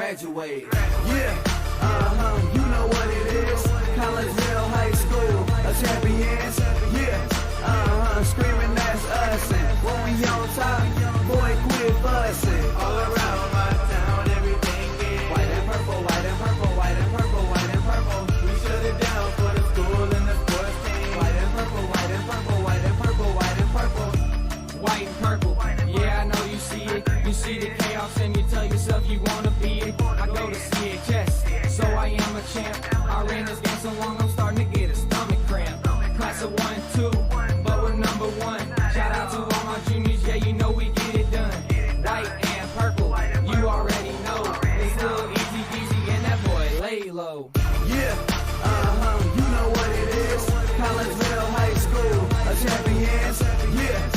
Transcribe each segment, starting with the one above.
graduate. Yeah, you know what it is. Collinsville High School, a champions. Yeah, screaming that's us. And when we on top, boy, quit fussing. All around my town, everything is white and purple, white and purple, white and purple, white and purple. We shut it down for the school and the sports team. White and purple, white and purple, white and purple, white and purple. White and purple, yeah, I know you see it. You see the chaos and you tell yourself you wanna be it. I go to CHS, so I am a champ. I ran this game so long I'm starting to get a stomach cramp. Class of 1 and 2, but we're number 1. Shout out to all my juniors, yeah, you know we get it done. White and purple, you already know. It's little easy peasy and that boy lay low. Yeah, you know what it is. Collinsville High School, a champions. Yeah,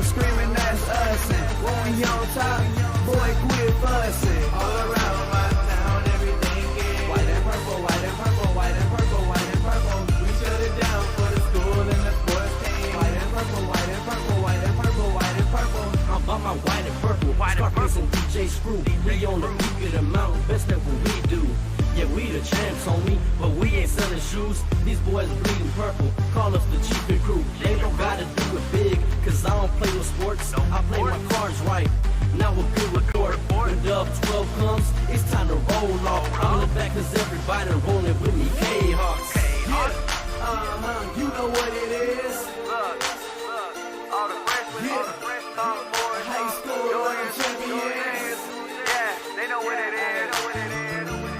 screaming that's us. And when we on top, boy, quit fussing. All around my town, everything is white and purple, white and purple, white and purple, white and purple. We shut it down for the school and the sports team. White and purple, white and purple, white and purple, white and purple. I'm on my white and purple, Scarface and DJ Screw. We on the peak of the mountain, best at what we do. Yeah, we the champs, homie, but we ain't selling shoes. These boys bleeding purple, call us the cheapin' crew. They don't gotta do it big, cause I don't play with sports. I play my cards right, now we're good with court. When Dub 12 comes, it's time to roll off. I'm in the back cause everybody rolling with me, Kahawks. Yeah, you know what it is. Look, all the freshmen, all the fresh boys, High school champions. yeah, they know what it is.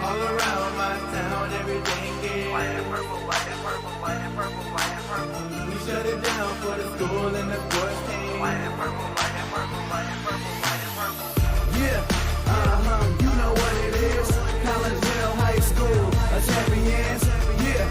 All around my town, everything is White and purple, white and purple, white and purple, white and purple. we shut it down for the school and the sports team. White and purple, white and purple, white and purple, white and purple. Yeah, you know what it is. Collinsville High School, a champions. Yeah,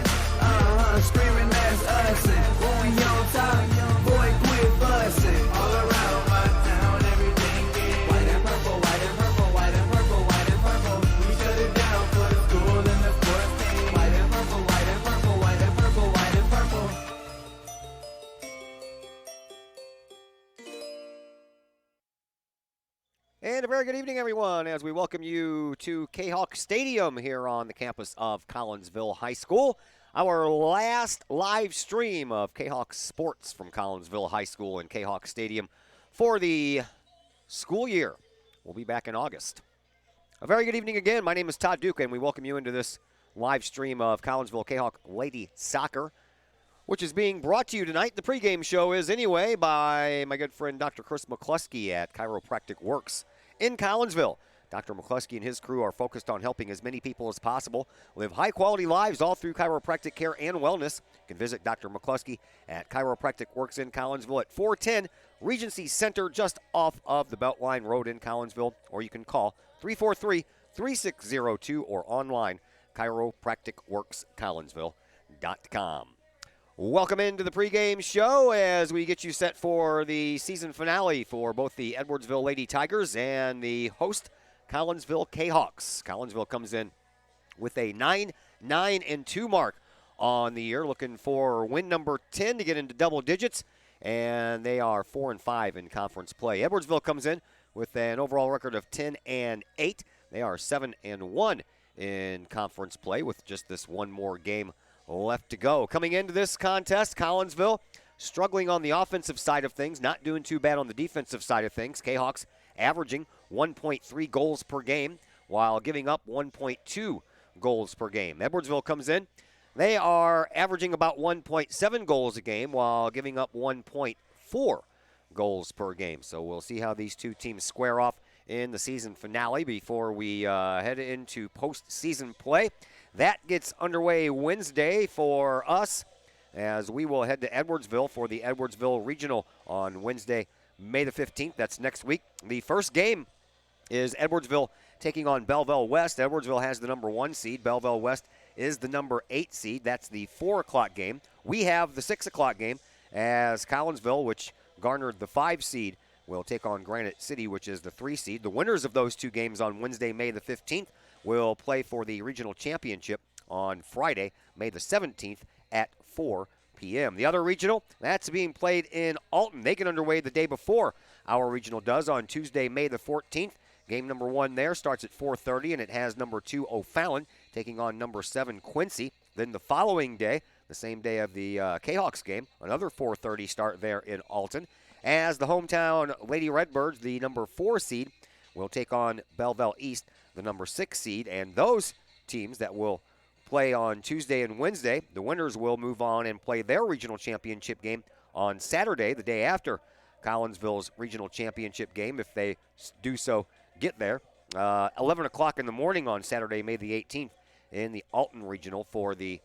screaming that's us. And when we on top, boy, quit fussing. All around my town, everything is white and purple, white and purple, white and purple, white and purple. We shut it down for the school and the sports team. White and purple, white and purple, white and purple, white and purple. And a very good evening, everyone, as we welcome you to Kahok Stadium here on the campus of Collinsville High School. Our last live stream of Kahok sports from Collinsville High School and Kahok Stadium for the school year. We'll be back in August. A very good evening again. My name is Todd Duke, and we welcome you into this live stream of Collinsville Kahok Lady Soccer, which is being brought to you tonight. The pregame show is anyway by my good friend Dr. Chris McCluskey at Chiropractic Works in Collinsville. Dr. McCluskey and his crew are focused on helping as many people as possible live high-quality lives all through chiropractic care and wellness. You can visit Dr. McCluskey at Chiropractic Works in Collinsville at 410 Regency Center, just off of the Beltline Road in Collinsville, or you can call 343-3602 or online, chiropracticworkscollinsville.com. Welcome into the pregame show as we get you set for the season finale for both the Edwardsville Lady Tigers and the host Collinsville Kahawks. Collinsville comes in with a 9-9-2 mark on the year, looking for win number 10 to get into double digits, and they are 4-5 in conference play. Edwardsville comes in with an overall record of 10-8. They are 7-1 in conference play with just this one more game left to go. Coming into this contest, Collinsville struggling on the offensive side of things, not doing too bad on the defensive side of things. Kahawks averaging 1.3 goals per game while giving up 1.2 goals per game. Edwardsville comes in. They are averaging about 1.7 goals a game while giving up 1.4 goals per game. So we'll see how these two teams square off in the season finale before we head into postseason play. That gets underway Wednesday for us as we will head to Edwardsville for the Edwardsville Regional on Wednesday, May the 15th. That's next week. The first game is Edwardsville taking on Belleville West. Edwardsville has the number 1 seed. Belleville West is the number 8 seed. That's the 4 o'clock game. We have the 6 o'clock game as Collinsville, which garnered the 5 seed, will take on Granite City, which is the 3 seed. The winners of those two games on Wednesday, May the 15th, will play for the regional championship on Friday, May the 17th at 4 p.m. The other regional, that's being played in Alton. They get underway the day before our regional does on Tuesday, May the 14th. Game number 1 there starts at 4:30, and it has number 2 O'Fallon taking on number 7 Quincy. Then the following day, the same day of the Kahawks game, another 4:30 start there in Alton, as the hometown Lady Redbirds, the number 4 seed, will take on Belleville East, the number 6 seed, and those teams that will play on Tuesday and Wednesday, the winners will move on and play their regional championship game on Saturday, the day after Collinsville's regional championship game, if they do so get there. 11 o'clock in the morning on Saturday, May the 18th, in the Alton Regional for the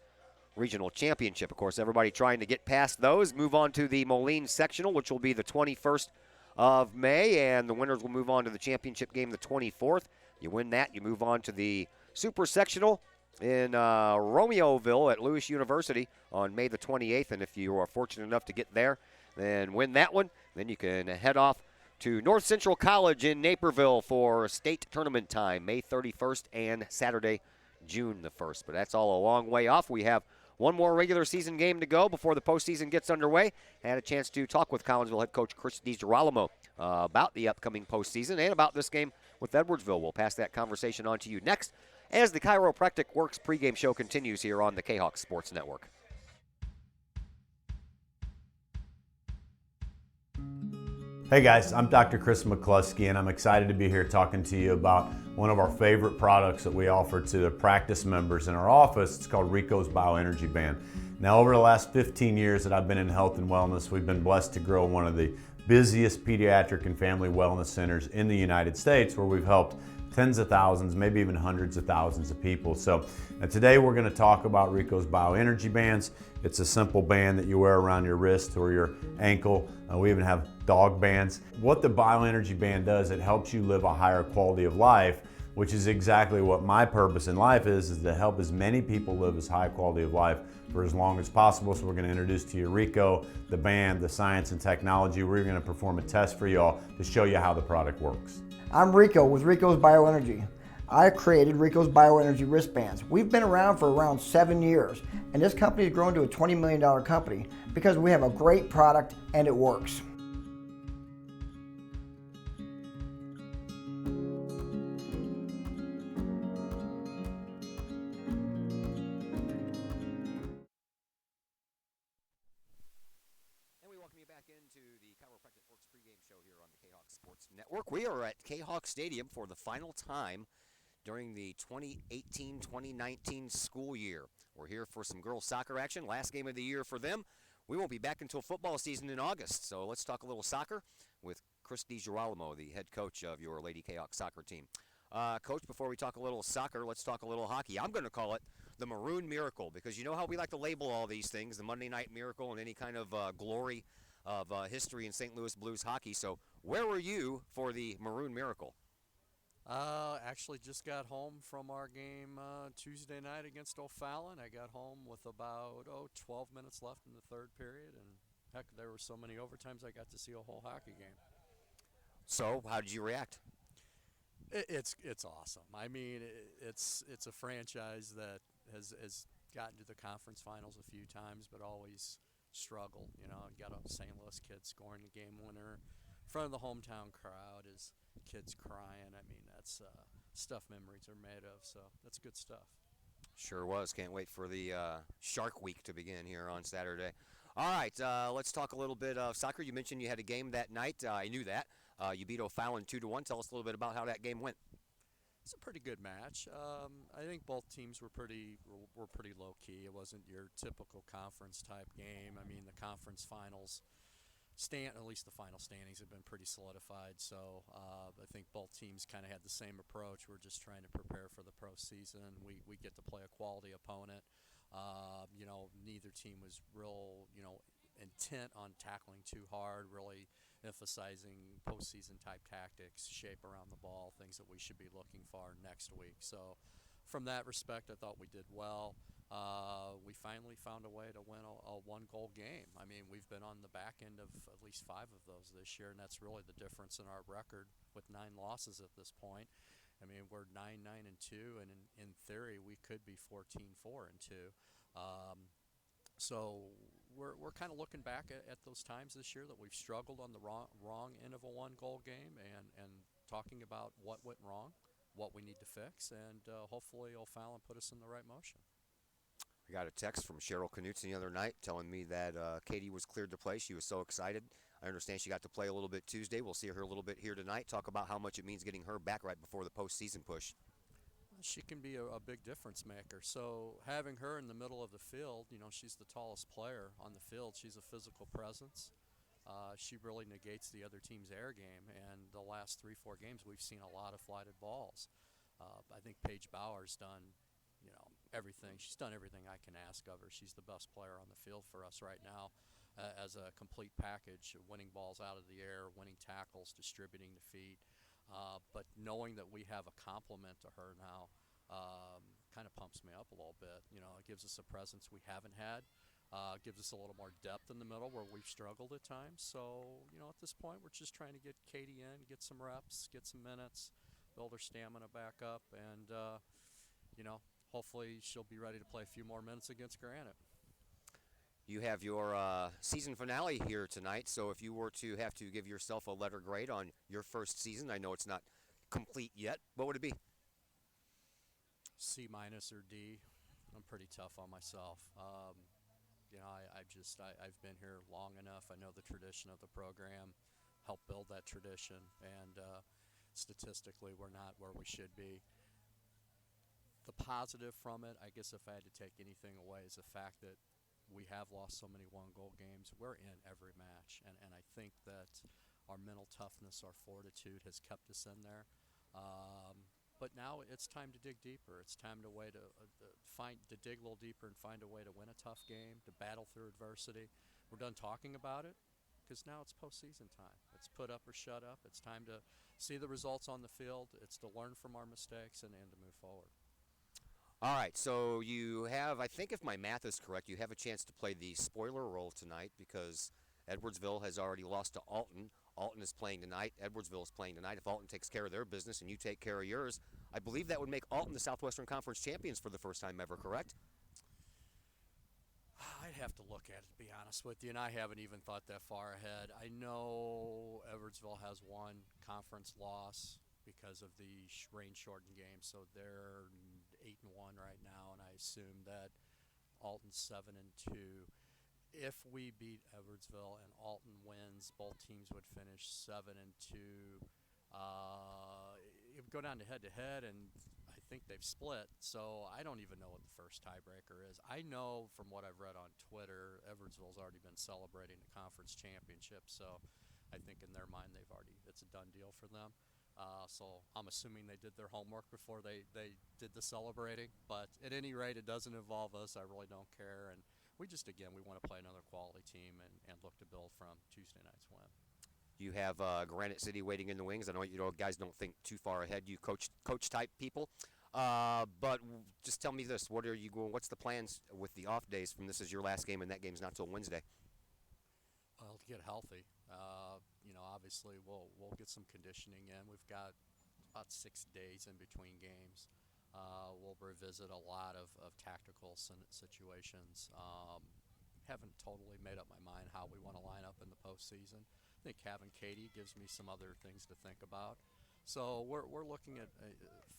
regional championship. Of course, everybody trying to get past those, move on to the Moline Sectional, which will be the 21st of May, and the winners will move on to the championship game the 24th. You win that, you move on to the Super Sectional in Romeoville at Lewis University on May the 28th, and if you are fortunate enough to get there, then win that one. Then you can head off to North Central College in Naperville for state tournament time, May 31st and Saturday, June the 1st. But that's all a long way off. We have one more regular season game to go before the postseason gets underway. I had a chance to talk with Collinsville head coach Chris DiGirolamo about the upcoming postseason and about this game with Edwardsville. We'll pass that conversation on to you next as the Chiropractic Works pregame show continues here on the Kahok Sports Network. Hey guys, I'm Dr. Chris McCluskey, and I'm excited to be here talking to you about one of our favorite products that we offer to the practice members in our office. It's called Rico's Bioenergy Band. Now, over the last 15 years that I've been in health and wellness, we've been blessed to grow one of the busiest pediatric and family wellness centers in the United States, where we've helped tens of thousands, maybe even hundreds of thousands of people. So today we're going to talk about Rico's Bioenergy Bands. It's a simple band that you wear around your wrist or your ankle. We even have dog bands. What the Bioenergy Band does, it helps you live a higher quality of life, which is exactly what my purpose in life is to help as many people live as high quality of life for as long as possible. So we're going to introduce to you Rico, the band, the science and technology. We're going to perform a test for y'all to show you how the product works. I'm Rico with Rico's Bioenergy. I created Rico's Bioenergy wristbands. We've been around for around 7 years, and this company has grown to a $20 million company because we have a great product and it works. Network. We are at Kahok Stadium for the final time during the 2018-2019 school year. We're here for some girls soccer action, last game of the year for them. We won't be back until football season in August, so let's talk a little soccer with Chris DiGirolamo, the head coach of your Lady Kahok soccer team. Coach, before we talk a little soccer, let's talk a little hockey. I'm going to call it the Maroon Miracle, because you know how we like to label all these things, the Monday Night Miracle and any kind of glory of history in St. Louis Blues hockey. So where were you for the Maroon Miracle? Actually just got home from our game Tuesday night against O'Fallon. I got home with about 12 minutes left in the third period, and heck, there were so many overtimes I got to see a whole hockey game. So how did you react? It's awesome. I mean, it's a franchise that has gotten to the conference finals a few times, but always struggled. You know, got a St. Louis kid scoring the game winner in front of the hometown crowd, his kids crying. I mean, that's stuff memories are made of, so that's good stuff. Sure was. Can't wait for the Shark Week to begin here on Saturday. All right, let's talk a little bit of soccer. You mentioned you had a game that night. I knew that. You beat O'Fallon 2-1. Tell us a little bit about how that game went. It's a pretty good match. I think both teams were pretty low key. It wasn't your typical conference type game. I mean, the conference finals at least the final standings have been pretty solidified. So I think both teams kind of had the same approach. We're just trying to prepare for the pro season. We get to play a quality opponent. Neither team was real, intent on tackling too hard, really emphasizing postseason type tactics, shape around the ball, things that we should be looking for next week. So from that respect, I thought we did well. We finally found a way to win a one-goal game. I mean, we've been on the back end of at least 5 of those this year, and that's really the difference in our record with 9 losses at this point. I mean, we're 9-9-2, and in theory, we could be 14-4-2. So we're kind of looking back at those times this year that we've struggled on the wrong end of a one-goal game, and talking about what went wrong, what we need to fix, and hopefully O'Fallon put us in the right motion. I got a text from Cheryl Knutson the other night telling me that Katie was cleared to play. She was so excited. I understand she got to play a little bit Tuesday. We'll see her a little bit here tonight. Talk about how much it means getting her back right before the postseason push. She can be a big difference maker. So having her in the middle of the field, you know, she's the tallest player on the field. She's a physical presence. She really negates the other team's air game. And the last 3-4 games, we've seen a lot of flighted balls. I think Paige Bauer's done, you know, everything. She's done everything I can ask of her. She's the best player on the field for us right now as a complete package, winning balls out of the air, winning tackles, distributing the feet. But knowing that we have a complement to her now kind of pumps me up a little bit. You know, it gives us a presence we haven't had, gives us a little more depth in the middle where we've struggled at times. So, you know, at this point, we're just trying to get Katie in, get some reps, get some minutes, build her stamina back up, and, you know, hopefully she'll be ready to play a few more minutes against Granite. You have your season finale here tonight, so if you were to have to give yourself a letter grade on your first season, I know it's not complete yet, what would it be? C- or D. I'm pretty tough on myself. You know, I've been here long enough. I know the tradition of the program, helped build that tradition, and statistically we're not where we should be. The positive from it, I guess if I had to take anything away, is the fact that we have lost so many one-goal games. We're in every match, and I think that our mental toughness, our fortitude has kept us in there. But now it's time to dig deeper. It's time to dig a little deeper and find a way to win a tough game, to battle through adversity. We're done talking about it because now it's postseason time. It's put up or shut up. It's time to see the results on the field. It's to learn from our mistakes and to move forward. All right, so you have, I think if my math is correct, you have a chance to play the spoiler role tonight because Edwardsville has already lost to Alton. Alton is playing tonight. Edwardsville is playing tonight. If Alton takes care of their business and you take care of yours, I believe that would make Alton the Southwestern Conference champions for the first time ever, correct? I'd have to look at it, to be honest with you, and I haven't even thought that far ahead. I know Edwardsville has one conference loss because of the rain-shortened game, so they're 8-1 right now, and I assume that Alton's 7-2. If we beat Edwardsville and Alton wins, both teams would finish 7-2. It would go down to head-to-head, and I think they've split, so I don't even know what the first tiebreaker is. I know from what I've read on Twitter, Edwardsville's already been celebrating the conference championship, so I think in their mind it's a done deal for them. So I'm assuming they did their homework before they did the celebrating. But at any rate, it doesn't involve us. I really don't care. And we want to play another quality team and look to build from Tuesday night's win. You have Granite City waiting in the wings. I know guys don't think too far ahead. You coach type people. But just tell me this. What's the plans with the off days from this is your last game and that game's not till Wednesday? Well, to get healthy. You know, obviously we'll get some conditioning in. We've got about 6 days in between games. We'll revisit a lot of tactical situations. Haven't totally made up my mind how we want to line up in the postseason. I think having Katie gives me some other things to think about. So we're looking at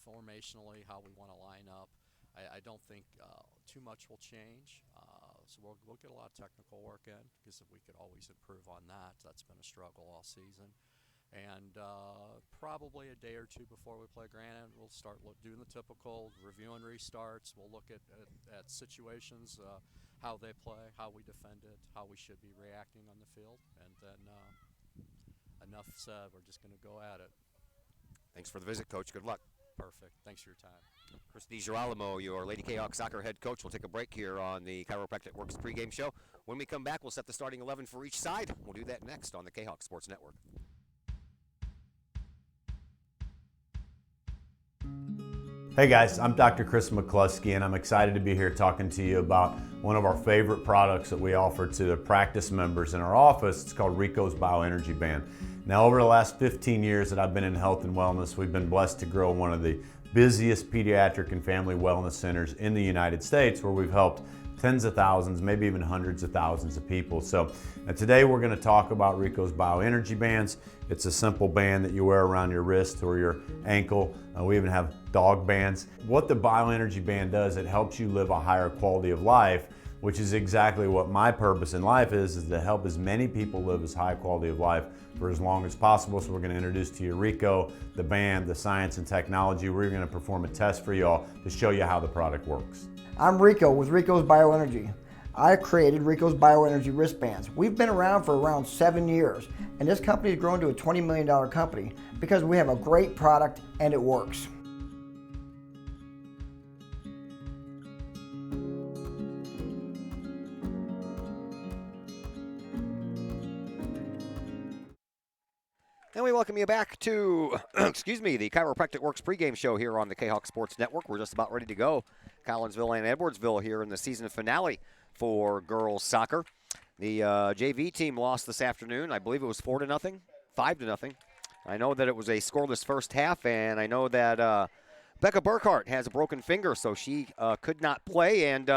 formationally how we want to line up. I don't think too much will change. So we'll get a lot of technical work in because we could always improve on that. That's been a struggle all season. And probably a day or two before we play Granite, we'll start doing the typical reviewing restarts. We'll look at situations, how they play, how we defend it, how we should be reacting on the field. And then enough said, we're just going to go at it. Thanks for the visit, Coach. Good luck. Perfect. Thanks for your time. Chris DiGirolamo, your Lady Kahok soccer head coach. We'll take a break here on the Chiropractic Works pregame show. When we come back, we'll set the starting 11 for each side. We'll do that next on the Kahok Sports Network. Hey guys, I'm Dr. Chris McCluskey, and I'm excited to be here talking to you about one of our favorite products that we offer to the practice members in our office. It's called Rico's Bioenergy Band. Now, over the last 15 years that I've been in health and wellness, we've been blessed to grow one of the busiest pediatric and family wellness centers in the United States, where we've helped tens of thousands, maybe even hundreds of thousands of people. So today we're going to talk about Rico's Bioenergy Bands. It's a simple band that you wear around your wrist or your ankle. We even have dog bands. What the Bioenergy Band does, it helps you live a higher quality of life, which is exactly what my purpose in life is to help as many people live as high quality of life for as long as possible. So we're going to introduce to you Rico, the band, the science and technology. We're going to perform a test for y'all to show you how the product works. I'm Rico with Rico's Bioenergy. I created Rico's Bioenergy wristbands. We've been around for around 7 years, and this company has grown to a $20 million company because we have a great product and it works. And we welcome you back to, excuse me, the Chiropractic Works pregame show here on the Kahok Sports Network. We're just about ready to go. Collinsville and Edwardsville here in the season finale for girls soccer. The JV team lost this afternoon. I believe it was 4-0, 5-0. I know that it was a scoreless first half, and I know that Becca Burkhart has a broken finger, so she could not play, and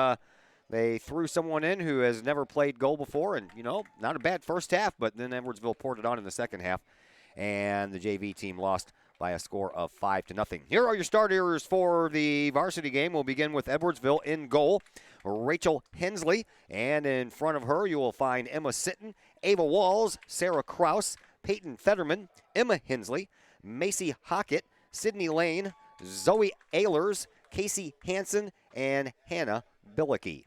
they threw someone in who has never played goal before, and, you know, not a bad first half, but then Edwardsville poured it on in the second half. And the JV team lost by a score of 5-0. Here are your starters for the varsity game. We'll begin with Edwardsville in goal, Rachel Hensley, and in front of her you will find Emma Sitton, Ava Walls, Sarah Kraus, Peyton Fetterman, Emma Hensley, Macy Hockett, Sydney Lane, Zoe Ehlers, Casey Hansen, and Hannah Billicky.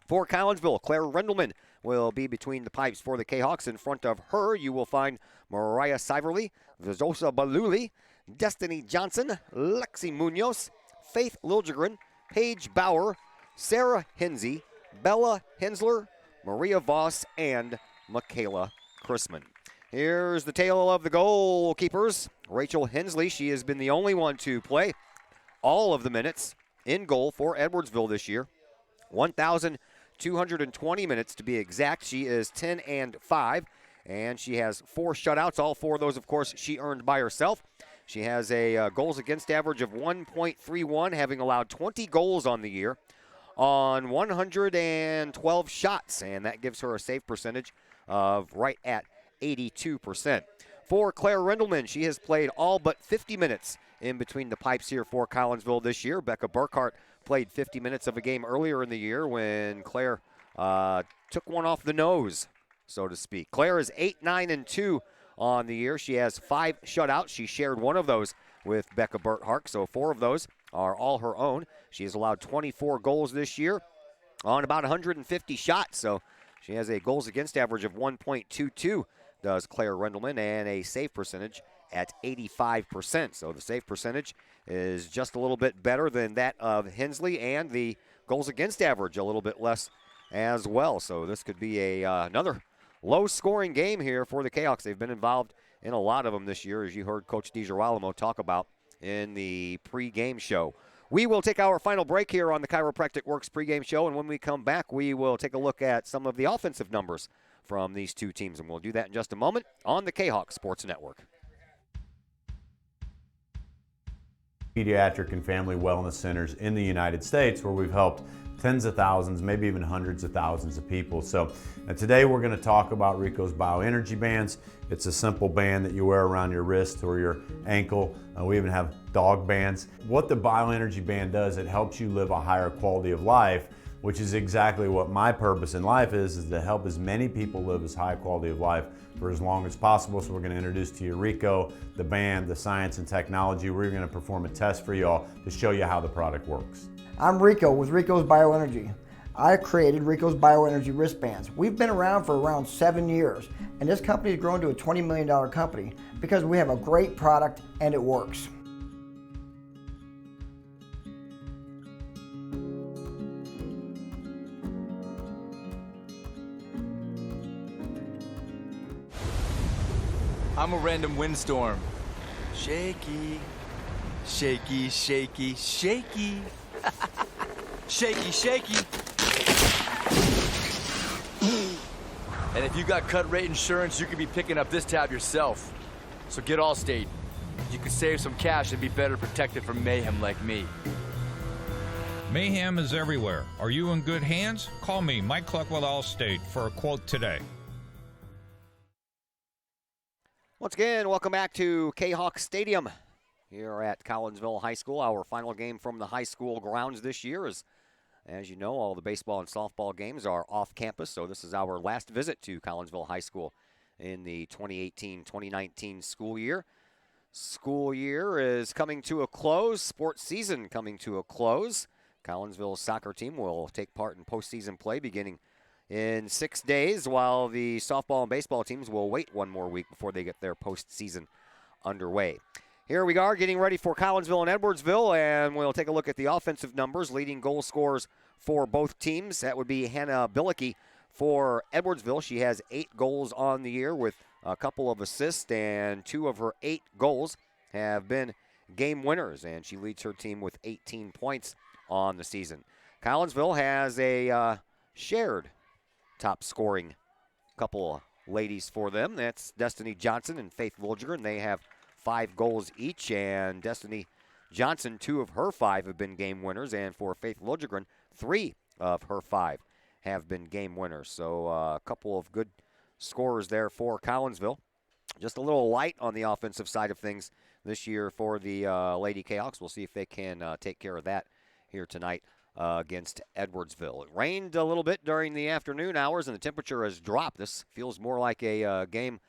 For Collinsville, Claire Rendelman will be between the pipes for the Kahoks. In front of her, you will find Mariah Siverly, Vizosa Baluli, Destiny Johnson, Lexi Munoz, Faith Liljegren, Paige Bauer, Sarah Hinsey, Bella Hensler, Maria Voss, and Michaela Chrisman. Here's the tale of the goalkeepers. Rachel Hensley, she has been the only one to play all of the minutes in goal for Edwardsville this year. 1,220 minutes to be exact. She is 10-5, and she has 4 shutouts. All 4 of those, of course, she earned by herself. She has a goals against average of 1.31, having allowed 20 goals on the year on 112 shots, and that gives her a save percentage of right at 82%. For Claire Rendelman, she has played all but 50 minutes in between the pipes here for Collinsville this year. Becca Burkhart played 50 minutes of a game earlier in the year when Claire took one off the nose, so to speak. Claire is 8-9-2 on the year. She has 5 shutouts. She shared one of those with Becca Burkhart, so 4 of those are all her own. She has allowed 24 goals this year on about 150 shots, so she has a goals against average of 1.22, does Claire Rendelman, and a save percentage at 85%. So the save percentage is just a little bit better than that of Hensley, and the goals against average a little bit less as well. So this could be another low-scoring game here for the Kahoks. They've been involved in a lot of them this year, as you heard Coach DiGirolamo talk about in the pregame show. We will take our final break here on the Chiropractic Works pregame show, and when we come back, we will take a look at some of the offensive numbers from these two teams, and we'll do that in just a moment on the Kahok Sports Network. Pediatric and family wellness centers in the United States, where we've helped tens of thousands, maybe even hundreds of thousands of people. So today we're going to talk about Rico's Bioenergy Bands. It's a simple band that you wear around your wrist or your ankle. We even have dog bands. What the Bioenergy Band does, it helps you live a higher quality of life, which is exactly what my purpose in life is to help as many people live as high quality of life for as long as possible. So we're going to introduce to you Rico, the band, the science and technology. We're going to perform a test for y'all to show you how the product works. I'm Rico with Rico's Bioenergy. I created Rico's Bioenergy wristbands. We've been around for around 7 years, and this company has grown to a $20 million company because we have a great product and it works. I'm a random windstorm. Shaky, shaky, shaky, shaky. Shaky, shaky. And if you got cut rate insurance, you could be picking up this tab yourself. So get Allstate. You could save some cash and be better protected from mayhem like me. Mayhem is everywhere. Are you in good hands? Call me, Mike Cluck with Allstate, for a quote today. Once again, welcome back to Kahok Stadium here at Collinsville High School. Our final game from the high school grounds this year is, as you know, all the baseball and softball games are off campus, so this is our last visit to Collinsville High School in the 2018-2019 school year. School year is coming to a close, sports season coming to a close. Collinsville's soccer team will take part in postseason play beginning in 6 days, while the softball and baseball teams will wait one more week before they get their postseason underway. Here we are getting ready for Collinsville and Edwardsville, and we'll take a look at the offensive numbers. Leading goal scorers for both teams, that would be Hannah Billicky for Edwardsville. She has 8 goals on the year with a couple of assists, and 2 of her 8 goals have been game winners, and she leads her team with 18 points on the season. Collinsville has a shared top scoring couple of ladies for them. That's Destiny Johnson and Faith Lilgren. They have 5 goals each, and Destiny Johnson, 2 of her 5 have been game winners, and for Faith Lilgren, 3 of her 5 have been game winners. So a couple of good scorers there for Collinsville. Just a little light on the offensive side of things this year for the Lady Kahoks. We'll see if they can take care of that here tonight against Edwardsville. It rained a little bit during the afternoon hours, and the temperature has dropped. This feels more like a game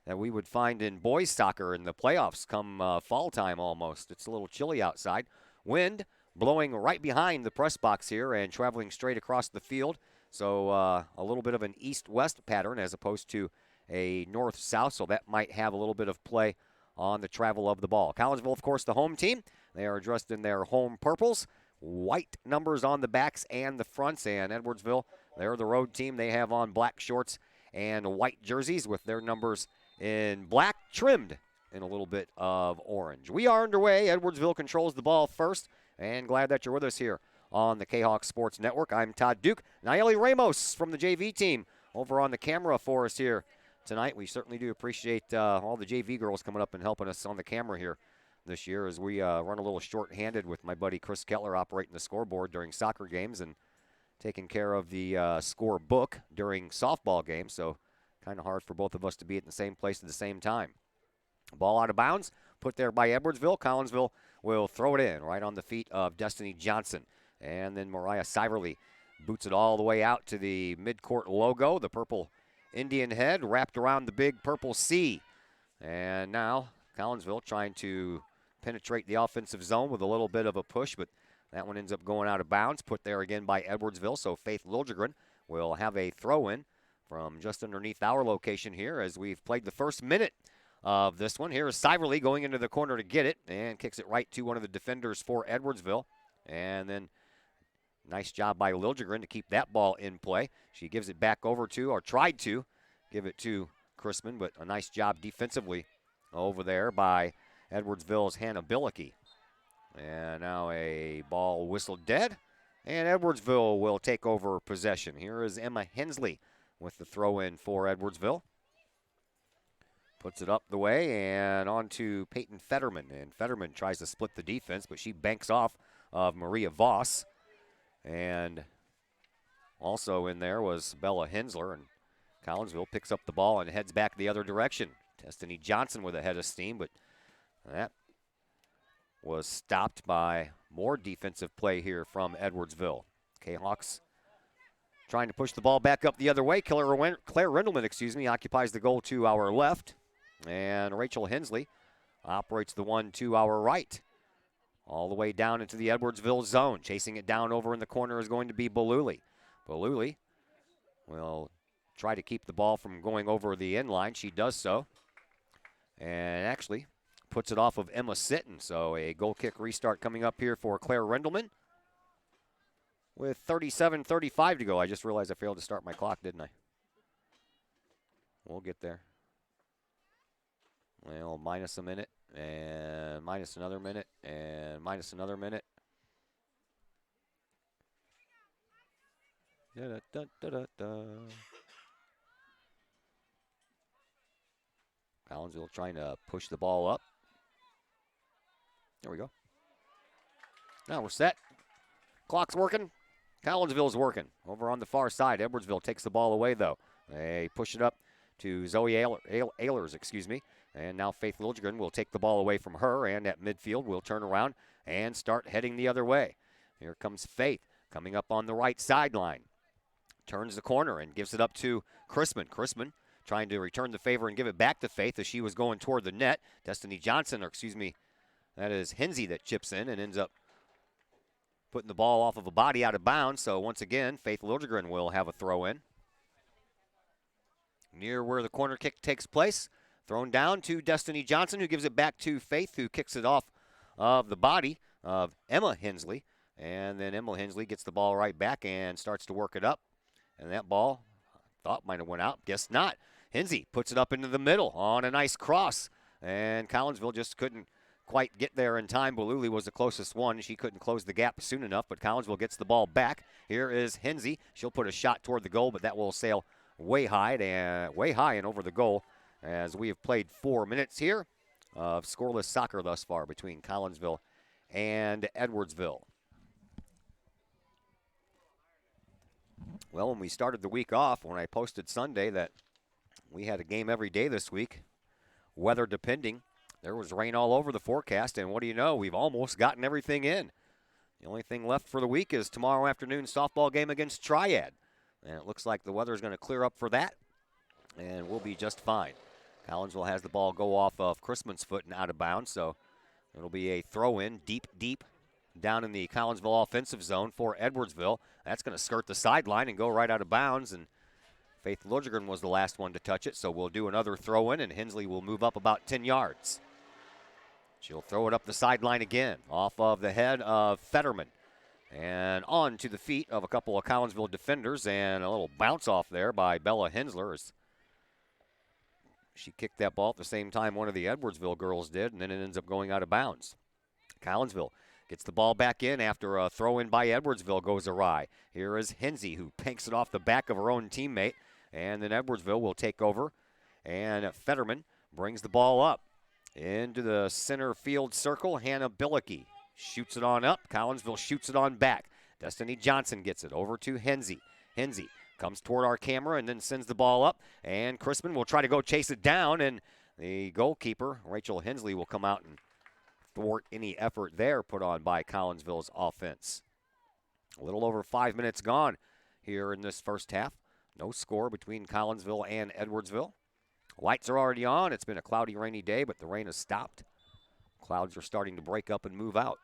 that we would find in boys soccer in the playoffs come fall time almost. It's a little chilly outside. Wind blowing right behind the press box here and traveling straight across the field. So a little bit of an east-west pattern as opposed to a north-south, so that might have a little bit of play on the travel of the ball. Collinsville, of course, the home team. They are dressed in their home purples. White numbers on the backs and the fronts, and Edwardsville, they're the road team. They have on black shorts and white jerseys with their numbers in black, trimmed in a little bit of orange. We are underway. Edwardsville controls the ball first, and glad that you're with us here on the Kahok Sports Network. I'm Todd Duke. Nayeli Ramos from the JV team over on the camera for us here tonight. We certainly do appreciate all the JV girls coming up and helping us on the camera here this year as we run a little short-handed with my buddy Chris Kettler operating the scoreboard during soccer games and taking care of the score book during softball games. So kind of hard for both of us to be at the same place at the same time. Ball out of bounds, put there by Edwardsville. Collinsville will throw it in right on the feet of Destiny Johnson. And then Mariah Siverly boots it all the way out to the midcourt logo, the purple Indian head wrapped around the big purple C. And now Collinsville trying to penetrate the offensive zone with a little bit of a push, but that one ends up going out of bounds. Put there again by Edwardsville, so Faith Lilgren will have a throw-in from just underneath our location here as we've played the first minute of this one. Here is Siverly going into the corner to get it and kicks it right to one of the defenders for Edwardsville. And then nice job by Lilgren to keep that ball in play. She gives it back over to, or tried to give it to Chrisman, but a nice job defensively over there by Edwardsville's Hannah Billicky. And now a ball whistled dead, and Edwardsville will take over possession. Here is Emma Hensley with the throw-in for Edwardsville. Puts it up the way and on to Peyton Fetterman. And Fetterman tries to split the defense, but she banks off of Maria Voss. And also in there was Bella Hensler, and Collinsville picks up the ball and heads back the other direction. Destiny Johnson with a head of steam, but that was stopped by more defensive play here from Edwardsville. Kahawks trying to push the ball back up the other way. Claire Rendelman, occupies the goal to our left. And Rachel Hensley operates the one to our right. All the way down into the Edwardsville zone. Chasing it down over in the corner is going to be Baluli. Baluli will try to keep the ball from going over the end line. She does so. And actually puts it off of Emma Sitton. So a goal kick restart coming up here for Claire Rendelman. With 37:35 to go. I just realized I failed to start my clock, didn't I? We'll get there. Well, minus a minute, and minus another minute, and minus another minute. Collinsville trying to push the ball up. There we go. Now we're set. Clock's working. Collinsville's working. Over on the far side, Edwardsville takes the ball away, though. They push it up to Zoe Ehlers, And now Faith Liljegren will take the ball away from her, and at midfield will turn around and start heading the other way. Here comes Faith coming up on the right sideline. Turns the corner and gives it up to Chrisman. Chrisman trying to return the favor and give it back to Faith as she was going toward the net. Destiny Johnson, that is Hinsey that chips in and ends up putting the ball off of a body out of bounds. So once again, Faith Liljegren will have a throw in. Near where the corner kick takes place. Thrown down to Destiny Johnson, who gives it back to Faith, who kicks it off of the body of Emma Hensley. And then Emma Hensley gets the ball right back and starts to work it up. And that ball, thought might have went out. Guess not. Hensley puts it up into the middle on a nice cross. And Collinsville just couldn't quite get there in time. Baluli was the closest one. She couldn't close the gap soon enough, but Collinsville gets the ball back. Here is Hensley. She'll put a shot toward the goal, but that will sail way high and over the goal, as we have played 4 minutes here of scoreless soccer thus far between Collinsville and Edwardsville. Well, when we started the week off, when I posted Sunday that we had a game every day this week, weather depending, there was rain all over the forecast, and what do you know, we've almost gotten everything in. The only thing left for the week is tomorrow afternoon softball game against Triad. And it looks like the weather is going to clear up for that, and we'll be just fine. Collinsville has the ball go off of Chrisman's foot and out of bounds, so it'll be a throw-in deep down in the Collinsville offensive zone for Edwardsville. That's going to skirt the sideline and go right out of bounds, and Faith Liljegren was the last one to touch it, so we'll do another throw-in, and Hensley will move up about 10 yards. She'll throw it up the sideline again, off of the head of Fetterman. And on to the feet of a couple of Collinsville defenders, and a little bounce off there by Bella Hensler as she kicked that ball at the same time one of the Edwardsville girls did, and then it ends up going out of bounds. Collinsville gets the ball back in after a throw-in by Edwardsville goes awry. Here is Hensley, who panks it off the back of her own teammate, and then Edwardsville will take over, and Fetterman brings the ball up into the center field circle. Hannah Billicky shoots it on up. Collinsville shoots it on back. Destiny Johnson gets it over to Hensley. Hensley comes toward our camera and then sends the ball up. And Chrisman will try to go chase it down. And the goalkeeper, Rachel Hensley, will come out and thwart any effort there put on by Collinsville's offense. A little over 5 minutes gone here in this first half. No score between Collinsville and Edwardsville. Lights are already on. It's been a cloudy, rainy day, but the rain has stopped. Clouds are starting to break up and move out.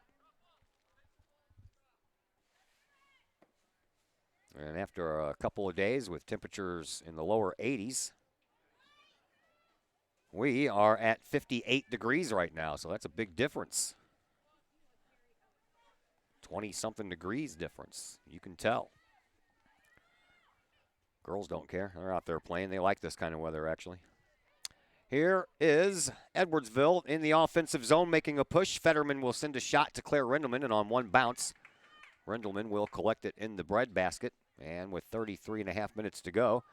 And after a couple of days with temperatures in the lower 80s, we are at 58 degrees right now, so that's a big difference. 20-something degrees difference, you can tell. Girls don't care. They're out there playing. They like this kind of weather, actually. Here is Edwardsville in the offensive zone making a push. Fetterman will send a shot to Claire Rendelman, and on one bounce, Rendelman will collect it in the breadbasket. And with 33.5 minutes to go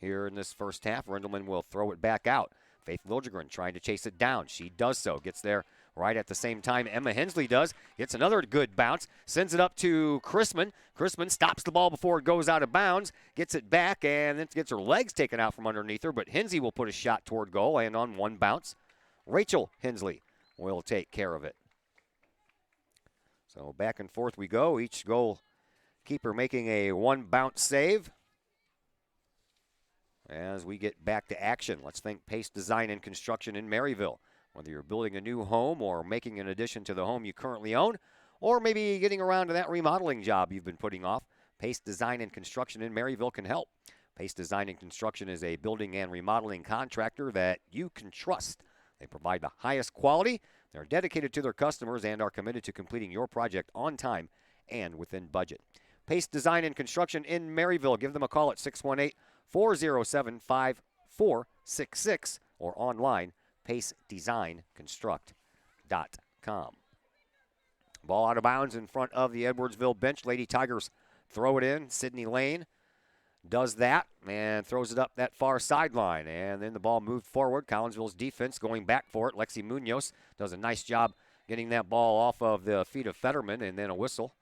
here in this first half, Rendelman will throw it back out. Faith Liljegren trying to chase it down. She does so. Gets there right at the same time Emma Hensley does. Gets another good bounce. Sends it up to Chrisman. Chrisman stops the ball before it goes out of bounds. Gets it back and then gets her legs taken out from underneath her. But Hensley will put a shot toward goal, and on one bounce, Rachel Hensley will take care of it. So back and forth we go. Each goalkeeper making a one bounce save. As we get back to action, let's think Pace Design and Construction in Maryville. Whether you're building a new home or making an addition to the home you currently own, or maybe getting around to that remodeling job you've been putting off, Pace Design and Construction in Maryville can help. Pace Design and Construction is a building and remodeling contractor that you can trust. They provide the highest quality, they're dedicated to their customers, and are committed to completing your project on time and within budget. Pace Design and Construction in Maryville. Give them a call at 618-407-5466 or online, pacedesignconstruct.com. Ball out of bounds in front of the Edwardsville bench. Lady Tigers throw it in. Sydney Lane does that and throws it up that far sideline. And then the ball moved forward. Collinsville's defense going back for it. Lexi Munoz does a nice job getting that ball off of the feet of Fetterman, and then a whistle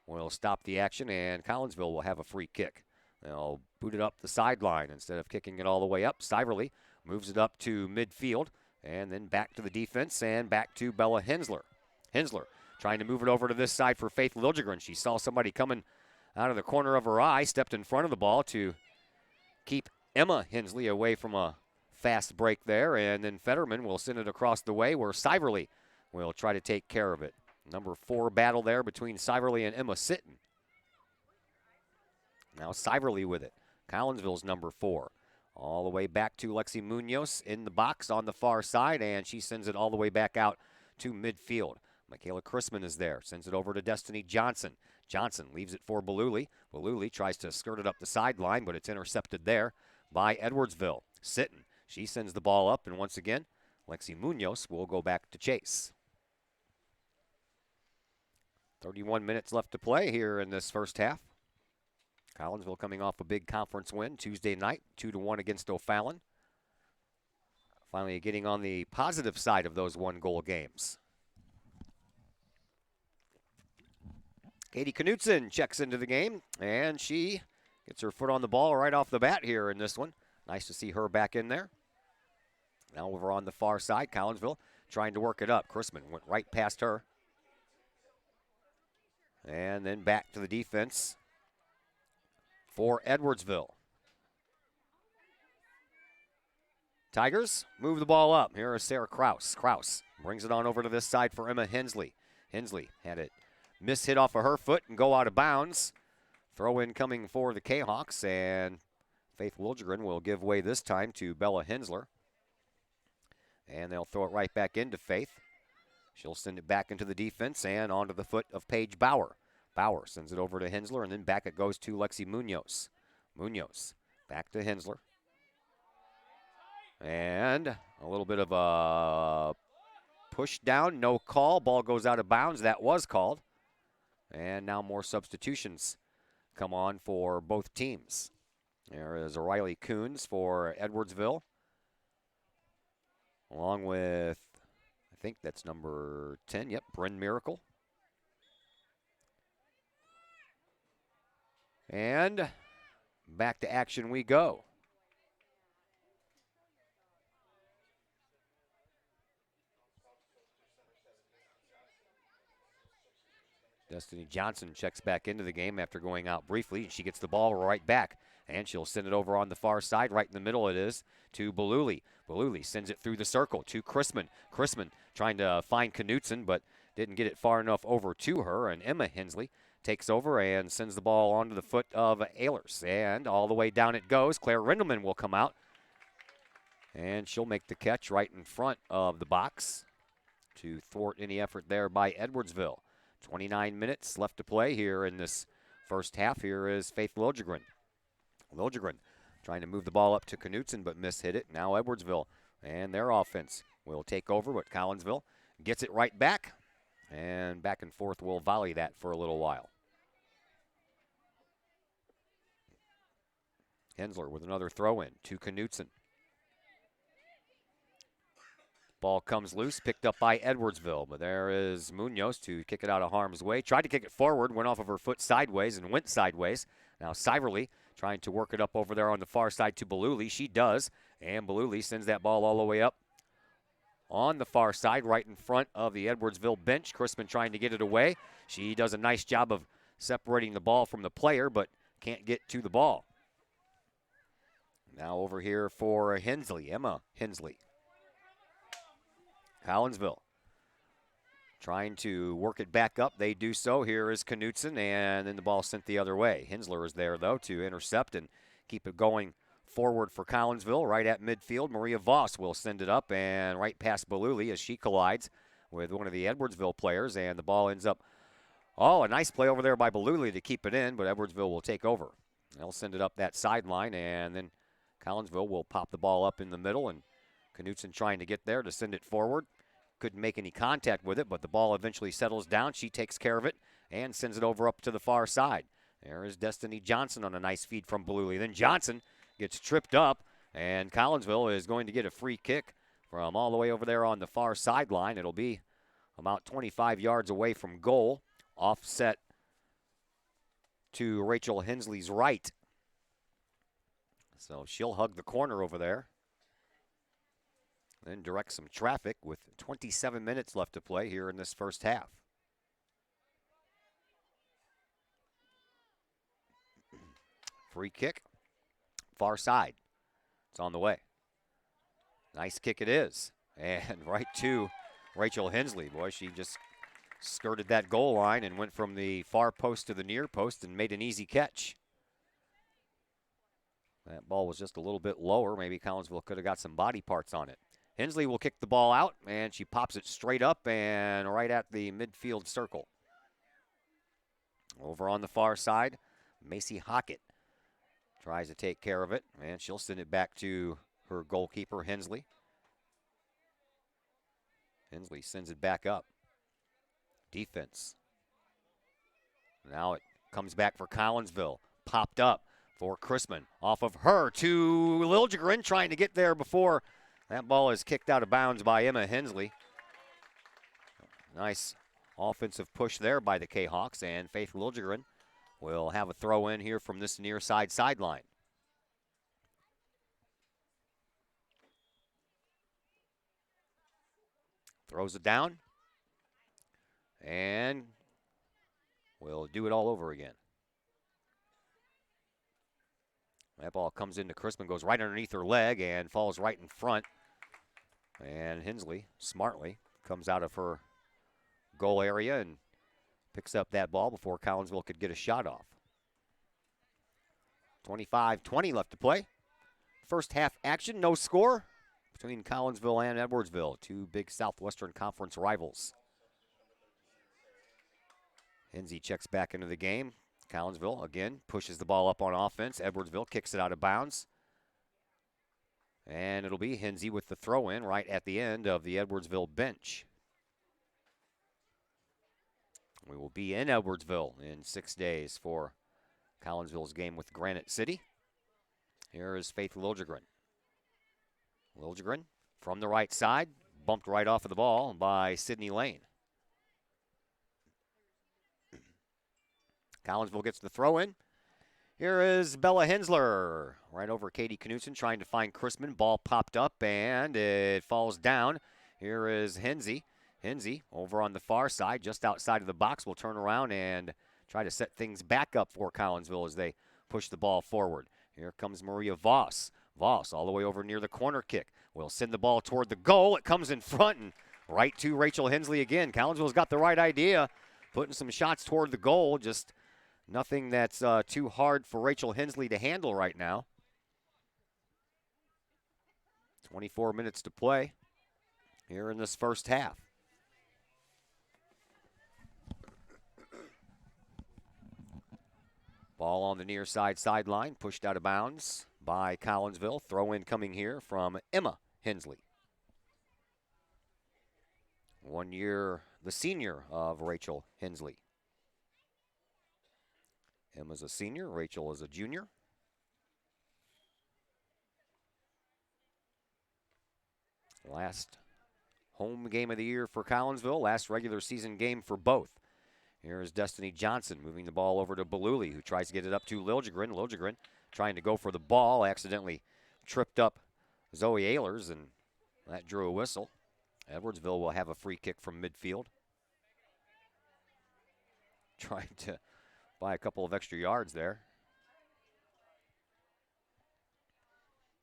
will stop the action, and Collinsville will have a free kick. They'll boot it up the sideline instead of kicking it all the way up. Siverly moves it up to midfield, and then back to the defense and back to Bella Hensler. Hensler trying to move it over to this side for Faith Liljegren. She saw somebody coming out of the corner of her eye, stepped in front of the ball to keep Emma Hensley away from a fast break there, and then Fetterman will send it across the way where Siverly will try to take care of it. Number 4 battle there between Siverly and Emma Sitton. Now Siverly with it. Collinsville's number 4. All the way back to Lexi Munoz in the box on the far side, and she sends it all the way back out to midfield. Michaela Chrisman is there, sends it over to Destiny Johnson. Johnson leaves it for Baluli. Baluli tries to skirt it up the sideline, but it's intercepted there by Edwardsville. Sitton, she sends the ball up, and once again, Lexi Munoz will go back to chase. 31 minutes left to play here in this first half. Collinsville coming off a big conference win Tuesday night, 2-1 against O'Fallon. Finally getting on the positive side of those one-goal games. Katie Knutson checks into the game, and she gets her foot on the ball right off the bat here in this one. Nice to see her back in there. Now over on the far side, Collinsville trying to work it up. Chrisman went right past her. And then back to the defense for Edwardsville. Tigers move the ball up. Here is Sarah Kraus. Kraus brings it on over to this side for Emma Hensley. Hensley had it hit off of her foot and go out of bounds. Throw in coming for the Kahawks, and Faith Liljegren will give way this time to Bella Hensler. And they'll throw it right back into Faith. She'll send it back into the defense and onto the foot of Paige Bauer. Bauer sends it over to Hensler, and then back it goes to Lexi Munoz. Munoz back to Hensler. And a little bit of a push down, no call. Ball goes out of bounds. That was called. And now more substitutions come on for both teams. There is O'Reilly Coons for Edwardsville, along with, I think that's number 10, yep, Bryn Miracle. And back to action we go. Destiny Johnson checks back into the game after going out briefly, and she gets the ball right back. And she'll send it over on the far side. Right in the middle it is to Baluli. Baluli sends it through the circle to Chrisman. Chrisman trying to find Knutson, but didn't get it far enough over to her. And Emma Hensley takes over and sends the ball onto the foot of Ehlers. And all the way down it goes. Claire Rindelman will come out. And she'll make the catch right in front of the box to thwart any effort there by Edwardsville. 29 minutes left to play here in this first half. Here is Faith Liljegren. Liljegren trying to move the ball up to Knutson, but mishit it. Now Edwardsville and their offense will take over, but Collinsville gets it right back. And back and forth will volley that for a little while. Hensler with another throw in to Knutson. Ball comes loose, picked up by Edwardsville, but there is Munoz to kick it out of harm's way. Tried to kick it forward, went off of her foot sideways and went sideways. Now Siverly trying to work it up over there on the far side to Baluli. She does, and Baluli sends that ball all the way up on the far side, right in front of the Edwardsville bench. Chrisman trying to get it away. She does a nice job of separating the ball from the player, but can't get to the ball. Now over here for Hensley, Emma Hensley. Collinsville trying to work it back up. They do so. Here is Knutson, and then the ball sent the other way. Hensler is there, though, to intercept and keep it going forward for Collinsville. Right at midfield, Maria Voss will send it up and right past Baluli as she collides with one of the Edwardsville players, and the ball ends up, a nice play over there by Baluli to keep it in, but Edwardsville will take over. They'll send it up that sideline, and then Collinsville will pop the ball up in the middle, and Knutson trying to get there to send it forward. Couldn't make any contact with it, but the ball eventually settles down. She takes care of it and sends it over up to the far side. There is Destiny Johnson on a nice feed from Baluli. Then Johnson gets tripped up, and Collinsville is going to get a free kick from all the way over there on the far sideline. It'll be about 25 yards away from goal. Offset to Rachel Hensley's right. So she'll hug the corner over there. Then direct some traffic with 27 minutes left to play here in this first half. Free kick, far side. It's on the way. Nice kick it is. And right to Rachel Hensley. Boy, she just skirted that goal line and went from the far post to the near post and made an easy catch. That ball was just a little bit lower. Maybe Collinsville could have got some body parts on it. Hensley will kick the ball out, and she pops it straight up and right at the midfield circle. Over on the far side, Macy Hockett tries to take care of it, and she'll send it back to her goalkeeper, Hensley. Hensley sends it back up. Defense. Now it comes back for Collinsville. Popped up for Chrisman. Off of her to Liljegren, trying to get there before that ball is kicked out of bounds by Emma Hensley. Nice offensive push there by the Kahawks, and Faith Liljegren will have a throw in here from this near side sideline. Throws it down, and we'll do it all over again. That ball comes into Chrisman, goes right underneath her leg, and falls right in front. And Hensley, smartly, comes out of her goal area and picks up that ball before Collinsville could get a shot off. 25-20 left to play. First half action, no score between Collinsville and Edwardsville, two big Southwestern Conference rivals. Hensley checks back into the game. Collinsville, again, pushes the ball up on offense. Edwardsville kicks it out of bounds. And it'll be Hensley with the throw-in right at the end of the Edwardsville bench. We will be in Edwardsville in 6 days for Collinsville's game with Granite City. Here is Faith Liljegren. Liljegren from the right side, bumped right off of the ball by Sydney Lane. Collinsville gets the throw in. Here is Bella Hensler right over Katie Knutson trying to find Chrisman. Ball popped up and it falls down. Here is Hensley. Hensley over on the far side, just outside of the box, will turn around and try to set things back up for Collinsville as they push the ball forward. Here comes Maria Voss. Voss all the way over near the corner kick. Will send the ball toward the goal. It comes in front and right to Rachel Hensley again. Collinsville's got the right idea, putting some shots toward the goal, just nothing that's too hard for Rachel Hensley to handle right now. 24 minutes to play here in this first half. Ball on the near side sideline, pushed out of bounds by Collinsville. Throw in coming here from Emma Hensley. 1 year, the senior of Rachel Hensley. Emma's a senior, Rachel is a junior. Last home game of the year for Collinsville, last regular season game for both. Here's Destiny Johnson moving the ball over to Baluli, who tries to get it up to Liljegren. Liljegren trying to go for the ball, accidentally tripped up Zoe Ehlers, and that drew a whistle. Edwardsville will have a free kick from midfield. Trying to buy a couple of extra yards there.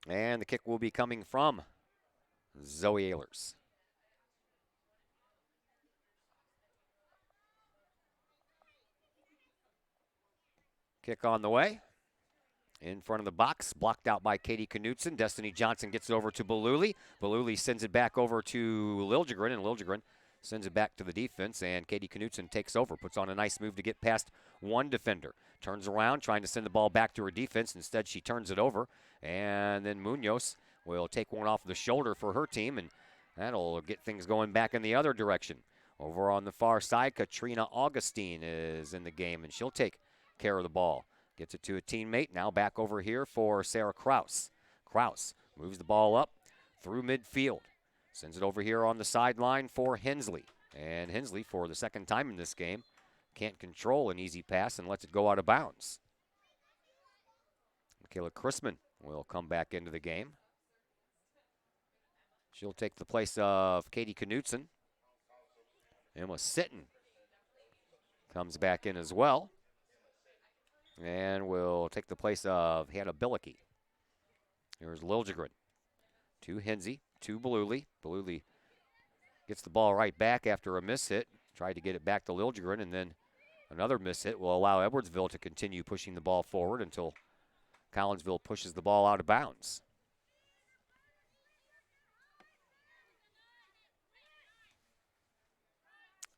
And the kick will be coming from Zoe Ehlers. Kick on the way. In front of the box, blocked out by Katie Knutson. Destiny Johnson gets it over to Baluli. Baluli sends it back over to Liljegren, and Liljegren sends it back to the defense, and Katie Knutson takes over, puts on a nice move to get past one defender. Turns around, trying to send the ball back to her defense. Instead, she turns it over, and then Munoz will take one off the shoulder for her team, and that'll get things going back in the other direction. Over on the far side, Katrina Augustine is in the game, and she'll take care of the ball. Gets it to a teammate. Now back over here for Sarah Kraus. Kraus moves the ball up through midfield. Sends it over here on the sideline for Hensley. And Hensley, for the second time in this game, can't control an easy pass and lets it go out of bounds. Michaela Chrisman will come back into the game. She'll take the place of Katie Knutson. Emma Sitton comes back in as well. And will take the place of Hannah Billicky. Here's Liljegren. To Hinsey, to Beluli. Beluli gets the ball right back after a miss hit. Tried to get it back to Liljegren, and then another miss hit will allow Edwardsville to continue pushing the ball forward until Collinsville pushes the ball out of bounds.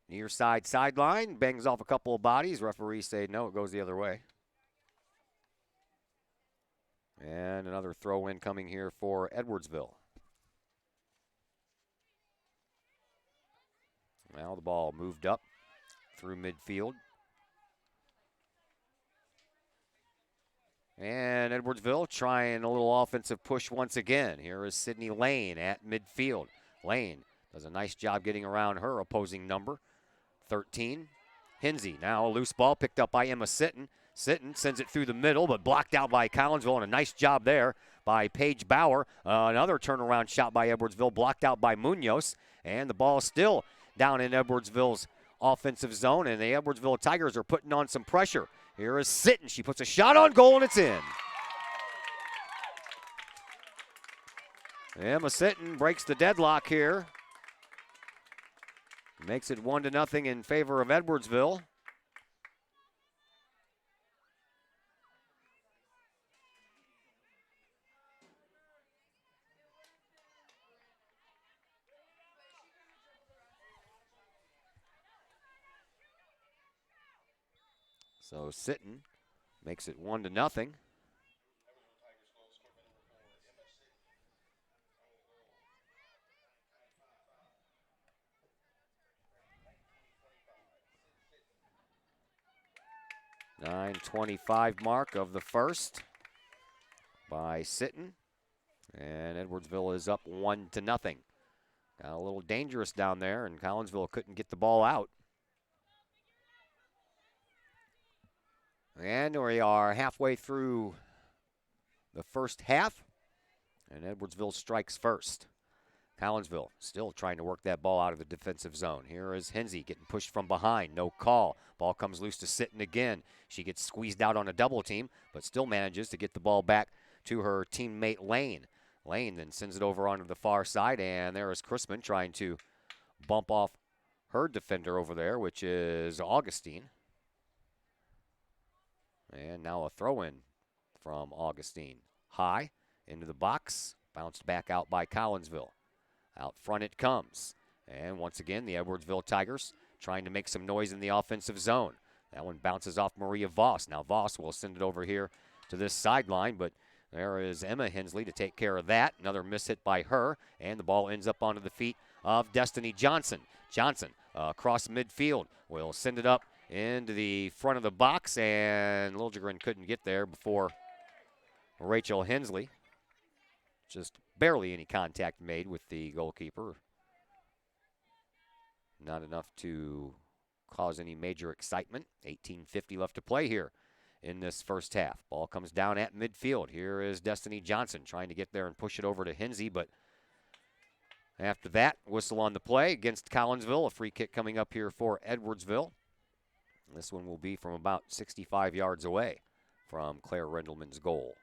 Near side sideline, bangs off a couple of bodies. Referees say no, it goes the other way. And another throw in coming here for Edwardsville. Now the ball moved up through midfield. And Edwardsville trying a little offensive push once again. Here is Sydney Lane at midfield. Lane does a nice job getting around her opposing number, 13. Hinsey, now a loose ball picked up by Emma Sitton. Sitton sends it through the middle, but blocked out by Collinsville, and a nice job there by Paige Bauer. Another turnaround shot by Edwardsville, blocked out by Munoz, and the ball still down in Edwardsville's offensive zone, and the Edwardsville Tigers are putting on some pressure. Here is Sitton. She puts a shot on goal, and it's in. Emma Sitton breaks the deadlock here. Makes it 1-0 in favor of Edwardsville. So Sitton makes it 1-0. .925 mark of the first by Sitton. And Edwardsville is up 1-0. Got a little dangerous down there, and Collinsville couldn't get the ball out. And we are halfway through the first half, and Edwardsville strikes first. Collinsville still trying to work that ball out of the defensive zone. Here is Hinsey getting pushed from behind. No call. Ball comes loose to Sitton again. She gets squeezed out on a double team, but still manages to get the ball back to her teammate Lane. Lane then sends it over onto the far side, and there is Chrisman trying to bump off her defender over there, which is Augustine. And now a throw-in from Augustine. High into the box, bounced back out by Collinsville. Out front it comes. And once again, the Edwardsville Tigers trying to make some noise in the offensive zone. That one bounces off Maria Voss. Now Voss will send it over here to this sideline, but there is Emma Hensley to take care of that. Another miss hit by her, and the ball ends up onto the feet of Destiny Johnson. Johnson across midfield will send it up into the front of the box, and Liljegren couldn't get there before Rachel Hensley. Just barely any contact made with the goalkeeper. Not enough to cause any major excitement. 18:50 left to play here in this first half. Ball comes down at midfield. Here is Destiny Johnson trying to get there and push it over to Hinsey, but after that, whistle on the play against Collinsville. A free kick coming up here for Edwardsville. This one will be from about 65 yards away from Claire Rendelman's goal.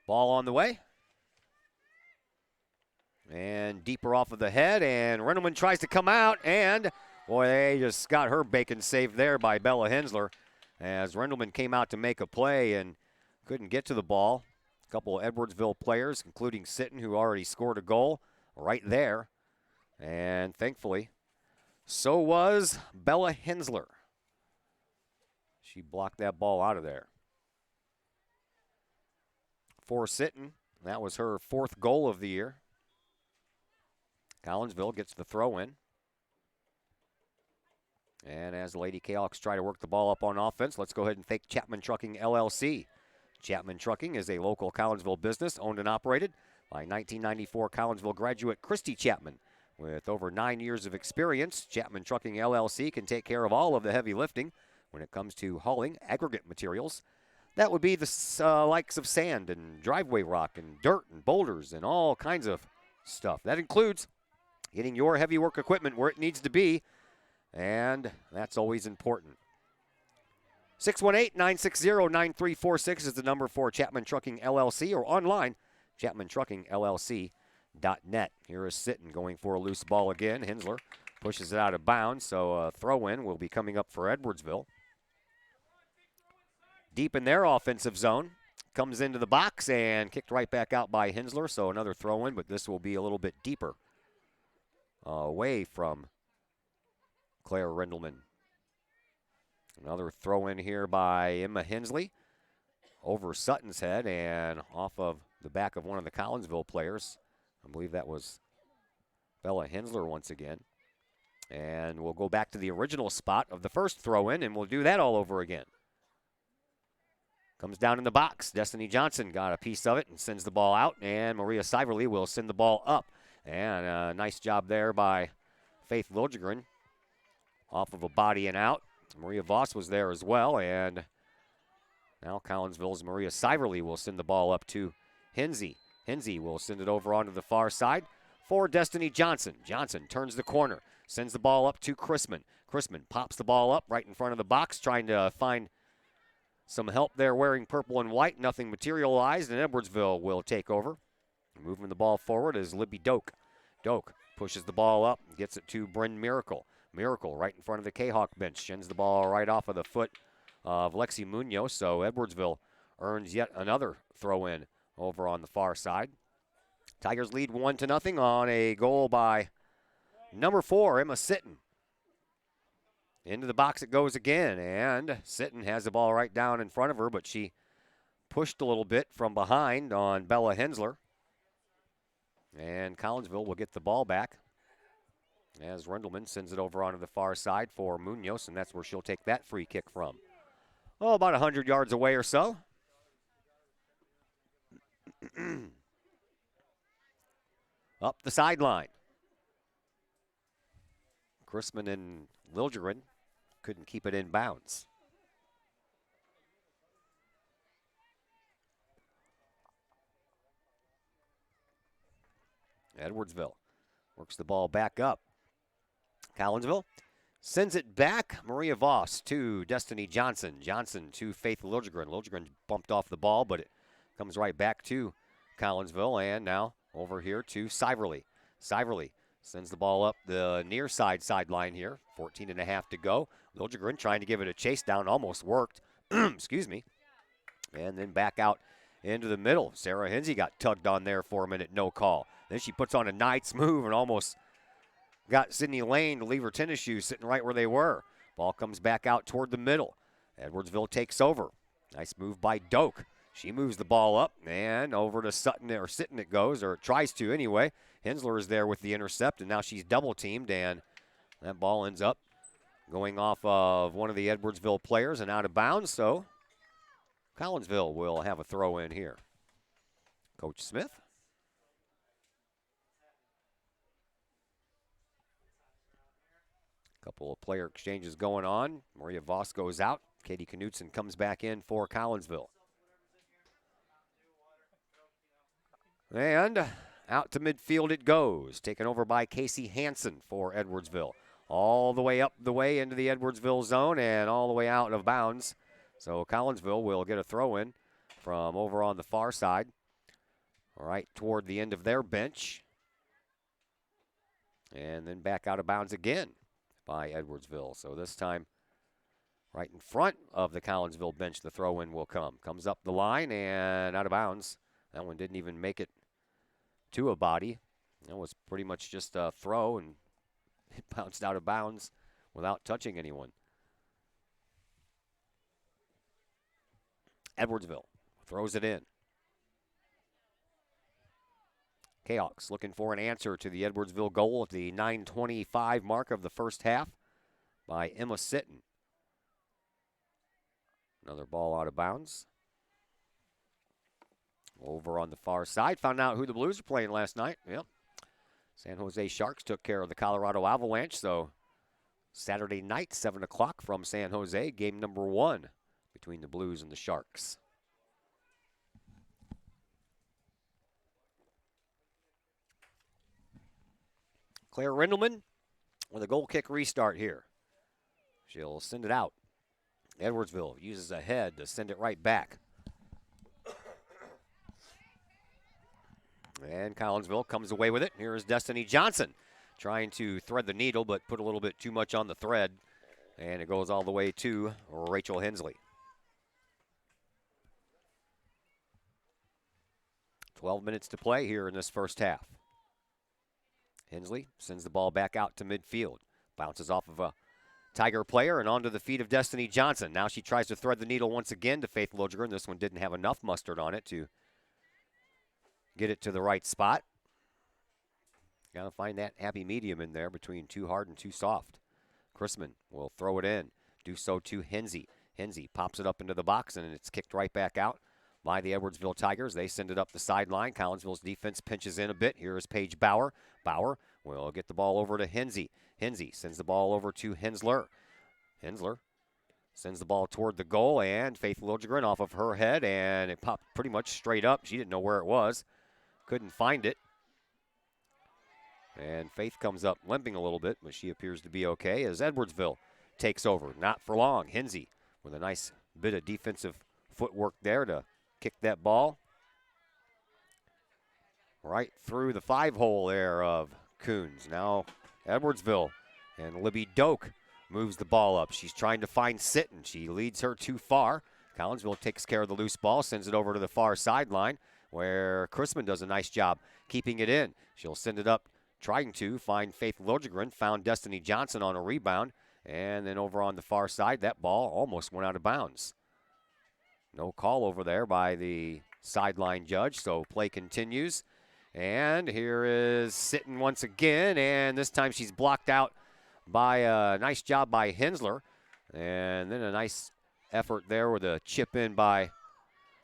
Ball on the way. And deeper off of the head, and Rendelman tries to come out, and boy, they just got her bacon saved there by Bella Hensler as Rendelman came out to make a play and couldn't get to the ball. A couple of Edwardsville players, including Sitton, who already scored a goal right there. And thankfully, so was Bella Hensler. She blocked that ball out of there. For Sitton, that was her fourth goal of the year. Collinsville gets the throw in. And as the Lady Kahawks try to work the ball up on offense, let's go ahead and thank Chapman Trucking LLC. Chapman Trucking is a local Collinsville business owned and operated by 1994 Collinsville graduate Christy Chapman. With over 9 years of experience, Chapman Trucking LLC can take care of all of the heavy lifting when it comes to hauling aggregate materials. That would be the likes of sand and driveway rock and dirt and boulders and all kinds of stuff. That includes getting your heavy work equipment where it needs to be, and that's always important. 618-960-9346 is the number for Chapman Trucking LLC, or online, chapmantruckingllc.net. Here is Sitton going for a loose ball again. Hensler pushes it out of bounds, so a throw-in will be coming up for Edwardsville. Deep in their offensive zone, comes into the box and kicked right back out by Hensler, so another throw-in, but this will be a little bit deeper away from Claire Rendelman. Another throw-in here by Emma Hensley over Sutton's head and off of the back of one of the Collinsville players. I believe that was Bella Hensler once again. And we'll go back to the original spot of the first throw-in, and we'll do that all over again. Comes down in the box. Destiny Johnson got a piece of it and sends the ball out, and Maria Siverly will send the ball up. And a nice job there by Faith Liljegren off of a body and out. Maria Voss was there as well, and now Collinsville's Maria Siverly will send the ball up to Hensey. Hensey will send it over onto the far side for Destiny Johnson. Johnson turns the corner, sends the ball up to Chrisman. Chrisman pops the ball up right in front of the box, trying to find some help there wearing purple and white. Nothing materialized, and Edwardsville will take over. Moving the ball forward is Libby Doak. Doak pushes the ball up, gets it to Bryn Miracle. Miracle right in front of the Kahok bench. Sends the ball right off of the foot of Lexi Munoz, so Edwardsville earns yet another throw-in over on the far side. Tigers lead 1-0 on a goal by number 4, Emma Sitton. Into the box it goes again, and Sitton has the ball right down in front of her, but she pushed a little bit from behind on Bella Hensler. And Collinsville will get the ball back as Rendelman sends it over onto the far side for Munoz, and that's where she'll take that free kick from. Oh, about 100 yards away or so. Up the sideline. Chrisman and Liljegren couldn't keep it in bounds. Edwardsville works the ball back up. Collinsville sends it back. Maria Voss to Destiny Johnson. Johnson to Faith Liljegren. Liljegren bumped off the ball, but it comes right back to Collinsville. And now over here to Siverly. Siverly sends the ball up the near side sideline here. 14.5 to go. Liljegren trying to give it a chase down. Almost worked. Excuse me. And then back out into the middle. Sarah Hensey got tugged on there for a minute. No call. Then she puts on a nice move and almost got Sydney Lane to leave her tennis shoes sitting right where they were. Ball comes back out toward the middle. Edwardsville takes over. Nice move by Doak. She moves the ball up and over to Sutton, or Sitton it goes, or tries to anyway. Hensler is there with the intercept, and now she's double teamed, and that ball ends up going off of one of the Edwardsville players and out of bounds, so Collinsville will have a throw in here. Coach Smith. Couple of player exchanges going on. Maria Voss goes out. Katie Knutson comes back in for Collinsville. And out to midfield it goes. Taken over by Casey Hansen for Edwardsville. All the way up the way into the Edwardsville zone and all the way out of bounds. So Collinsville will get a throw in from over on the far side. Right toward the end of their bench. And then back out of bounds again by Edwardsville. So this time, right in front of the Collinsville bench, the throw-in will come. Comes up the line and out of bounds. That one didn't even make it to a body. That was pretty much just a throw, and it bounced out of bounds without touching anyone. Edwardsville throws it in. Kahoks looking for an answer to the Edwardsville goal at the 9:25 mark of the first half by Emma Sitton. Another ball out of bounds. Over on the far side, found out who the Blues were playing last night. Yep. San Jose Sharks took care of the Colorado Avalanche, so Saturday night, 7 o'clock from San Jose, game number 1 between the Blues and the Sharks. Claire Rindelman with a goal kick restart here. She'll send it out. Edwardsville uses a head to send it right back. And Collinsville comes away with it. Here is Destiny Johnson trying to thread the needle, but put a little bit too much on the thread. And it goes all the way to Rachel Hensley. 12 minutes to play here in this first half. Hensley sends the ball back out to midfield. Bounces off of a Tiger player and onto the feet of Destiny Johnson. Now she tries to thread the needle once again to Faith Lodgren. This one didn't have enough mustard on it to get it to the right spot. Got to find that happy medium in there between too hard and too soft. Chrisman will throw it in. Do so to Hensley. Hensley pops it up into the box, and it's kicked right back out by the Edwardsville Tigers. They send it up the sideline. Collinsville's defense pinches in a bit. Here is Paige Bauer. Bauer will get the ball over to Hensley. Hensley sends the ball over to Hensler. Hensler sends the ball toward the goal, and Faith Lodgren off of her head, and it popped pretty much straight up. She didn't know where it was. Couldn't find it. And Faith comes up limping a little bit, but she appears to be okay as Edwardsville takes over. Not for long. Hensley with a nice bit of defensive footwork there to kick that ball right through the 5-hole there of Coons. Now Edwardsville and Libby Doak moves the ball up. She's trying to find Sitton. She leads her too far. Collinsville takes care of the loose ball, sends it over to the far sideline where Chrisman does a nice job keeping it in. She'll send it up, trying to find Faith Lodgren, found Destiny Johnson on a rebound, and then over on the far side, that ball almost went out of bounds. No call over there by the sideline judge, so play continues. And here is Sitton once again, and this time she's blocked out by a nice job by Hensler. And then a nice effort there with a chip in by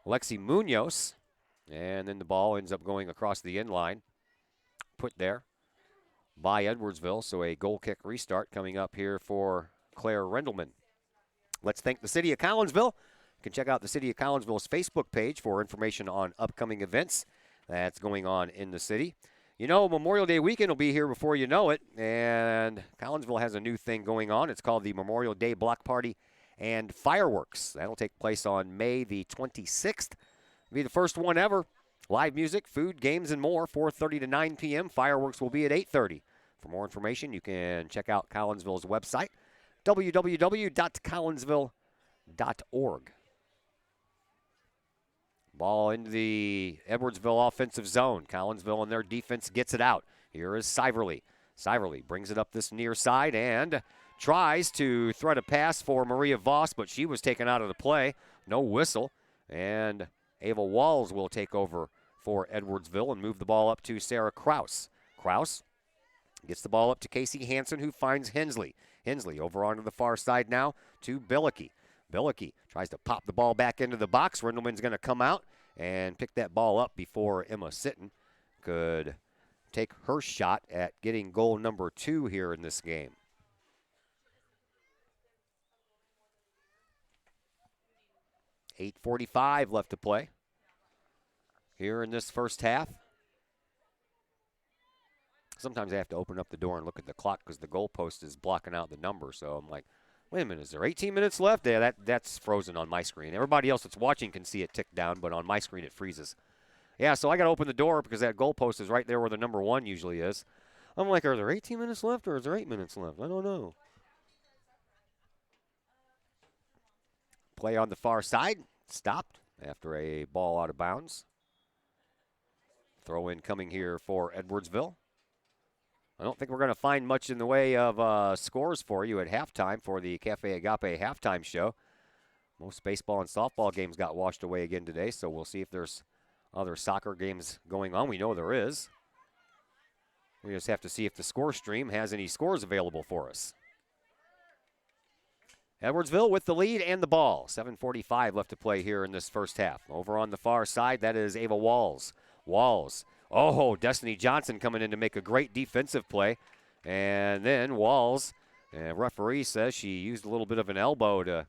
Lexi Munoz. And then the ball ends up going across the end line. Put there by Edwardsville, so a goal kick restart coming up here for Claire Rendelman. Let's thank the City of Collinsville. You can check out the City of Collinsville's Facebook page for information on upcoming events that's going on in the city. You know, Memorial Day weekend will be here before you know it, and Collinsville has a new thing going on. It's called the Memorial Day Block Party and Fireworks. That'll take place on May the 26th. It'll be the first one ever. Live music, food, games, and more, 4:30 to 9 p.m. Fireworks will be at 8:30. For more information, you can check out Collinsville's website, www.collinsville.org. Ball into the Edwardsville offensive zone. Collinsville and their defense gets it out. Here is Siverly. Siverly brings it up this near side and tries to thread a pass for Maria Voss, but she was taken out of the play. No whistle. And Ava Walls will take over for Edwardsville and move the ball up to Sarah Kraus. Kraus gets the ball up to Casey Hansen, who finds Hensley. Hensley over onto the far side now to Billicky. Billicky tries to pop the ball back into the box. Rendelman's going to come out and pick that ball up before Emma Sitton could take her shot at getting goal number 2 here in this game. .45 left to play here in this first half. Sometimes I have to open up the door and look at the clock because the goalpost is blocking out the number. So I'm like, wait a minute, is there 18 minutes left? Yeah, that's frozen on my screen. Everybody else that's watching can see it tick down, but on my screen it freezes. Yeah, so I got to open the door because that goalpost is right there where the number 1 usually is. I'm like, are there 18 minutes left or is there 8 minutes left? I don't know. Play on the far side. Stopped after a ball out of bounds. Throw in coming here for Edwardsville. I don't think we're going to find much in the way of scores for you at halftime for the Cafe Agape halftime show. Most baseball and softball games got washed away again today, so we'll see if there's other soccer games going on. We know there is. We just have to see if the score stream has any scores available for us. Edwardsville with the lead and the ball. 7:45 left to play here in this first half. Over on the far side, that is Ava Walls. Walls. Oh, Destiny Johnson coming in to make a great defensive play. And then Walls, referee says she used a little bit of an elbow to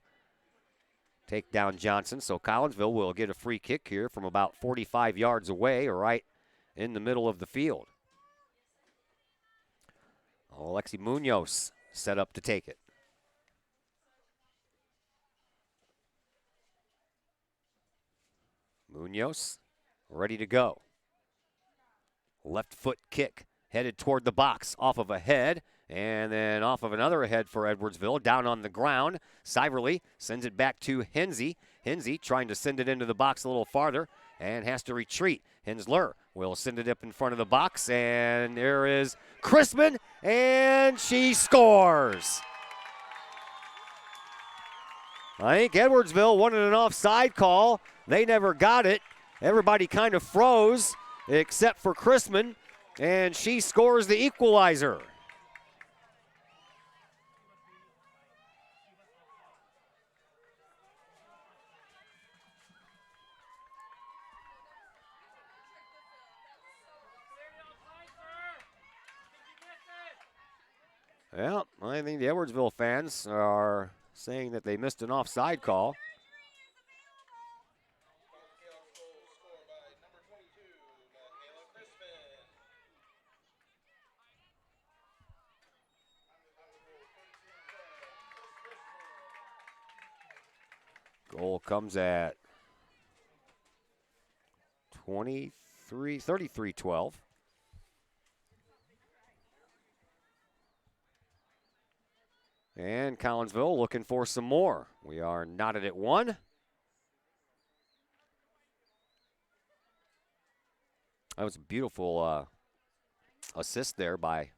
take down Johnson. So Collinsville will get a free kick here from about 45 yards away, right in the middle of the field. Alexi Munoz set up to take it. Munoz ready to go. Left foot kick headed toward the box, off of a head, and then off of another head for Edwardsville, down on the ground. Siverly sends it back to Hensey. Hensey trying to send it into the box a little farther and has to retreat. Hensler will send it up in front of the box, and there is Chrisman, and she scores. I think Edwardsville wanted an offside call. They never got it. Everybody kind of froze except for Chrisman, and she scores the equalizer. Well, I think the Edwardsville fans are saying that they missed an offside call. Goal comes at 33-12. And Collinsville looking for some more. We are knotted at 1. That was a beautiful assist there by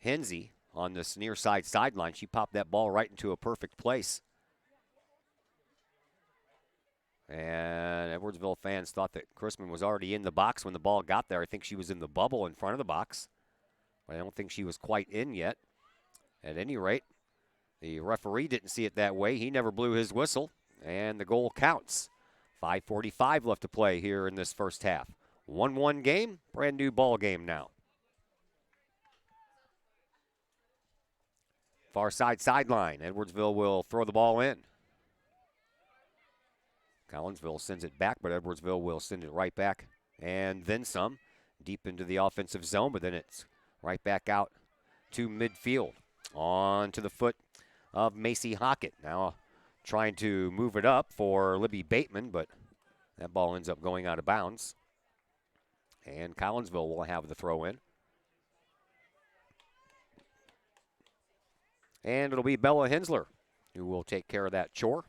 Hensey on this near side sideline. She popped that ball right into a perfect place. And Edwardsville fans thought that Chrisman was already in the box when the ball got there. I think she was in the bubble in front of the box, but I don't think she was quite in yet. At any rate, the referee didn't see it that way. He never blew his whistle, and the goal counts. 5:45 left to play here in this first half. 1-1 game, brand new ball game now. Far side sideline. Edwardsville will throw the ball in. Collinsville sends it back, but Edwardsville will send it right back and then some deep into the offensive zone, but then it's right back out to midfield. On to the foot of Macy Hockett. Now trying to move it up for Libby Bateman, but that ball ends up going out of bounds. And Collinsville will have the throw in. And it'll be Bella Hensler who will take care of that chore.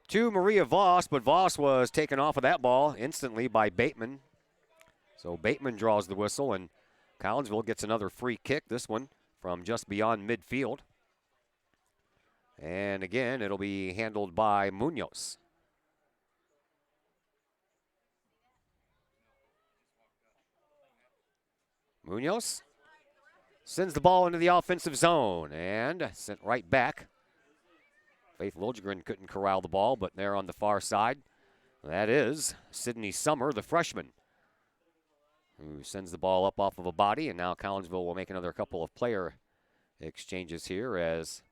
To Maria Voss, but Voss was taken off of that ball instantly by Bateman. So Bateman draws the whistle, and Collinsville gets another free kick, this one from just beyond midfield. And again, it'll be handled by Munoz. Munoz sends the ball into the offensive zone and sent right back. Faith Liljegren couldn't corral the ball, but there on the far side, that is Sydney Summer, the freshman, who sends the ball up off of a body, and now Collinsville will make another couple of player exchanges here as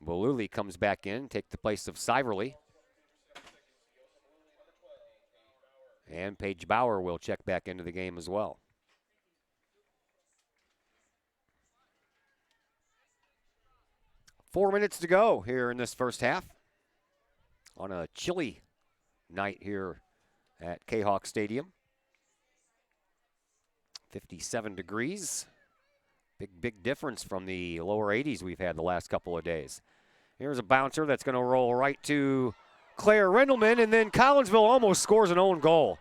Boluli comes back in, take the place of Siverly. And Paige Bauer will check back into the game as well. Four minutes to go here in this first half on a chilly night here at Kahok Stadium. 57 degrees. Big difference from the lower 80s we've had the last couple of days. Here's a bouncer that's going to roll right to Claire Rendelman, and then Collinsville almost scores an own goal.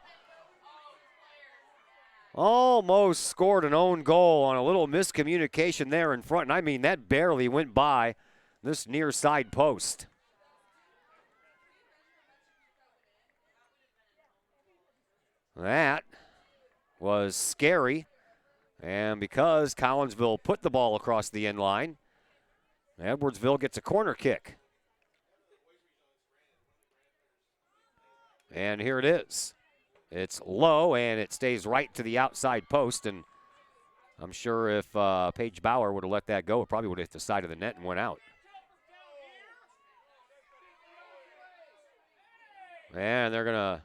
Almost scored an own goal on a little miscommunication there in front. And I mean, that barely went by this near side post. That was scary. And because Collinsville put the ball across the end line, Edwardsville gets a corner kick. And here it is. It's low, and it stays right to the outside post. And I'm sure if Paige Bauer would have let that go, it probably would have hit the side of the net and went out. And they're going to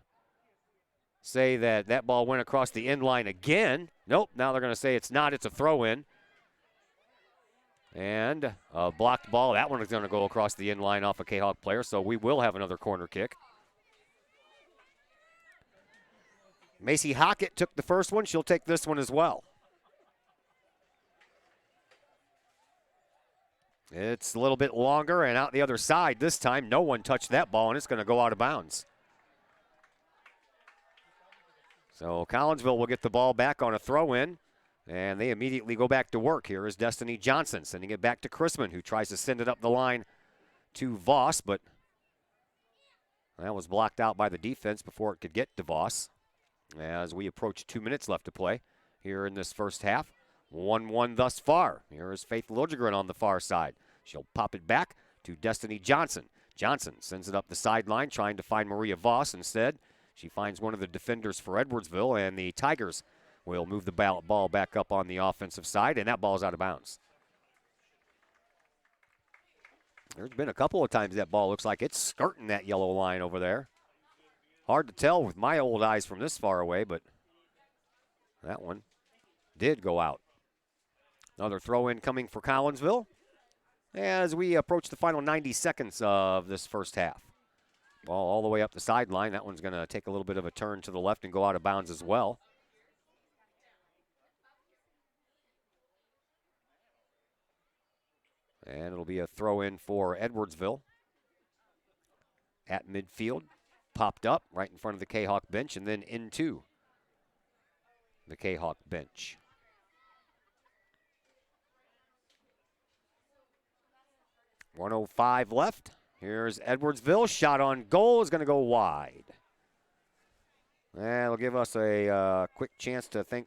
say that that ball went across the end line again. Nope, now they're going to say it's not. It's a throw-in. And a blocked ball. That one is going to go across the end line off a Kahok player, so we will have another corner kick. Macy Hockett took the first one. She'll take this one as well. It's a little bit longer and out the other side this time. No one touched that ball, and it's going to go out of bounds. So Collinsville will get the ball back on a throw-in, and they immediately go back to work. Here is Destiny Johnson sending it back to Chrisman, who tries to send it up the line to Voss, but that was blocked out by the defense before it could get to Voss. As we approach 2 minutes left to play here in this first half. 1-1 thus far. Here is Faith Liljegren on the far side. She'll pop it back to Destiny Johnson. Johnson sends it up the sideline, trying to find Maria Voss. Instead, she finds one of the defenders for Edwardsville, and the Tigers will move the ball back up on the offensive side, and that ball's out of bounds. There's been a couple of times that ball looks like it's skirting that yellow line over there. Hard to tell with my old eyes from this far away, but that one did go out. Another throw-in coming for Collinsville as we approach the final 90 seconds of this first half. Ball all the way up the sideline. That one's going to take a little bit of a turn to the left and go out of bounds as well. And it'll be a throw-in for Edwardsville at midfield. Popped up right in front of the Kahok bench and then into the Kahok bench. .105 left. Here's Edwardsville. Shot on goal is going to go wide. That'll give us a quick chance to thank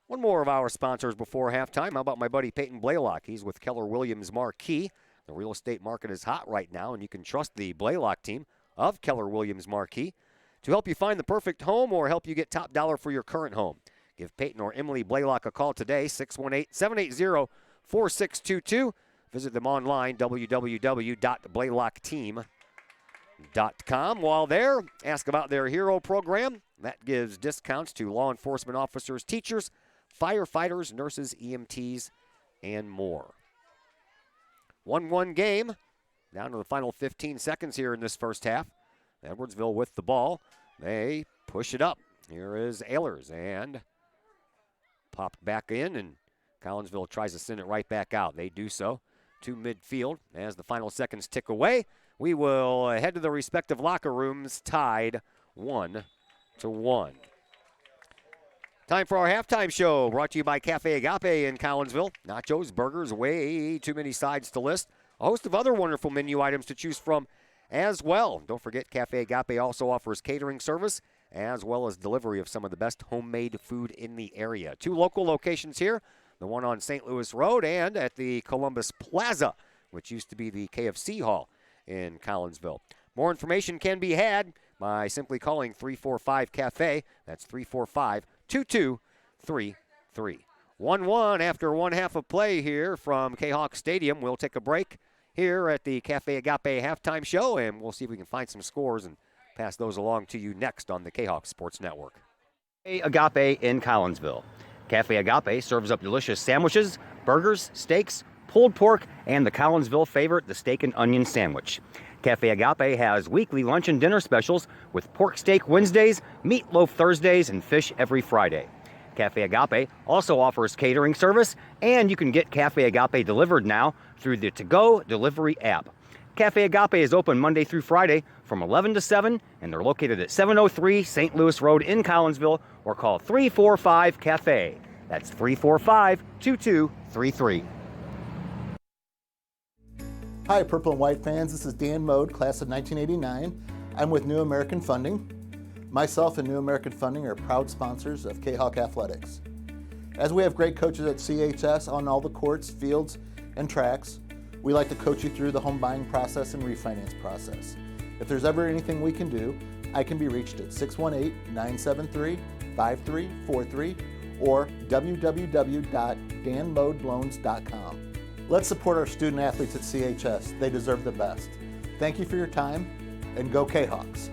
one more of our sponsors before halftime. How about my buddy Peyton Blaylock? He's with Keller Williams Marquee. The real estate market is hot right now, and you can trust the Blaylock team of Keller Williams Marquee to help you find the perfect home or help you get top dollar for your current home. Give Peyton or Emily Blaylock a call today, 618-780-4622. Visit them online, www.blaylockteam.com. While there, ask about their Hero program. That gives discounts to law enforcement officers, teachers, firefighters, nurses, EMTs, and more. 1-1 game. Down to the final 15 seconds here in this first half. Edwardsville with the ball. They push it up. Here is Ehlers, and popped back in, and Collinsville tries to send it right back out. They do so to midfield. As the final seconds tick away, we will head to the respective locker rooms, tied 1-1. Time for our halftime show, brought to you by Cafe Agape in Collinsville. Nachos, burgers, way too many sides to list. A host of other wonderful menu items to choose from as well. Don't forget, Cafe Agape also offers catering service as well as delivery of some of the best homemade food in the area. 2 local locations here, the one on St. Louis Road and at the Columbus Plaza, which used to be the KFC Hall in Collinsville. More information can be had by simply calling 345-CAFE. That's 345-2233. 1-1 after one half of play here from Kahok Stadium. We'll take a break here at the Cafe Agape halftime show, and we'll see if we can find some scores and pass those along to you next on the Kahok Sports Network. Cafe Agape in Collinsville. Cafe Agape serves up delicious sandwiches, burgers, steaks, pulled pork, and the Collinsville favorite, the steak and onion sandwich. Cafe Agape has weekly lunch and dinner specials with pork steak Wednesdays, meatloaf Thursdays, and fish every Friday. Cafe Agape also offers catering service, and you can get Cafe Agape delivered now through the To-Go delivery app. Cafe Agape is open Monday through Friday from 11 to 7, and they're located at 703 St. Louis Road in Collinsville, or call 345-CAFE. That's 345-2233. Hi, Purple and White fans. This is Dan Mode, class of 1989. I'm with New American Funding. Myself and New American Funding are proud sponsors of Kahok Athletics. As we have great coaches at CHS on all the courts, fields, and tracks, we like to coach you through the home buying process and refinance process. If there's ever anything we can do, I can be reached at 618-973-5343 or www.danmodeloans.com. Let's support our student athletes at CHS. They deserve the best. Thank you for your time, and go Kahawks.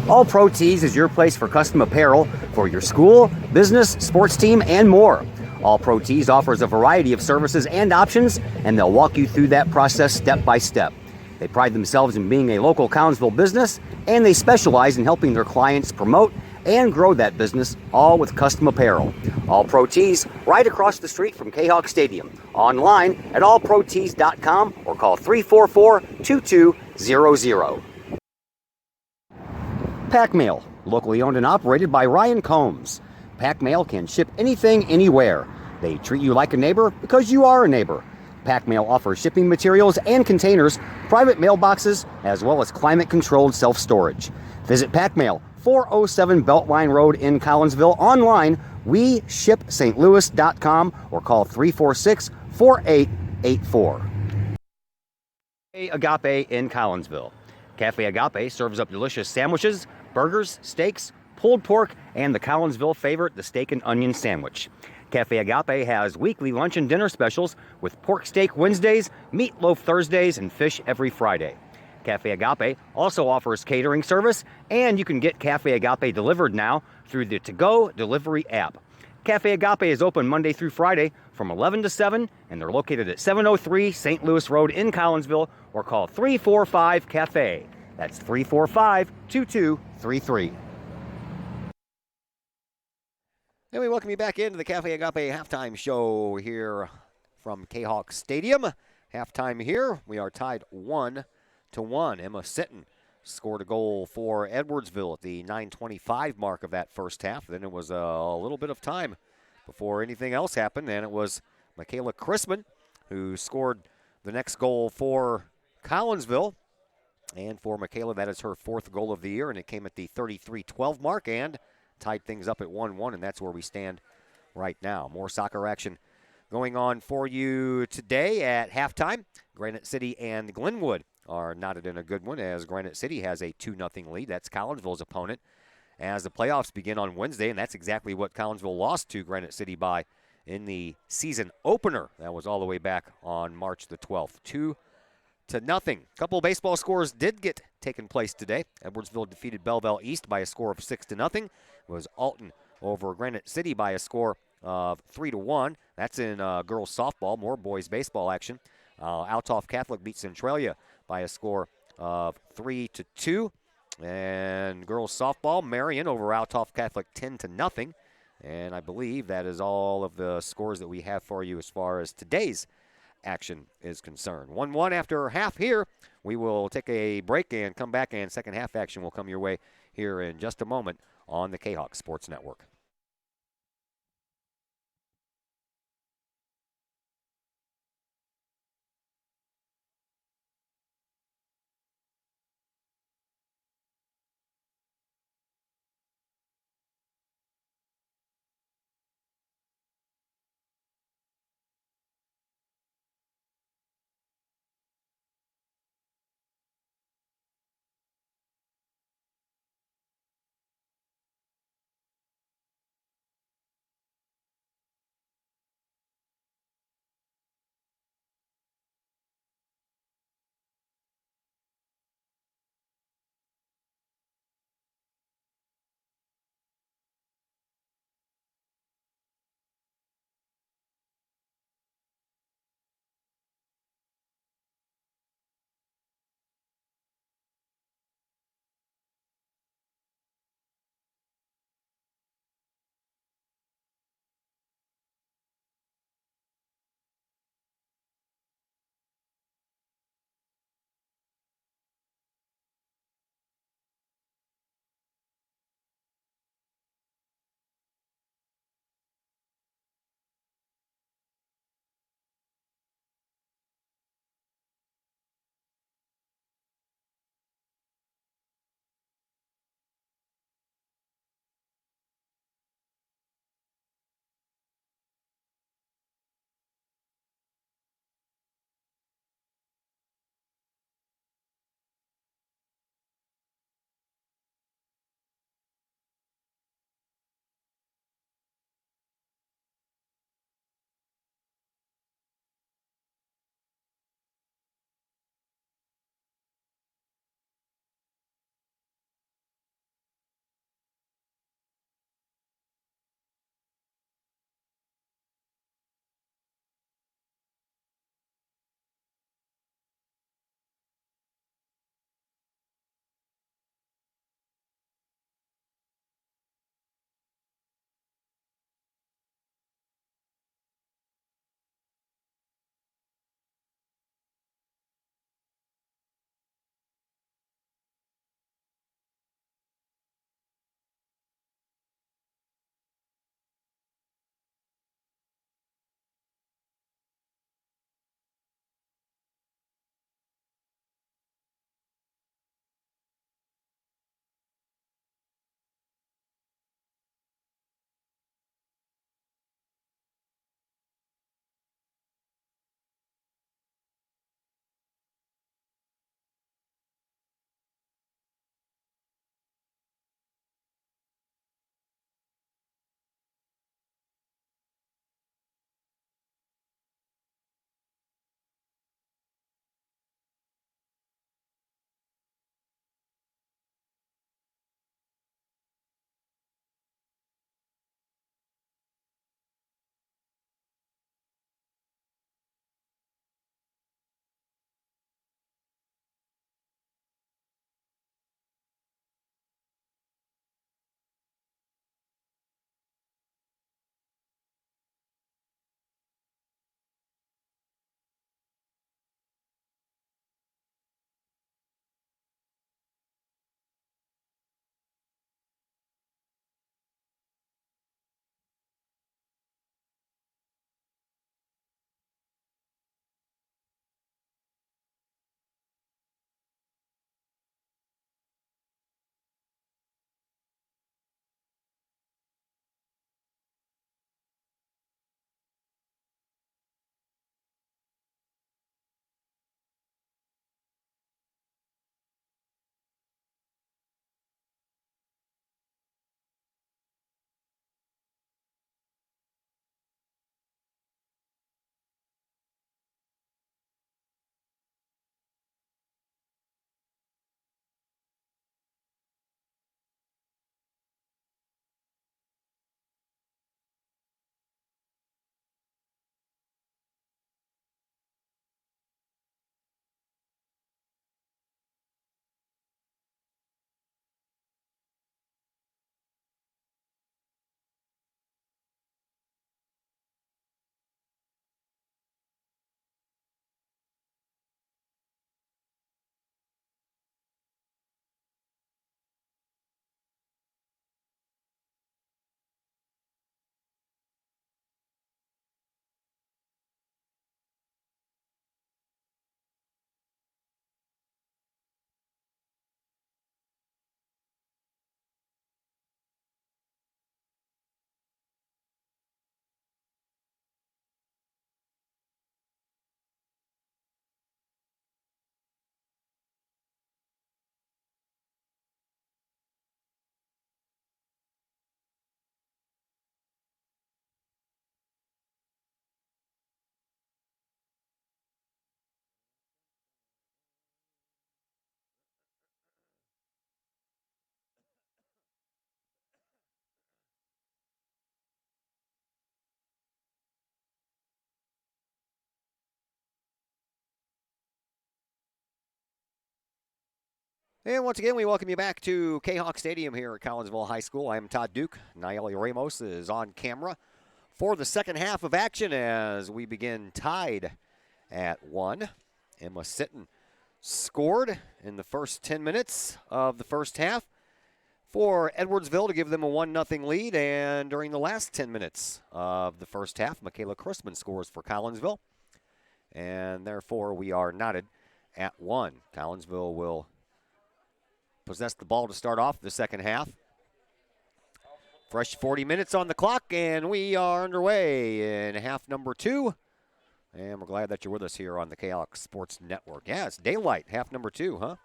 All Pro Tees is your place for custom apparel for your school, business, sports team, and more. All Pro Tees offers a variety of services and options, and they'll walk you through that process step by step. They pride themselves in being a local Collinsville business, and they specialize in helping their clients promote and grow that business, all with custom apparel. All Pro Tees, right across the street from Kahok Stadium. Online at allprotees.com or call 344-2200. Pack Mail, locally owned and operated by Ryan Combs. Pack Mail can ship anything, anywhere. They treat you like a neighbor because you are a neighbor. Pack Mail offers shipping materials and containers, private mailboxes, as well as climate-controlled self-storage. Visit Pack Mail, 407 Beltline Road in Collinsville. Online, weshipstlouis.com or call 346-4884. Agape in Collinsville. Cafe Agape serves up delicious sandwiches, burgers, steaks, pulled pork, and the Collinsville favorite, the steak and onion sandwich. Cafe Agape has weekly lunch and dinner specials with pork steak Wednesdays, meatloaf Thursdays, and fish every Friday. Cafe Agape also offers catering service, and you can get Cafe Agape delivered now through the To-Go delivery app. Cafe Agape is open Monday through Friday from 11 to 7, and they're located at 703 St. Louis Road in Collinsville, or call 345-CAFE. That's 345-2233. And we welcome you back into the Cafe Agape halftime show here from Kahok Stadium. Halftime here, we are tied 1-1. Emma Sitton scored a goal for Edwardsville at the 9:25 mark of that first half. Then it was a little bit of time before anything else happened, and it was Michaela Chrisman who scored the next goal for Collinsville. And for Michaela, that is her fourth goal of the year, and it came at the 33-12 mark and tied things up at 1-1, and that's where we stand right now. More soccer action going on for you today at halftime. Granite City and Glenwood are knotted in a good one as Granite City has a 2-0 lead. That's Collinsville's opponent as the playoffs begin on Wednesday, and that's exactly what Collinsville lost to Granite City by in the season opener. That was all the way back on March the 12th. 2-0. A couple of baseball scores did get taken place today. Edwardsville defeated Belleville East by a score of 6-0. It was Alton over Granite City by a score of 3-1. That's in girls softball. More boys baseball action. Altoff Catholic beat Centralia by a score of 3-2. And girls softball, Marion over Altoff Catholic 10-0. And I believe that is all of the scores that we have for you as far as today's action is concerned. 1-1 after half here. We will take a break and come back, and second half action will come your way here in just a moment on the Kahok Sports Network. And once again, we welcome you back to Kahok Stadium here at Collinsville High School. I'm Todd Duke. Nayeli Ramos is on camera for the second half of action as we begin tied at 1. Emma Sitton scored in the first 10 minutes of the first half for Edwardsville to give them a 1-0 lead. And during the last 10 minutes of the first half, Michaela Chrisman scores for Collinsville. And therefore, we are knotted at 1. Collinsville will possess the ball to start off the second half. Fresh 40 minutes on the clock, and we are underway in half number 2. And we're glad that you're with us here on the Kahoks Sports Network. Yeah, it's daylight, half number 2, huh?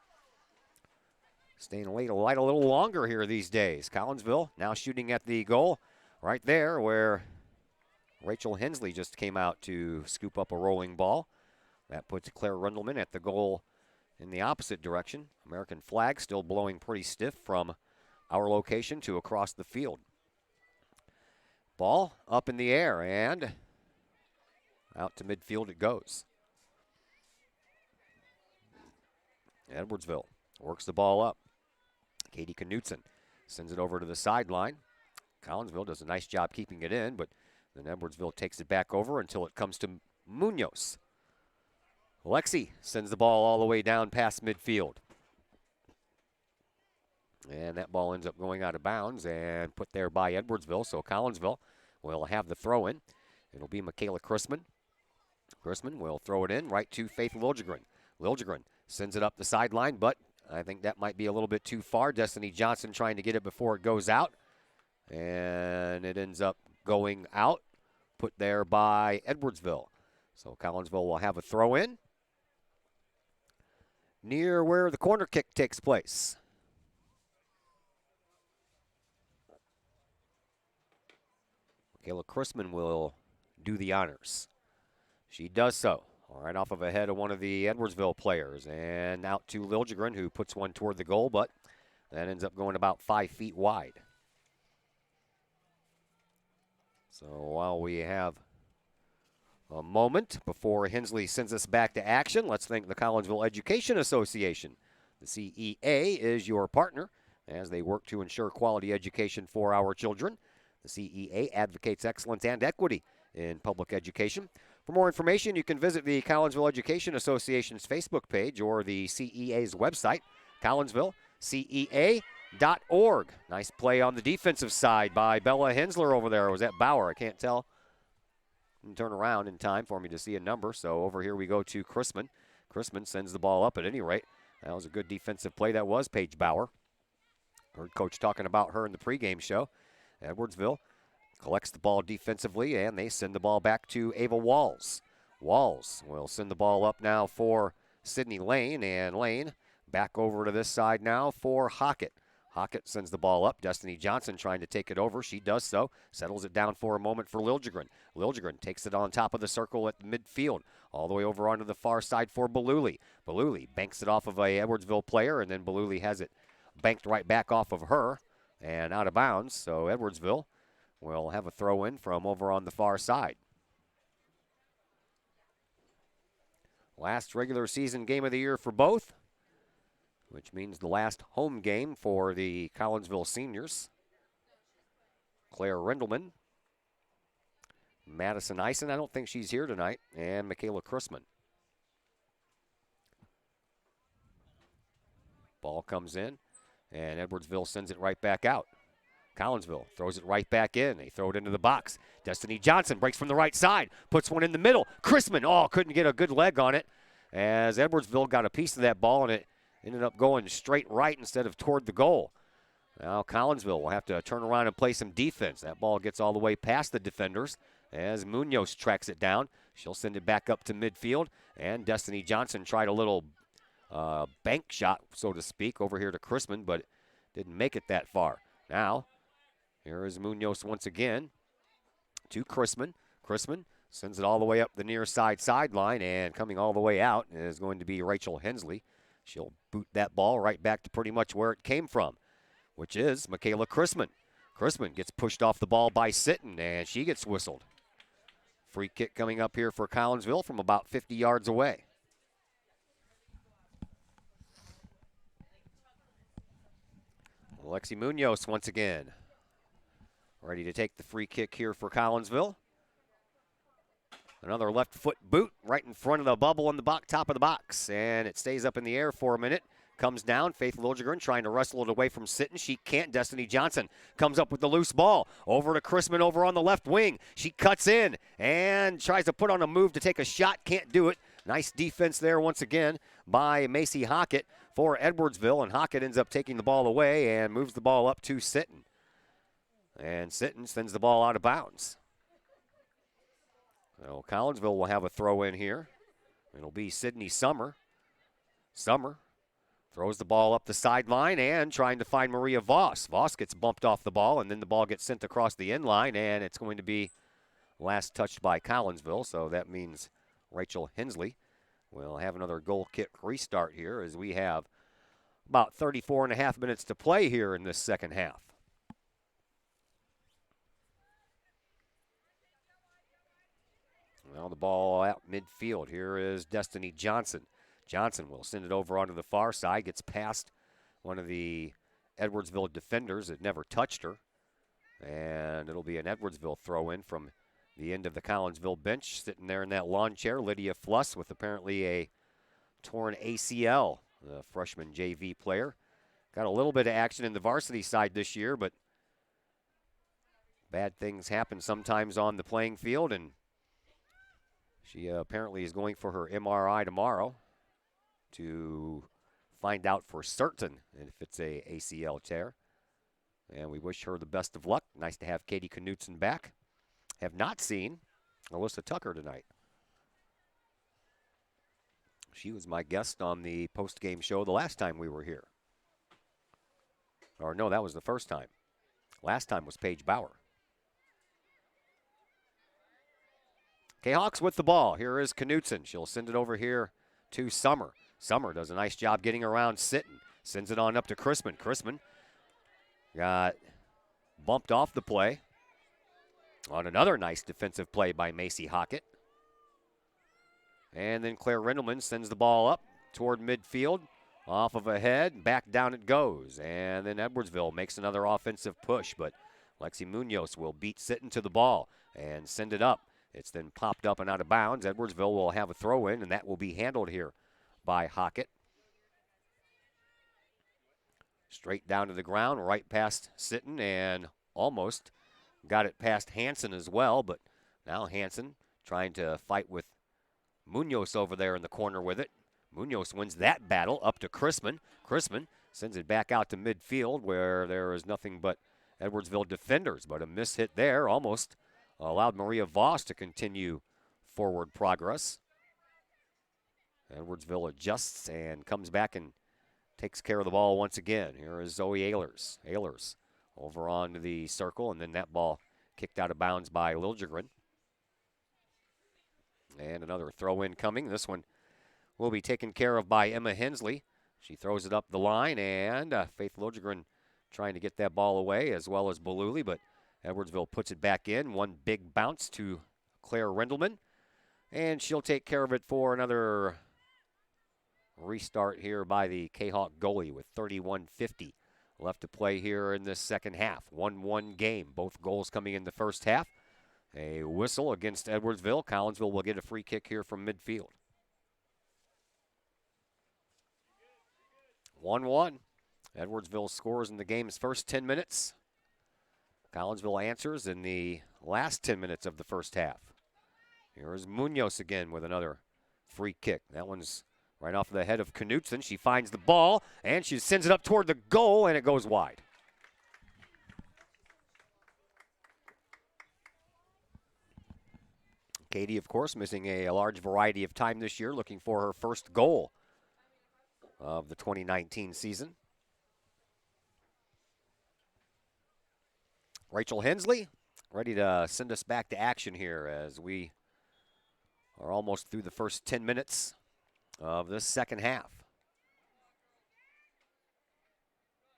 Staying light a little longer here these days. Collinsville now shooting at the goal right there where Rachel Hensley just came out to scoop up a rolling ball. That puts Claire Rundelman at the goal in the opposite direction. American flag still blowing pretty stiff from our location to across the field. Ball up in the air and out to midfield it goes. Edwardsville works the ball up. Katie Knutson sends it over to the sideline. Collinsville does a nice job keeping it in, but then Edwardsville takes it back over until it comes to Munoz. Lexi sends the ball all the way down past midfield. And that ball ends up going out of bounds and put there by Edwardsville. So Collinsville will have the throw in. It'll be Michaela Chrisman. Chrisman will throw it in right to Faith Liljegren. Liljegren sends it up the sideline, but I think that might be a little bit too far. Destiny Johnson trying to get it before it goes out. And it ends up going out, put there by Edwardsville. So Collinsville will have a throw in near where the corner kick takes place. Michaela Chrisman will do the honors. She does so. Right off of a head of one of the Edwardsville players. And out to Liljegren, who puts one toward the goal, but that ends up going about 5 feet wide. So while we have a moment before Hensley sends us back to action, let's thank the Collinsville Education Association. The CEA is your partner as they work to ensure quality education for our children. The CEA advocates excellence and equity in public education. For more information, you can visit the Collinsville Education Association's Facebook page or the CEA's website, collinsvillecea.org. Nice play on the defensive side by Bella Hensler over there. Or was that Bauer? I can't tell. Didn't turn around in time for me to see a number. So over here we go to Chrisman. Chrisman sends the ball up at any rate. That was a good defensive play. That was Paige Bauer. Heard Coach talking about her in the pregame show. Edwardsville collects the ball defensively, and they send the ball back to Ava Walls. Walls will send the ball up now for Sydney Lane, and Lane back over to this side now for Hockett. Hockett sends the ball up. Destiny Johnson trying to take it over. She does so. Settles it down for a moment for Liljegren. Liljegren takes it on top of the circle at the midfield. All the way over onto the far side for Baluli. Baluli banks it off of a Edwardsville player, and then Baluli has it banked right back off of her and out of bounds. So Edwardsville will have a throw in from over on the far side. Last regular season game of the year for both, which means the last home game for the Collinsville seniors. Claire Rendelman, Madison Eisen, I don't think she's here tonight, and Michaela Chrisman. Ball comes in, and Edwardsville sends it right back out. Collinsville throws it right back in. They throw it into the box. Destiny Johnson breaks from the right side, puts one in the middle. Chrisman, couldn't get a good leg on it as Edwardsville got a piece of that ball, and it ended up going straight right instead of toward the goal. Now Collinsville will have to turn around and play some defense. That ball gets all the way past the defenders as Munoz tracks it down. She'll send it back up to midfield, and Destiny Johnson tried a little bank shot, so to speak, over here to Chrisman, but didn't make it that far. Now, here is Munoz once again to Chrisman. Chrisman sends it all the way up the near side sideline, and coming all the way out is going to be Rachel Hensley. She'll boot that ball right back to pretty much where it came from, which is Michaela Chrisman. Chrisman gets pushed off the ball by Sitton, and she gets whistled. Free kick coming up here for Collinsville from about 50 yards away. Alexi Munoz once again. Ready to take the free kick here for Collinsville. Another left foot boot right in front of the bubble on the top of the box. And it stays up in the air for a minute. Comes down. Faith Liljegren trying to wrestle it away from Sitton. She can't. Destiny Johnson comes up with the loose ball. Over to Chrisman over on the left wing. She cuts in and tries to put on a move to take a shot. Can't do it. Nice defense there once again by Macy Hockett for Edwardsville. And Hockett ends up taking the ball away and moves the ball up to Sitton. And Sitton sends the ball out of bounds. So Collinsville will have a throw in here. It'll be Sydney Summer. Summer throws the ball up the sideline and trying to find Maria Voss. Voss gets bumped off the ball, and then the ball gets sent across the end line, and it's going to be last touched by Collinsville. So that means Rachel Hensley will have another goal kick restart here as we have about 34 and a half minutes to play here in this second half. Well, the ball out midfield. Here is Destiny Johnson. Johnson will send it over onto the far side. Gets past one of the Edwardsville defenders that never touched her. And it'll be an Edwardsville throw-in from the end of the Collinsville bench. Sitting there in that lawn chair, Lydia Fluss with apparently a torn ACL, the freshman JV player. Got a little bit of action in the varsity side this year, but bad things happen sometimes on the playing field, and she apparently is going for her MRI tomorrow to find out for certain if it's a ACL tear. And we wish her the best of luck. Nice to have Katie Knutson back. Have not seen Alyssa Tucker tonight. She was my guest on the post-game show the last time we were here. Or no, that was the first time. Last time was Paige Bauer. Kahawks with the ball. Here is Knutson. She'll send it over here to Summer. Summer does a nice job getting around Sitton. Sends it on up to Chrisman. Chrisman got bumped off the play on another nice defensive play by Macy Hockett. And then Claire Rendelman sends the ball up toward midfield. Off of a head, back down it goes. And then Edwardsville makes another offensive push, but Lexi Munoz will beat Sitton to the ball and send it up. It's then popped up and out of bounds. Edwardsville will have a throw in, and that will be handled here by Hockett. Straight down to the ground, right past Sitton, and almost got it past Hansen as well, but now Hansen trying to fight with Munoz over there in the corner with it. Munoz wins that battle up to Chrisman. Chrisman sends it back out to midfield where there is nothing but Edwardsville defenders, but a miss hit there almost allowed Maria Voss to continue forward progress. Edwardsville adjusts and comes back and takes care of the ball once again. Here is Zoe Ehlers. Ehlers over onto the circle, and then that ball kicked out of bounds by Liljegren. And another throw-in coming. This one will be taken care of by Emma Hensley. She throws it up the line, and Faith Liljegren trying to get that ball away, as well as Baluli, but Edwardsville puts it back in. One big bounce to Claire Rendelman, and she'll take care of it for another restart here by the Kahok goalie with 31:50 left to play here in this second half. 1-1 game. Both goals coming in the first half. A whistle against Edwardsville. Collinsville will get a free kick here from midfield. 1-1. Edwardsville scores in the game's first 10 minutes. Collinsville answers in the last 10 minutes of the first half. Here is Munoz again with another free kick. That one's right off the head of Knutson. She finds the ball, and she sends it up toward the goal, and it goes wide. Katie, of course, missing a large variety of time this year, looking for her first goal of the 2019 season. Rachel Hensley ready to send us back to action here as we are almost through the first 10 minutes of this second half.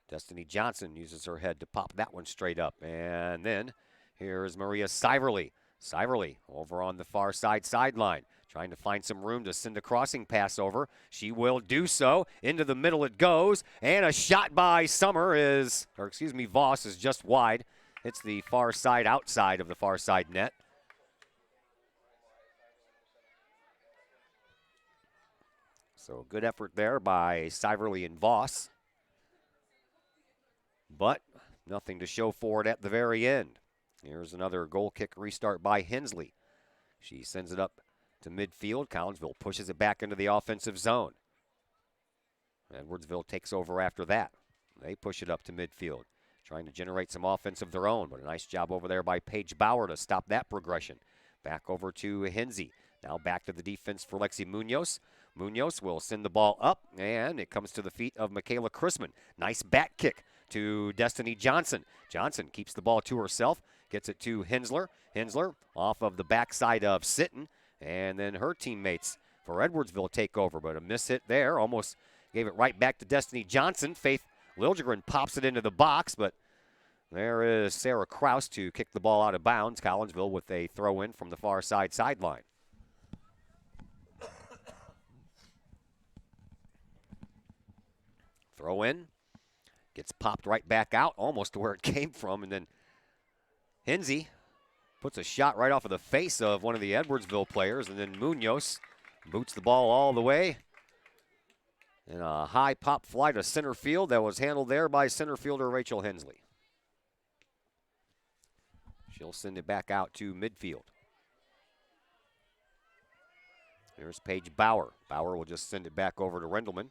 Destiny Johnson uses her head to pop that one straight up. And then here's Maria Siverly. Syverly over on the far sideline, trying to find some room to send a crossing pass over. She will do so. Into the middle it goes, and a shot by Voss is just wide. It's the far side outside of the far side net. So good effort there by Syverly and Voss. But nothing to show for it at the very end. Here's another goal kick restart by Hensley. She sends it up to midfield. Collinsville pushes it back into the offensive zone. Edwardsville takes over after that. They push it up to midfield, trying to generate some offense of their own, but a nice job over there by Paige Bauer to stop that progression. Back over to Hensley. Now back to the defense for Lexi Munoz. Munoz will send the ball up, and it comes to the feet of Michaela Chrisman. Nice back kick to Destiny Johnson. Johnson keeps the ball to herself, gets it to Hensler. Hensler off of the backside of Sitton, and then her teammates for Edwardsville take over, but a miss hit there. Almost gave it right back to Destiny Johnson. Faith Liljegren pops it into the box, but there is Sarah Kraus to kick the ball out of bounds. Collinsville with a throw in from the far sideline. Throw in, gets popped right back out, almost to where it came from, and then Hensley puts a shot right off of the face of one of the Edwardsville players, and then Munoz boots the ball all the way. And a high pop fly to center field that was handled there by center fielder Rachel Hensley. She'll send it back out to midfield. Here's Paige Bauer. Bauer will just send it back over to Rendelman.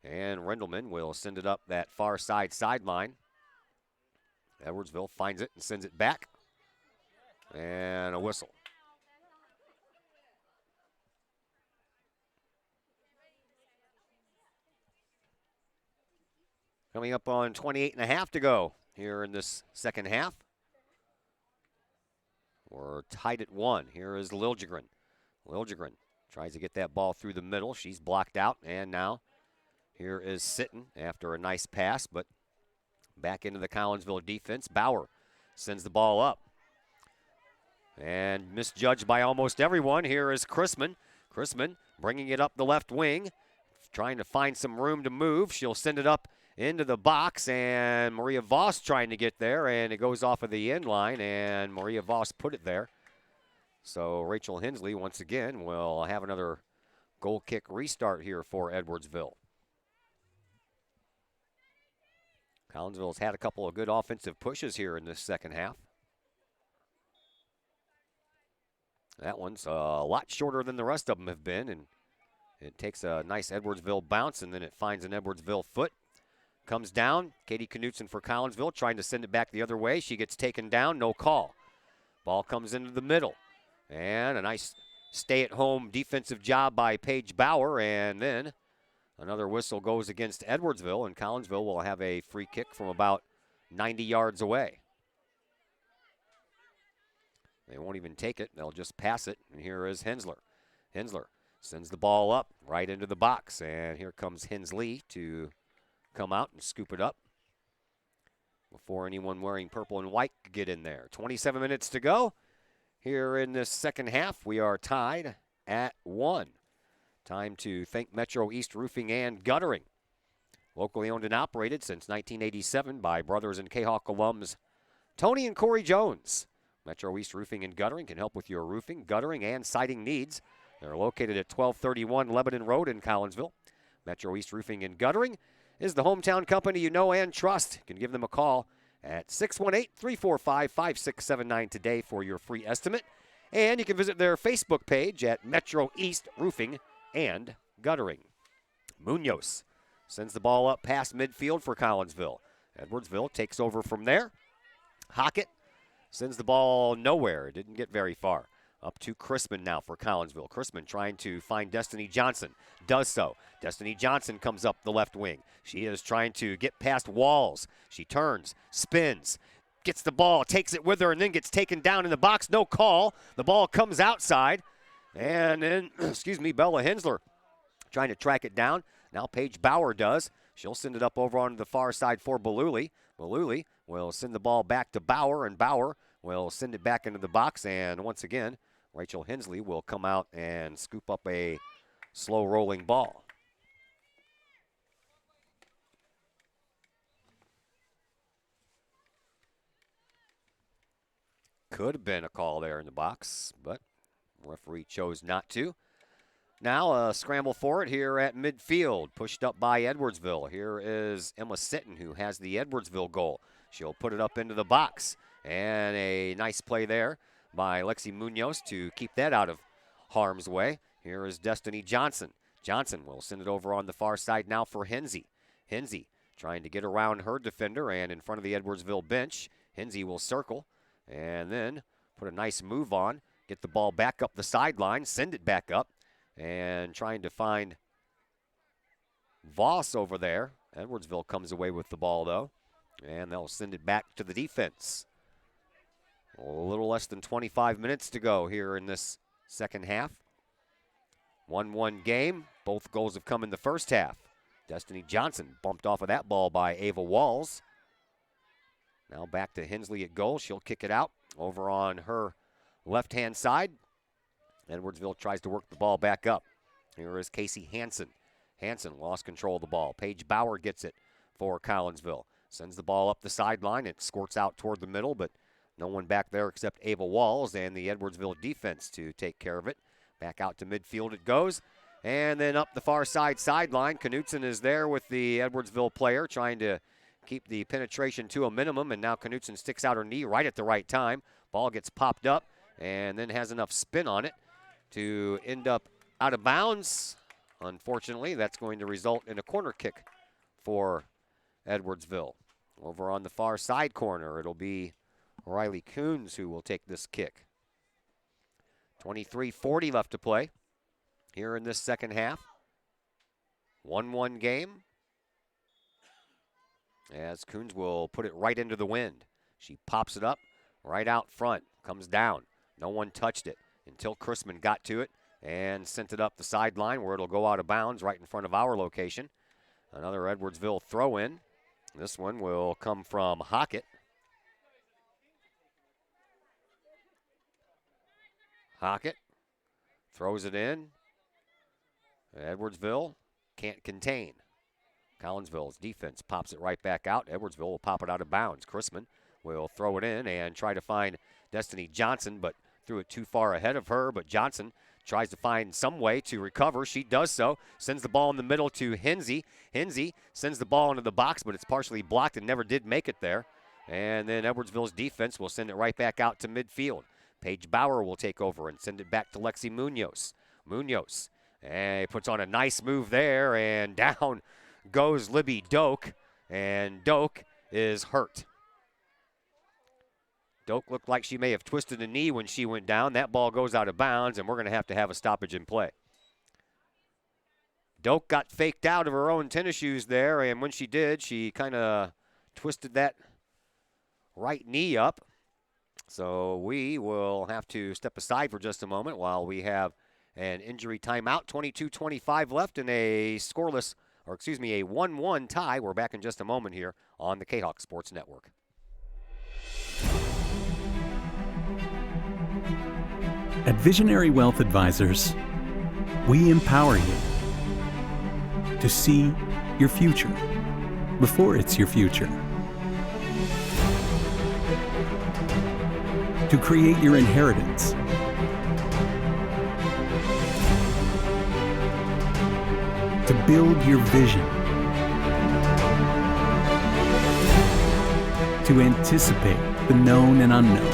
And Rendelman will send it up that far sideline. Edwardsville finds it and sends it back. And a whistle. Coming up on 28.5 to go here in this second half. We're tied at 1. Here is Liljegren. Liljegren tries to get that ball through the middle. She's blocked out, and now here is Sitton after a nice pass, but back into the Collinsville defense. Bauer sends the ball up. And misjudged by almost everyone. Here is Chrisman. Chrisman bringing it up the left wing, trying to find some room to move. She'll send it up into the box, and Maria Voss trying to get there, and it goes off of the end line, and Maria Voss put it there. So Rachel Hensley, once again, will have another goal kick restart here for Edwardsville. Collinsville's had a couple of good offensive pushes here in this second half. That one's a lot shorter than the rest of them have been, and it takes a nice Edwardsville bounce, and then it finds an Edwardsville foot. Comes down, Katie Knutson for Collinsville, trying to send it back the other way. She gets taken down, no call. Ball comes into the middle, and a nice stay-at-home defensive job by Paige Bauer, and then another whistle goes against Edwardsville, and Collinsville will have a free kick from about 90 yards away. They won't even take it. They'll just pass it, and here is Hensler. Hensler sends the ball up right into the box, and here comes Hensley to come out and scoop it up before anyone wearing purple and white could get in there. 27 minutes to go. Here in this second half, we are tied at 1. Time to thank Metro East Roofing and Guttering. Locally owned and operated since 1987 by brothers and Kahok alums Tony and Corey Jones. Metro East Roofing and Guttering can help with your roofing, guttering, and siding needs. They're located at 1231 Lebanon Road in Collinsville. Metro East Roofing and Guttering is the hometown company you know and trust. You can give them a call at 618-345-5679 today for your free estimate. And you can visit their Facebook page at Metro East Roofing and Guttering. Munoz sends the ball up past midfield for Collinsville. Edwardsville takes over from there. Hockett sends the ball nowhere. It didn't get very far. Up to Chrisman now for Collinsville. Chrisman trying to find Destiny Johnson. Does so. Destiny Johnson comes up the left wing. She is trying to get past Walls. She turns, spins, gets the ball, takes it with her, and then gets taken down in the box. No call. The ball comes outside. And then, Bella Hensler trying to track it down. Now Paige Bauer does. She'll send it up over onto the far side for Baluli. Baluli will send the ball back to Bauer, and Bauer will send it back into the box, and once again, Rachel Hensley will come out and scoop up a slow rolling ball. Could have been a call there in the box, but referee chose not to. Now a scramble for it here at midfield, pushed up by Edwardsville. Here is Emma Sitton, who has the Edwardsville goal. She'll put it up into the box, and a nice play there by Lexi Munoz to keep that out of harm's way. Here is Destiny Johnson. Johnson will send it over on the far side now for Hensley. Hensley trying to get around her defender and in front of the Edwardsville bench. Hensley will circle and then put a nice move on, get the ball back up the sideline, send it back up, and trying to find Voss over there. Edwardsville comes away with the ball, though, and they'll send it back to the defense. A little less than 25 minutes to go here in this second half. 1-1 game. Both goals have come in the first half. Destiny Johnson bumped off of that ball by Ava Walls. Now back to Hensley at goal. She'll kick it out over on her left-hand side. Edwardsville tries to work the ball back up. Here is Casey Hansen. Hansen lost control of the ball. Paige Bauer gets it for Collinsville. Sends the ball up the sideline. It squirts out toward the middle, but no one back there except Ava Walls and the Edwardsville defense to take care of it. Back out to midfield it goes. And then up the far side sideline. Knutson is there with the Edwardsville player trying to keep the penetration to a minimum. And now Knutson sticks out her knee right at the right time. Ball gets popped up and then has enough spin on it to end up out of bounds. Unfortunately, that's going to result in a corner kick for Edwardsville. Over on the far side corner, it'll be Riley Coons who will take this kick. 23:40 left to play here in this second half. 1-1 game. As Coons will put it right into the wind. She pops it up right out front, comes down. No one touched it until Chrisman got to it and sent it up the sideline where it'll go out of bounds right in front of our location. Another Edwardsville throw-in. This one will come from Hockett. Hockett throws it in. Edwardsville can't contain. Collinsville's defense pops it right back out. Edwardsville will pop it out of bounds. Chrisman will throw it in and try to find Destiny Johnson, but threw it too far ahead of her. But Johnson tries to find some way to recover. She does so. Sends the ball in the middle to Hensley. Hensley sends the ball into the box, but it's partially blocked and never did make it there. And then Edwardsville's defense will send it right back out to midfield. Paige Bauer will take over and send it back to Lexi Munoz. Munoz puts on a nice move there, and down goes Libby Doak, and Doak is hurt. Doak looked like she may have twisted a knee when she went down. That ball goes out of bounds, and we're going to have a stoppage in play. Doak got faked out of her own tennis shoes there, and when she did, she kind of twisted that right knee up. So we will have to step aside for just a moment while we have an injury timeout. 22:25 left in a scoreless, or excuse me, a 1-1 tie. We're back in just a moment here on the Kahok Sports Network. At Visionary Wealth Advisors, we empower you to see your future before it's your future. To create your inheritance. To build your vision. To anticipate the known and unknown.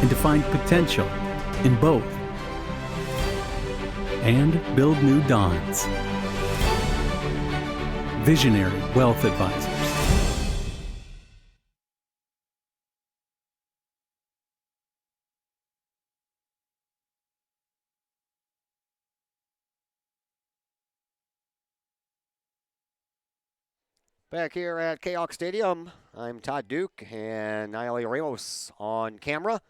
And to find potential in both. And build new dawns. Visionary Wealth Advisors. Back here at Kahok Stadium, I'm Todd Duke and Nayeli Ramos on camera.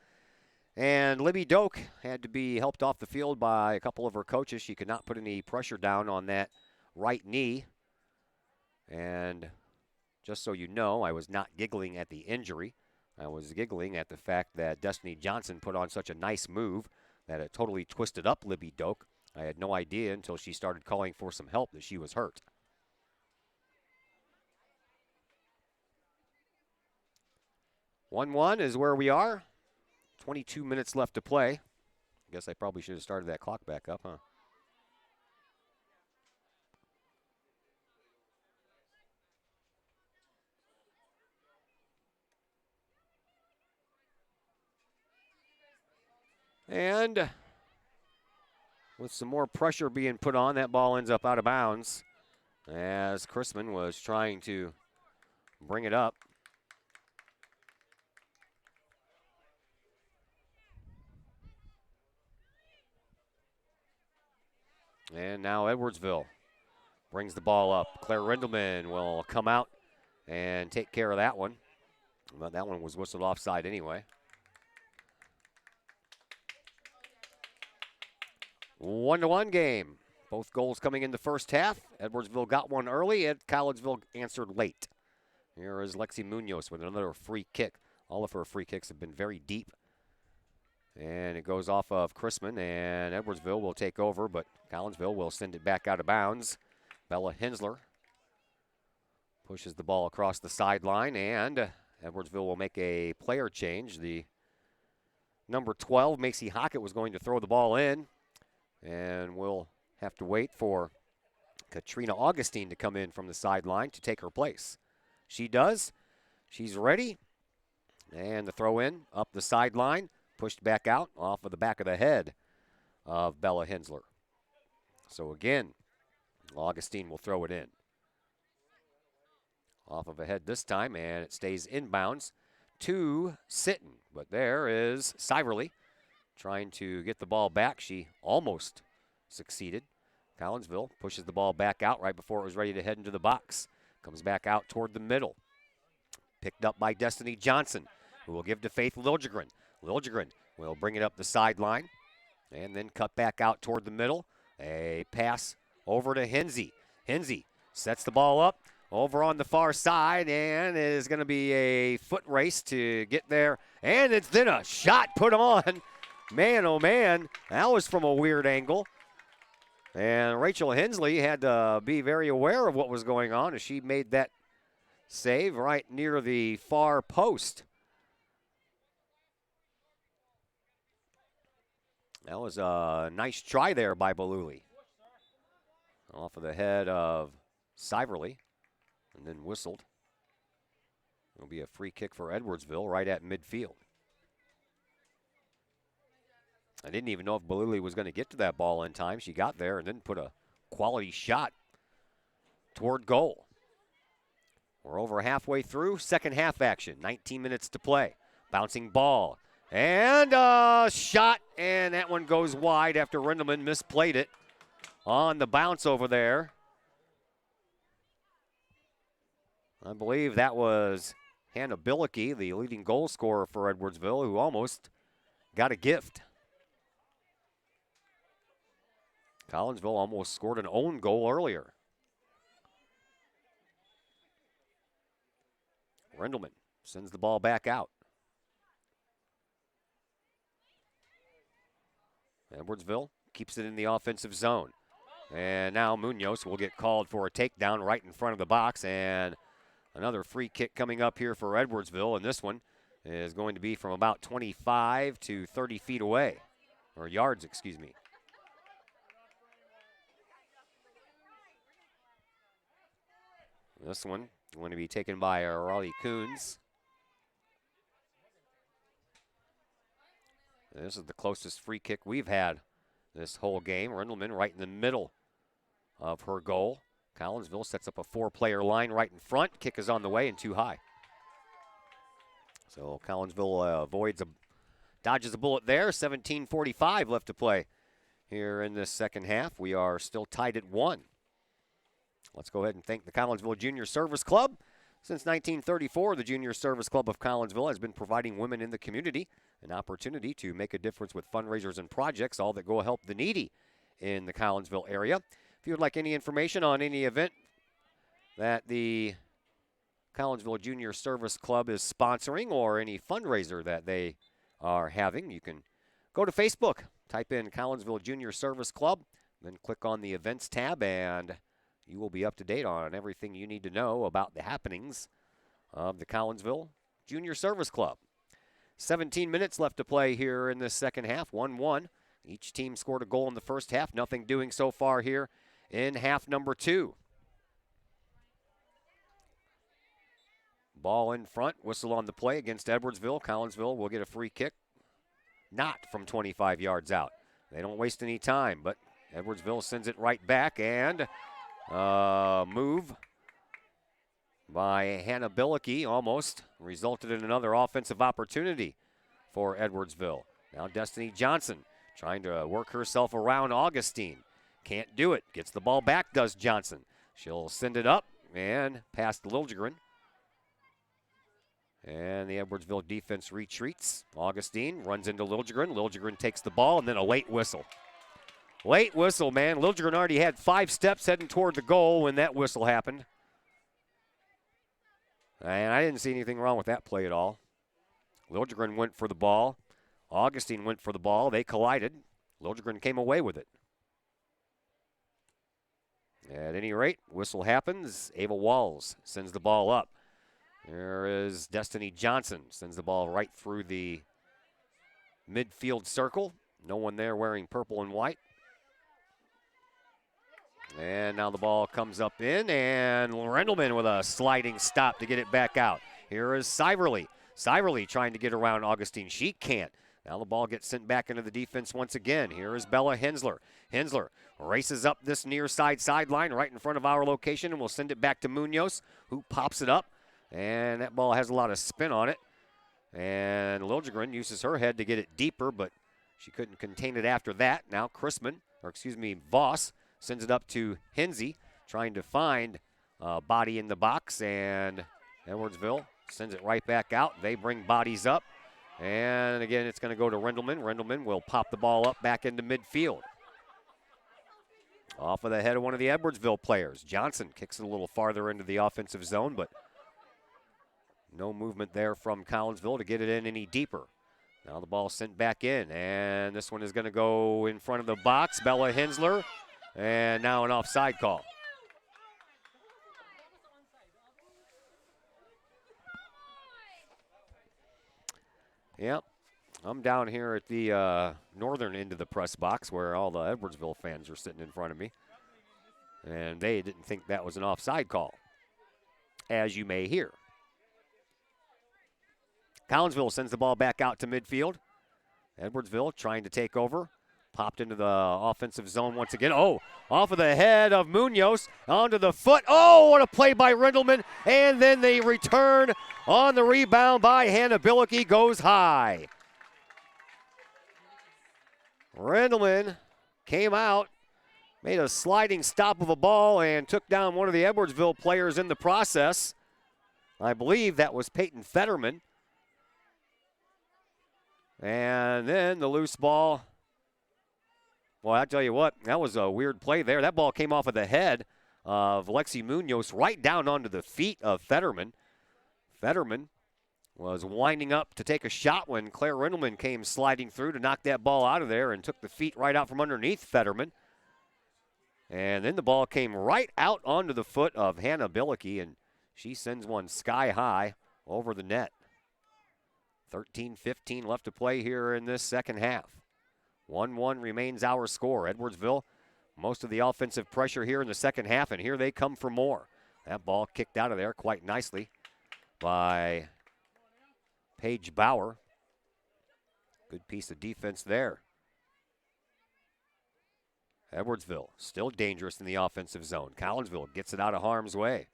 And Libby Doak had to be helped off the field by a couple of her coaches. She could not put any pressure down on that right knee. And just so you know, I was not giggling at the injury. I was giggling at the fact that Destiny Johnson put on such a nice move that it totally twisted up Libby Doak. I had no idea until she started calling for some help that she was hurt. One is where we are. 22 minutes left to play. I guess I probably should have started that clock back up, huh? And with some more pressure being put on, that ball ends up out of bounds as Chrisman was trying to bring it up. And now Edwardsville brings the ball up. Claire Rindelman will come out and take care of that one. But that one was whistled offside anyway. 1-1 game. Both goals coming in the first half. Edwardsville got one early, and Collinsville answered late. Here is Lexi Munoz with another free kick. All of her free kicks have been very deep. And it goes off of Chrisman, and Edwardsville will take over, but Collinsville will send it back out of bounds. Bella Hensler pushes the ball across the sideline, and Edwardsville will make a player change. The number 12, Macy Hockett, was going to throw the ball in, and we'll have to wait for Katrina Augustine to come in from the sideline to take her place. She does. She's ready. And the throw in up the sideline, pushed back out off of the back of the head of Bella Hensler. So again, Augustine will throw it in. Off of a head this time, and it stays inbounds to Sitton. But there is Siverly trying to get the ball back. She almost succeeded. Collinsville pushes the ball back out right before it was ready to head into the box. Comes back out toward the middle. Picked up by Destiny Johnson, who will give to Faith Liljegren. Liljegren will bring it up the sideline and then cut back out toward the middle. A pass over to Hensey. Hensey sets the ball up over on the far side, and it is going to be a foot race to get there. And it's then a shot put on. Man, oh man, that was from a weird angle. And Rachel Hensley had to be very aware of what was going on as she made that save right near the far post. That was a nice try there by Baluli. Off of the head of Siverly and then whistled. It'll be a free kick for Edwardsville right at midfield. I didn't even know if Baluli was going to get to that ball in time. She got there and then put a quality shot toward goal. We're over halfway through second half action. 19 minutes to play. Bouncing ball. And a shot, and that one goes wide after Rindelman misplayed it on the bounce over there. I believe that was Hannah Billicky, the leading goal scorer for Edwardsville, who almost got a gift. Collinsville almost scored an own goal earlier. Rindelman sends the ball back out. Edwardsville keeps it in the offensive zone. And now Munoz will get called for a takedown right in front of the box. And another free kick coming up here for Edwardsville. And this one is going to be from about 25 to 30 feet away. Or yards, excuse me. This one going to be taken by Raleigh Coons. This is the closest free kick we've had this whole game. Rindelman right in the middle of her goal. Collinsville sets up a four-player line right in front. Kick is on the way and too high. So Collinsville dodges a bullet there. 17:45 left to play here in this second half. We are still tied at 1. Let's go ahead and thank the Collinsville Junior Service Club. Since 1934, the Junior Service Club of Collinsville has been providing women in the community an opportunity to make a difference with fundraisers and projects, all that go help the needy in the Collinsville area. If you would like any information on any event that the Collinsville Junior Service Club is sponsoring or any fundraiser that they are having, you can go to Facebook, type in Collinsville Junior Service Club, then click on the events tab, and you will be up to date on everything you need to know about the happenings of the Collinsville Junior Service Club. 17 minutes left to play here in this second half, 1-1. Each team scored a goal in the first half, nothing doing so far here in half number 2. Ball in front, whistle on the play against Edwardsville. Collinsville will get a free kick, not from 25 yards out. They don't waste any time, but Edwardsville sends it right back, and move by Hannah Billicky almost resulted in another offensive opportunity for Edwardsville. Now Destiny Johnson trying to work herself around Augustine. Can't do it. Gets the ball back, does Johnson. She'll send it up and past Liljegren. And the Edwardsville defense retreats. Augustine runs into Liljegren. Liljegren takes the ball, and then a late whistle. Late whistle, man. Liljegren already had 5 steps heading toward the goal when that whistle happened. And I didn't see anything wrong with that play at all. Liljegren went for the ball. Augustine went for the ball. They collided. Liljegren came away with it. At any rate, whistle happens. Ava Walls sends the ball up. There is Destiny Johnson. Sends the ball right through the midfield circle. No one there wearing purple and white. And now the ball comes up in, and Rendelman with a sliding stop to get it back out. Here is Siverly. Siverly trying to get around Augustine. She can't. Now the ball gets sent back into the defense once again. Here is Bella Hensler. Hensler races up this near side sideline right in front of our location, and we'll send it back to Munoz, who pops it up. And that ball has a lot of spin on it. And Liljegren uses her head to get it deeper, but she couldn't contain it after that. Now Voss sends it up to Hensey, trying to find a body in the box, and Edwardsville sends it right back out. They bring bodies up, and again, it's going to go to Rendelman. Rendelman will pop the ball up back into midfield. Off of the head of one of the Edwardsville players. Johnson kicks it a little farther into the offensive zone, but no movement there from Collinsville to get it in any deeper. Now the ball sent back in, and this one is going to go in front of the box. Bella Hensler, and now an offside call. Yep, I'm down here at the northern end of the press box where all the Edwardsville fans are sitting in front of me, and they didn't think that was an offside call, as you may hear. Collinsville sends the ball back out to midfield. Edwardsville trying to take over. Popped into the offensive zone once again. Oh, off of the head of Munoz, onto the foot. Oh, what a play by Rendelman. And then the return on the rebound by Hannah Billicky goes high. Rendelman came out, made a sliding stop of a ball, and took down one of the Edwardsville players in the process. I believe that was Peyton Fetterman. And then the loose ball. Well, I tell you what, that was a weird play there. That ball came off of the head of Lexi Munoz right down onto the feet of Fetterman. Fetterman was winding up to take a shot when Claire Rendelman came sliding through to knock that ball out of there and took the feet right out from underneath Fetterman. And then the ball came right out onto the foot of Hannah Billicky, and she sends one sky high over the net. 13-15 left to play here in this second half. 1-1 remains our score. Edwardsville, most of the offensive pressure here in the second half, and here they come for more. That ball kicked out of there quite nicely by Paige Bauer. Good piece of defense there. Edwardsville still dangerous in the offensive zone. Collinsville gets it out of harm's way.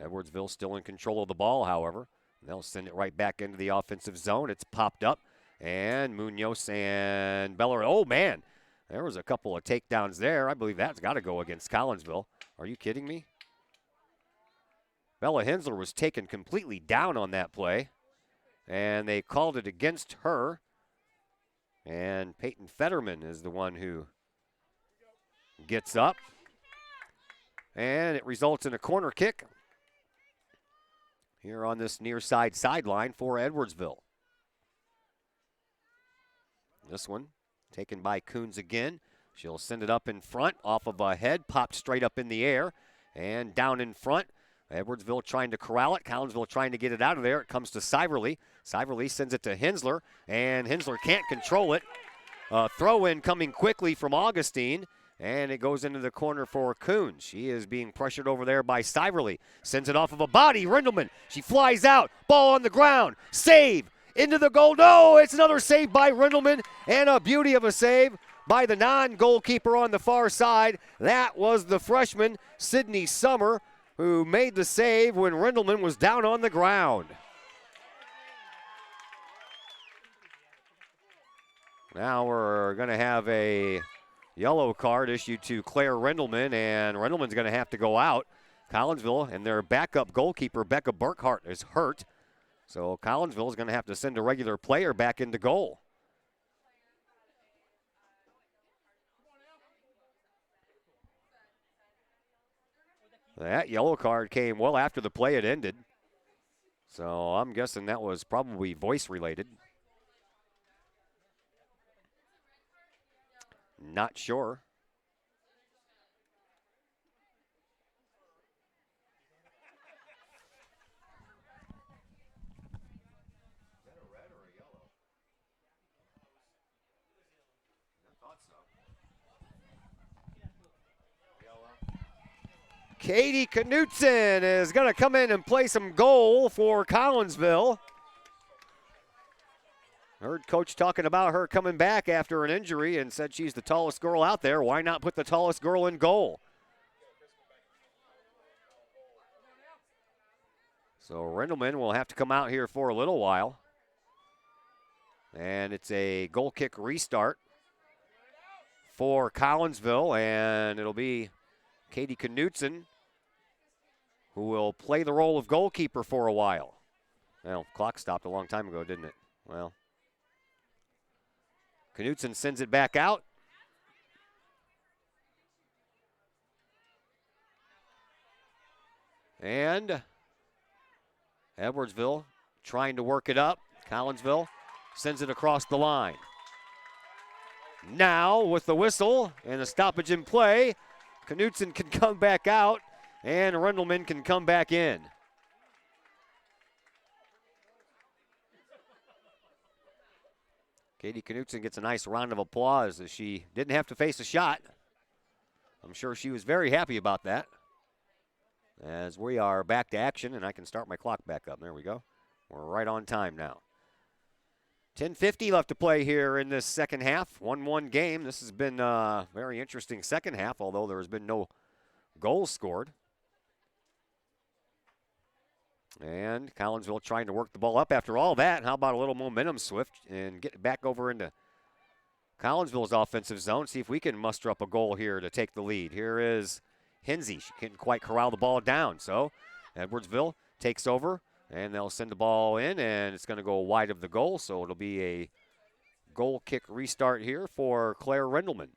Edwardsville still in control of the ball, however. They'll send it right back into the offensive zone. It's popped up, and Munoz and Beller. Oh, man, there was a couple of takedowns there. I believe that's got to go against Collinsville. Are you kidding me? Bella Hensler was taken completely down on that play, and they called it against her. And Peyton Fetterman is the one who gets up. And it results in a corner kick here on this near side sideline for Edwardsville. This one taken by Coons again. She'll send it up in front off of a head, popped straight up in the air and down in front. Edwardsville trying to corral it. Collinsville trying to get it out of there. It comes to Siverly. Siverly sends it to Hensler, and Hensler can't control it. Throw in coming quickly from Augustine, and it goes into the corner for Coons. She is being pressured over there by Siverly. Sends it off of a body. Rindelman, she flies out. Ball on the ground. Save into the goal. No, it's another save by Rindelman, and a beauty of a save by the non-goalkeeper on the far side. That was the freshman, Sydney Summer, who made the save when Rindelman was down on the ground. Now we're going to have a yellow card issued to Claire Rindelman, and Rindelman's going to have to go out. Collinsville and their backup goalkeeper, Becca Burkhart, is hurt. So Collinsville is going to have to send a regular player back into goal. That yellow card came well after the play had ended. So I'm guessing that was probably voice related. Not sure. Katie Knutson is going to come in and play some goal for Collinsville. Heard Coach talking about her coming back after an injury and said she's the tallest girl out there. Why not put the tallest girl in goal? So Rindelman will have to come out here for a little while. And it's a goal kick restart for Collinsville, and it'll be Katie Knutson who will play the role of goalkeeper for a while. Well, clock stopped a long time ago, didn't it? Well, Knutson sends it back out. And Edwardsville trying to work it up. Collinsville sends it across the line. Now with the whistle and a stoppage in play, Knutson can come back out and Rindelman can come back in. Katie Knutson gets a nice round of applause as she didn't have to face a shot. I'm sure she was very happy about that. As we are back to action, and I can start my clock back up. There we go. We're right on time now. 10:50 left to play here in this second half. 1-1 game. This has been a very interesting second half, although there has been no goals scored. And Collinsville trying to work the ball up after all that. How about a little momentum swift and get back over into Collinsville's offensive zone. See if we can muster up a goal here to take the lead. Here is Hinsey. She couldn't quite corral the ball down. So Edwardsville takes over, and they'll send the ball in, and it's going to go wide of the goal. So it'll be a goal kick restart here for Claire Rindelman.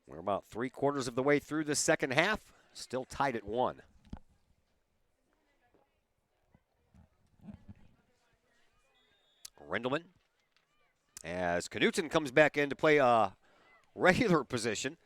We're about 3/4 of the way through the second half. Still tied at 1. Rindelman, as Knutson comes back in to play a regular position.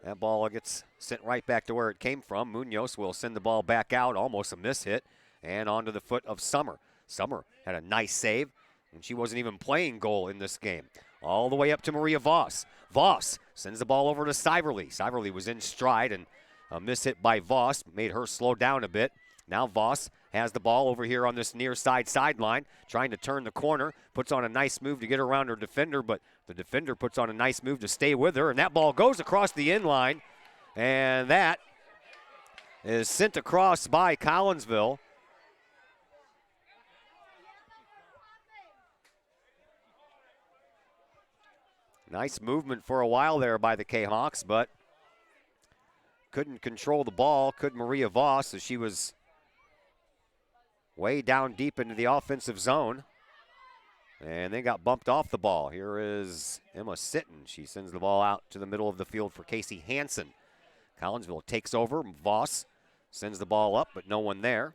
That ball gets sent right back to where it came from. Munoz will send the ball back out, almost a miss hit, and onto the foot of Summer. Summer had a nice save, and she wasn't even playing goal in this game. All the way up to Maria Voss. Voss sends the ball over to Siverly. Siverly was in stride, and a miss hit by Voss made her slow down a bit. Now Voss has the ball over here on this near side sideline, trying to turn the corner, puts on a nice move to get around her defender, but the defender puts on a nice move to stay with her, and that ball goes across the end line, and that is sent across by Collinsville. Nice movement for a while there by the Kahawks, but couldn't control the ball, could Maria Voss, as she was way down deep into the offensive zone. And they got bumped off the ball. Here is Emma Sitton. She sends the ball out to the middle of the field for Casey Hansen. Collinsville takes over. Voss sends the ball up, but no one there.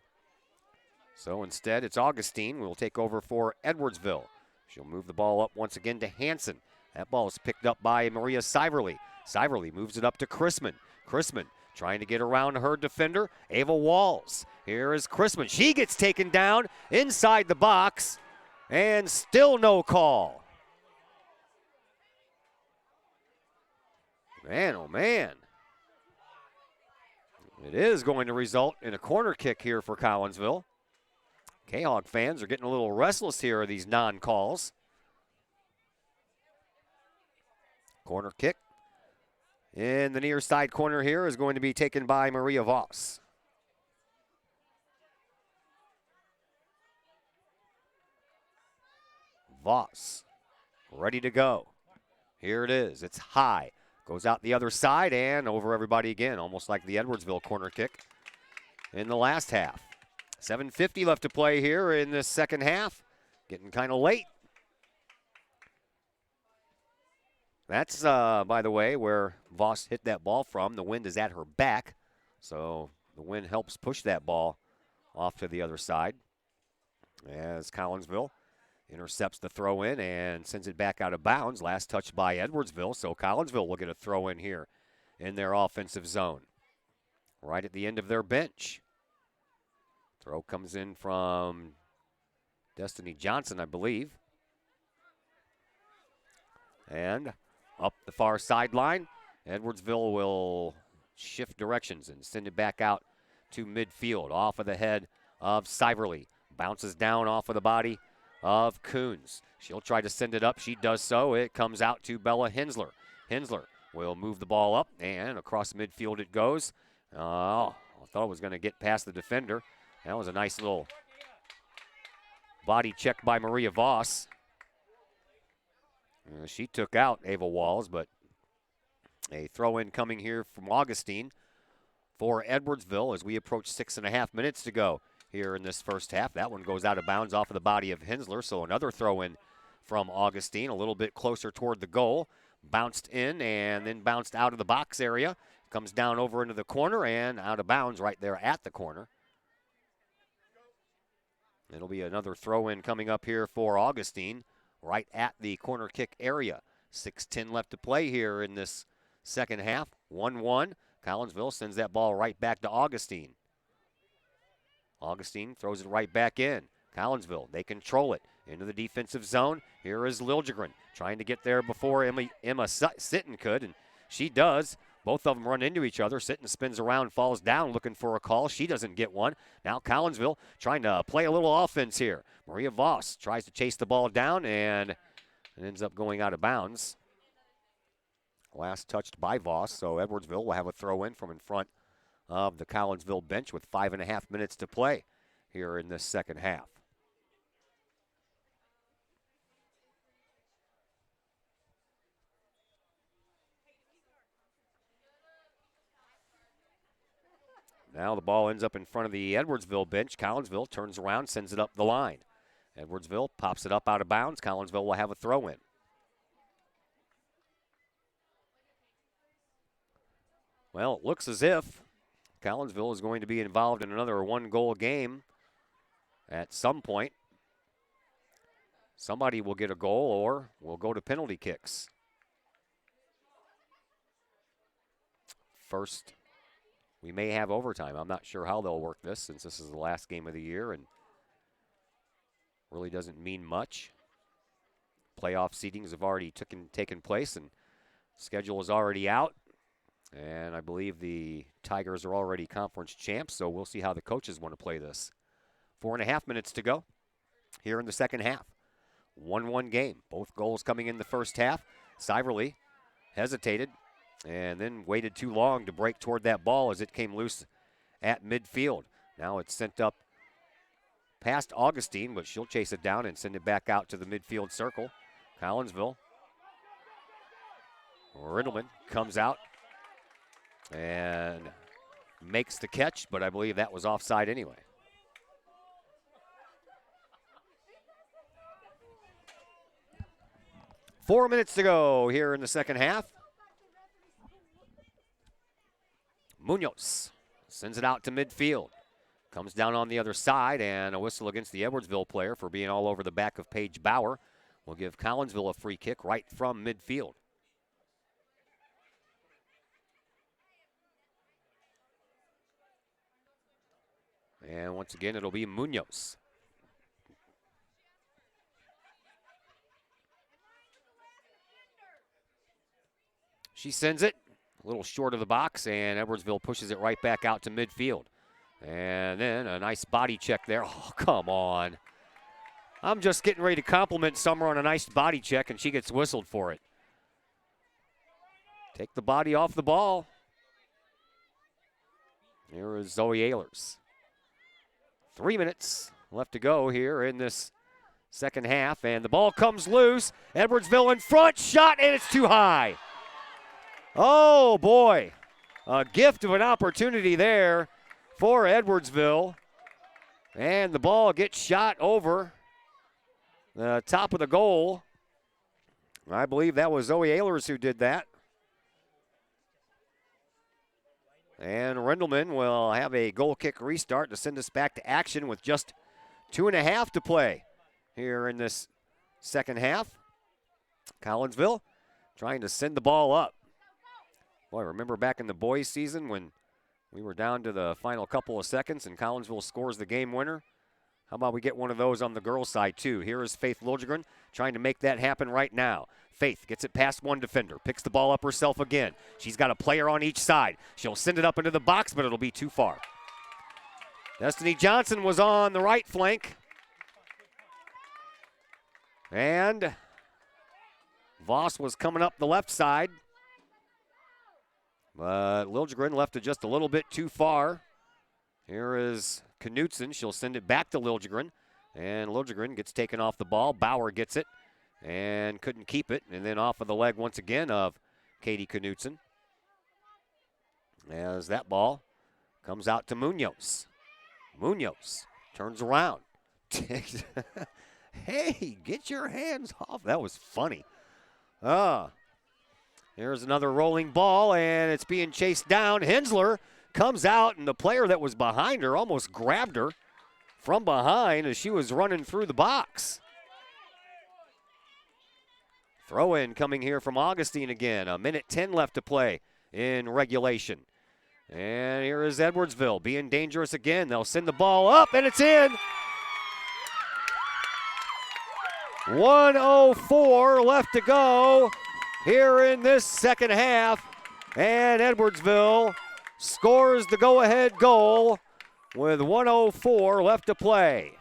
So instead, it's Augustine who will take over for Edwardsville. She'll move the ball up once again to Hansen. That ball is picked up by Maria Siverly. Siverly moves it up to Chrisman. Chrisman trying to get around her defender, Ava Walls. Here is Chrisman. She gets taken down inside the box, and still no call. Man, oh man. It is going to result in a corner kick here for Collinsville. Kahok fans are getting a little restless here, these non-calls. Corner kick in the near side corner here is going to be taken by Maria Voss. Voss ready to go. Here it is. It's high. Goes out the other side and over everybody again, almost like the Edwardsville corner kick in the last half. 7:50 left to play here in this second half. Getting kind of late. That's, by the way, where Voss hit that ball from. The wind is at her back, so the wind helps push that ball off to the other side. As Collinsville intercepts the throw in and sends it back out of bounds. Last touch by Edwardsville, so Collinsville will get a throw in here in their offensive zone. Right at the end of their bench. Throw comes in from Destiny Johnson, I believe. And up the far sideline, Edwardsville will shift directions and send it back out to midfield off of the head of Siverly. Bounces down off of the body of Coons. She'll try to send it up. She does so. It comes out to Bella Hensler. Hensler will move the ball up, and across midfield it goes. I thought it was going to get past the defender. That was a nice little body check by Maria Voss. She took out Ava Walls, but a throw-in coming here from Augustine for Edwardsville as we approach 6.5 minutes to go here in this first half. That one goes out of bounds off of the body of Hensler, so another throw-in from Augustine, a little bit closer toward the goal. Bounced in and then bounced out of the box area. Comes down over into the corner and out of bounds right there at the corner. It'll be another throw-in coming up here for Augustine right at the corner kick area. 6:10 left to play here in this second half. 1-1. Collinsville sends that ball right back to Augustine. Augustine throws it right back in. Collinsville, they control it into the defensive zone. Here is Liljegren trying to get there before Emma Sitton could, and she does. Both of them run into each other. Sitton spins around, falls down, looking for a call. She doesn't get one. Now Collinsville trying to play a little offense here. Maria Voss tries to chase the ball down, and it ends up going out of bounds. Last touched by Voss, so Edwardsville will have a throw-in from in front of the Collinsville bench with 5.5 minutes to play here in this second half. Now the ball ends up in front of the Edwardsville bench. Collinsville turns around, sends it up the line. Edwardsville pops it up out of bounds. Collinsville will have a throw-in. Well, it looks as if Collinsville is going to be involved in another one-goal game at some point. Somebody will get a goal or will go to penalty kicks. First, we may have overtime. I'm not sure how they'll work this since this is the last game of the year and really doesn't mean much. Playoff seedings have already taken place and schedule is already out. And I believe the Tigers are already conference champs, so we'll see how the coaches want to play this. 4.5 minutes to go here in the second half. 1-1 game. Both goals coming in the first half. Siverly hesitated and then waited too long to break toward that ball as it came loose at midfield. Now it's sent up past Augustine, but she'll chase it down and send it back out to the midfield circle. Collinsville. Riddleman comes out and makes the catch, but I believe that was offside anyway. 4 minutes to go here in the second half. Munoz sends it out to midfield. Comes down on the other side, and a whistle against the Edwardsville player for being all over the back of Paige Bauer. Will give Collinsville a free kick right from midfield. And once again, it'll be Munoz. She sends it a little short of the box, and Edwardsville pushes it right back out to midfield. And then a nice body check there. Oh, come on. I'm just getting ready to compliment Summer on a nice body check, and she gets whistled for it. Take the body off the ball. Here is Zoe Ehlers. 3 minutes left to go here in this second half, and the ball comes loose. Edwardsville in front, shot, and it's too high. Oh, boy. A gift of an opportunity there for Edwardsville. And the ball gets shot over the top of the goal. I believe that was Zoe Ehlers who did that. And Rendelman will have a goal kick restart to send us back to action with just 2.5 to play here in this second half. Collinsville trying to send the ball up. Boy, remember back in the boys' season when we were down to the final couple of seconds and Collinsville scores the game winner? How about we get one of those on the girls' side, too? Here is Faith Liljegren trying to make that happen right now. Faith gets it past one defender, picks the ball up herself again. She's got a player on each side. She'll send it up into the box, but it'll be too far. Destiny Johnson was on the right flank. And Voss was coming up the left side. But Liljegren left it just a little bit too far. Here is Knutson. She'll send it back to Liljegren. And Liljegren gets taken off the ball. Bauer gets it and couldn't keep it. And then off of the leg once again of Katie Knutson. As that ball comes out to Munoz. Munoz turns around. Hey, get your hands off. That was funny. Here's another rolling ball, and it's being chased down. Hensler comes out, and the player that was behind her almost grabbed her from behind as she was running through the box. Throw in coming here from Augustine again. 1:10 left to play in regulation. And here is Edwardsville being dangerous again. They'll send the ball up, and it's in. 1:04 left to go here in this second half. And Edwardsville scores the go-ahead goal with 1:04 left to play.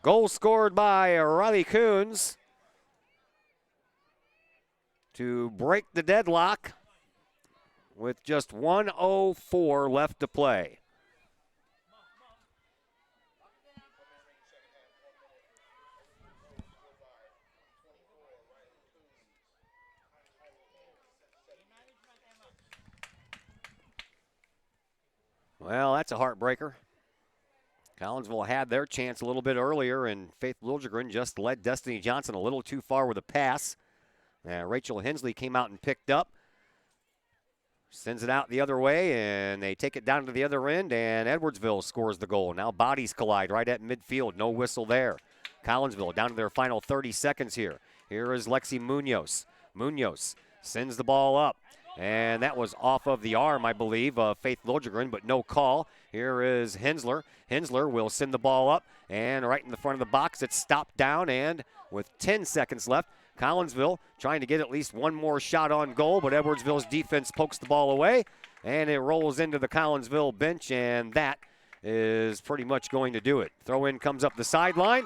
Goal scored by Riley Coons to break the deadlock with just 1:04 left to play. Well, that's a heartbreaker. Collinsville had their chance a little bit earlier, and Faith Liljegren just led Destiny Johnson a little too far with a pass. Rachel Hensley came out and picked up. Sends it out the other way, and they take it down to the other end, and Edwardsville scores the goal. Now bodies collide right at midfield. No whistle there. Collinsville down to their final 30 seconds here. Here is Lexi Munoz. Munoz sends the ball up. And that was off of the arm, I believe, of Faith Liljegren, but no call. Here is Hensler. Hensler will send the ball up, and right in the front of the box, it's stopped down, and with 10 seconds left, Collinsville trying to get at least one more shot on goal, but Edwardsville's defense pokes the ball away, and it rolls into the Collinsville bench, and that is pretty much going to do it. Throw in comes up the sideline.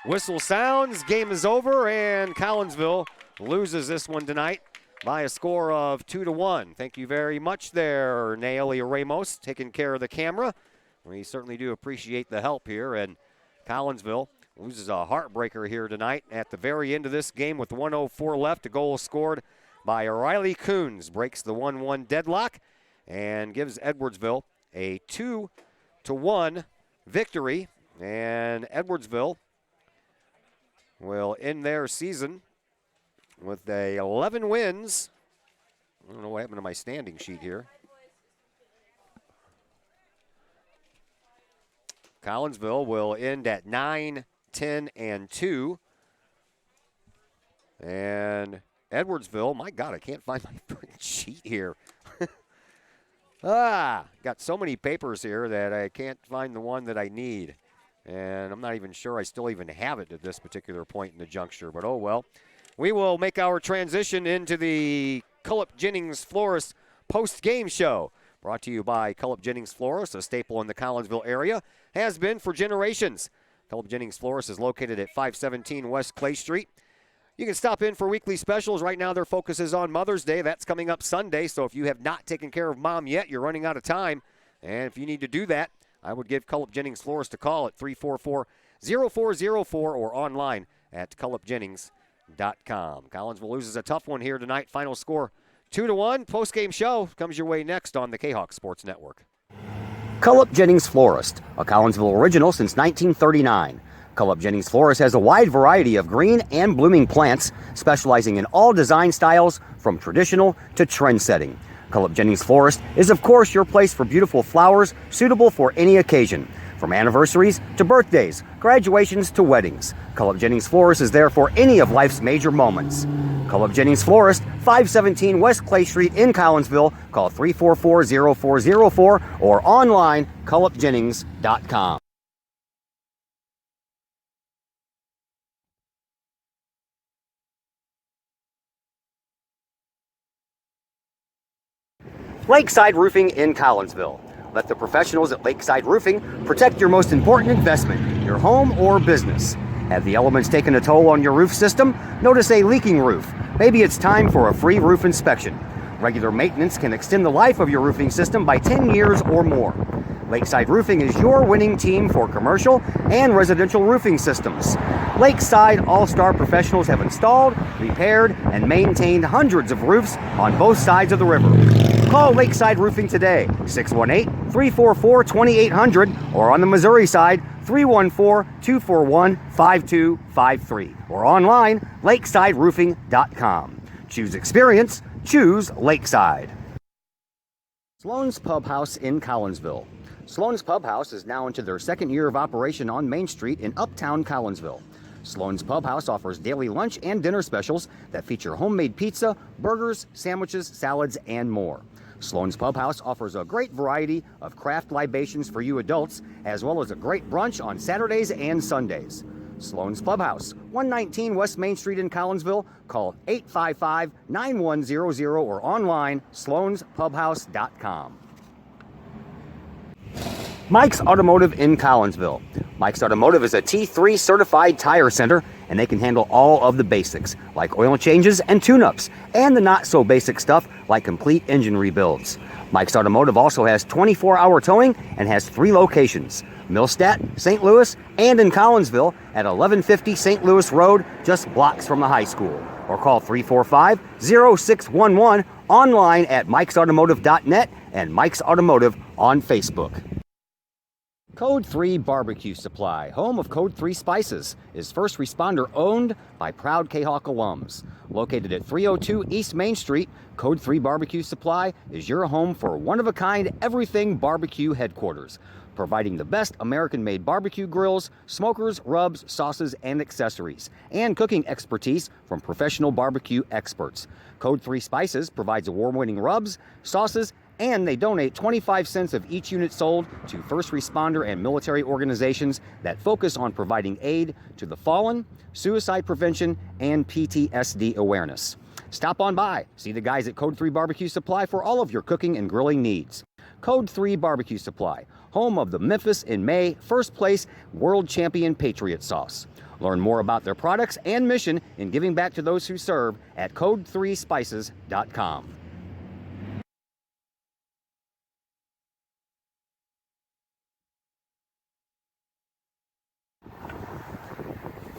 Whistle sounds, game is over, and Collinsville loses this one tonight by a score of 2-1. Thank you very much there, Naomi Ramos, taking care of the camera. We certainly do appreciate the help here, and Collinsville loses a heartbreaker here tonight at the very end of this game with 1:04 left. A goal scored by Riley Coons breaks the 1-1 deadlock and gives Edwardsville a 2 7-1 victory, and Edwardsville will end their season with 11 wins. I don't know what happened to my standing sheet here. Collinsville will end at 9-10-2. And Edwardsville, my God, I can't find my sheet here. Got so many papers here that I can't find the one that I need. And I'm not even sure I still even have it at this particular point in the juncture, but oh well. We will make our transition into the Cullip Jennings Florist post-game show. Brought to you by Cullip Jennings Florist, a staple in the Collinsville area, has been for generations. Cullip Jennings Florist is located at 517 West Clay Street. You can stop in for weekly specials. Right now their focus is on Mother's Day. That's coming up Sunday, so if you have not taken care of Mom yet, you're running out of time. And if you need to do that, I would give Cullip Jennings Florist a call at 344-0404 or online at cullipjennings.com. Collinsville loses a tough one here tonight. Final score 2-1. Post-game show comes your way next on the Kahok Sports Network. Cullip Jennings Florist, a Collinsville original since 1939. Cullip Jennings Florist has a wide variety of green and blooming plants, specializing in all design styles from traditional to trend-setting. Cullip Jennings Florist is, of course, your place for beautiful flowers suitable for any occasion. From anniversaries to birthdays, graduations to weddings, Cullip Jennings Florist is there for any of life's major moments. Cullip Jennings Florist, 517 West Clay Street in Collinsville. Call 344-0404 or online, cullipjennings.com. Lakeside Roofing in Collinsville. Let the professionals at Lakeside Roofing protect your most important investment, your home or business. Have the elements taken a toll on your roof system? Notice a leaking roof? Maybe it's time for a free roof inspection. Regular maintenance can extend the life of your roofing system by 10 years or more. Lakeside Roofing is your winning team for commercial and residential roofing systems. Lakeside All-Star professionals have installed, repaired, and maintained hundreds of roofs on both sides of the river. Call Lakeside Roofing today, 618-344-2800, or on the Missouri side, 314-241-5253, or online, lakesideroofing.com. Choose experience, choose Lakeside. Sloan's Pub House in Collinsville. Sloan's Pub House is now into their second year of operation on Main Street in Uptown Collinsville. Sloan's Pub House offers daily lunch and dinner specials that feature homemade pizza, burgers, sandwiches, salads, and more. Sloan's Pub House offers a great variety of craft libations for you adults, as well as a great brunch on Saturdays and Sundays. Sloan's Pub House, 119 West Main Street in Collinsville. Call 855-9100 or online, sloanspubhouse.com. Mike's Automotive in Collinsville. Mike's Automotive is a T3 certified tire center, and they can handle all of the basics, like oil changes and tune-ups, and the not-so-basic stuff like complete engine rebuilds. Mike's Automotive also has 24-hour towing and has 3 locations, Millstadt, St. Louis, and in Collinsville at 1150 St. Louis Road, just blocks from the high school. Or call 345-0611, online at mikesautomotive.net and Mike's Automotive on Facebook. Code 3 Barbecue Supply, home of Code 3 Spices, is first responder owned by proud Kahok alums. Located at 302 East Main Street, Code 3 Barbecue Supply is your home for one-of-a-kind everything barbecue headquarters, providing the best American-made barbecue grills, smokers, rubs, sauces, and accessories, and cooking expertise from professional barbecue experts. Code 3 Spices provides award-winning rubs, sauces, and they donate 25 cents of each unit sold to first responder and military organizations that focus on providing aid to the fallen, suicide prevention, and PTSD awareness. Stop on by, see the guys at Code 3 Barbecue Supply for all of your cooking and grilling needs. Code 3 Barbecue Supply, home of the Memphis in May first place world champion Patriot sauce. Learn more about their products and mission in giving back to those who serve at code3spices.com.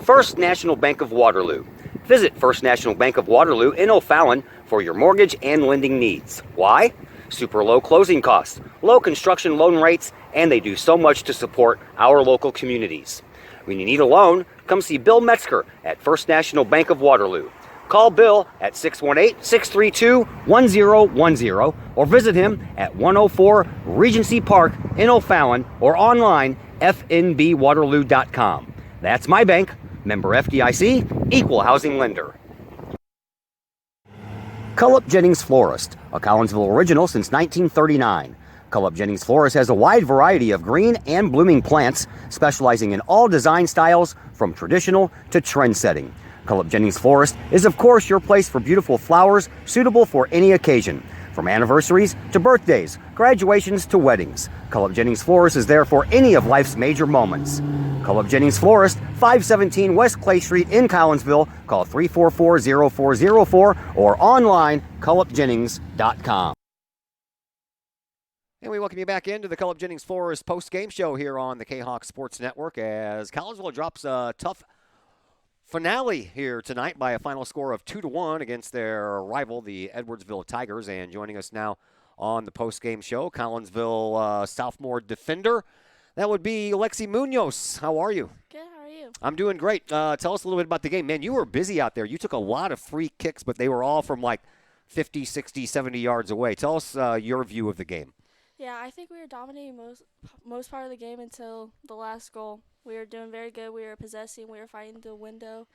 First National Bank of Waterloo. Visit First National Bank of Waterloo in O'Fallon for your mortgage and lending needs. Why? Super low closing costs, low construction loan rates, and they do so much to support our local communities. When you need a loan, come see Bill Metzger at First National Bank of Waterloo. Call Bill at 618-632-1010 or visit him at 104 Regency Park in O'Fallon or online fnbwaterloo.com. That's my bank, member FDIC, equal housing lender. Cullup Jennings Florist, a Collinsville original since 1939. Cullup Jennings Florist has a wide variety of green and blooming plants, specializing in all design styles from traditional to trend-setting. Cullup Jennings Florist is, of course, your place for beautiful flowers suitable for any occasion. From anniversaries to birthdays, graduations to weddings, Cullup Jennings Florist is there for any of life's major moments. Cullup Jennings Florist, 517 West Clay Street in Collinsville. Call 344-0404 or online, cullupjennings.com. And we welcome you back into the Cullup Jennings Florist post-game show here on the Kahok Sports Network as Collinsville drops a tough finale here tonight by a final score of 2-1 against their rival, the Edwardsville Tigers. And joining us now on the post-game show, Collinsville sophomore defender, that would be Lexi Munoz. How are you? Good, how are you? I'm doing great. Tell us a little bit about the game. Man, you were busy out there. You took a lot of free kicks, but they were all from like 50, 60, 70 yards away. Tell us your view of the game. Yeah, I think we were dominating most part of the game until the last goal. We were doing very good. We were possessing. We were fighting the window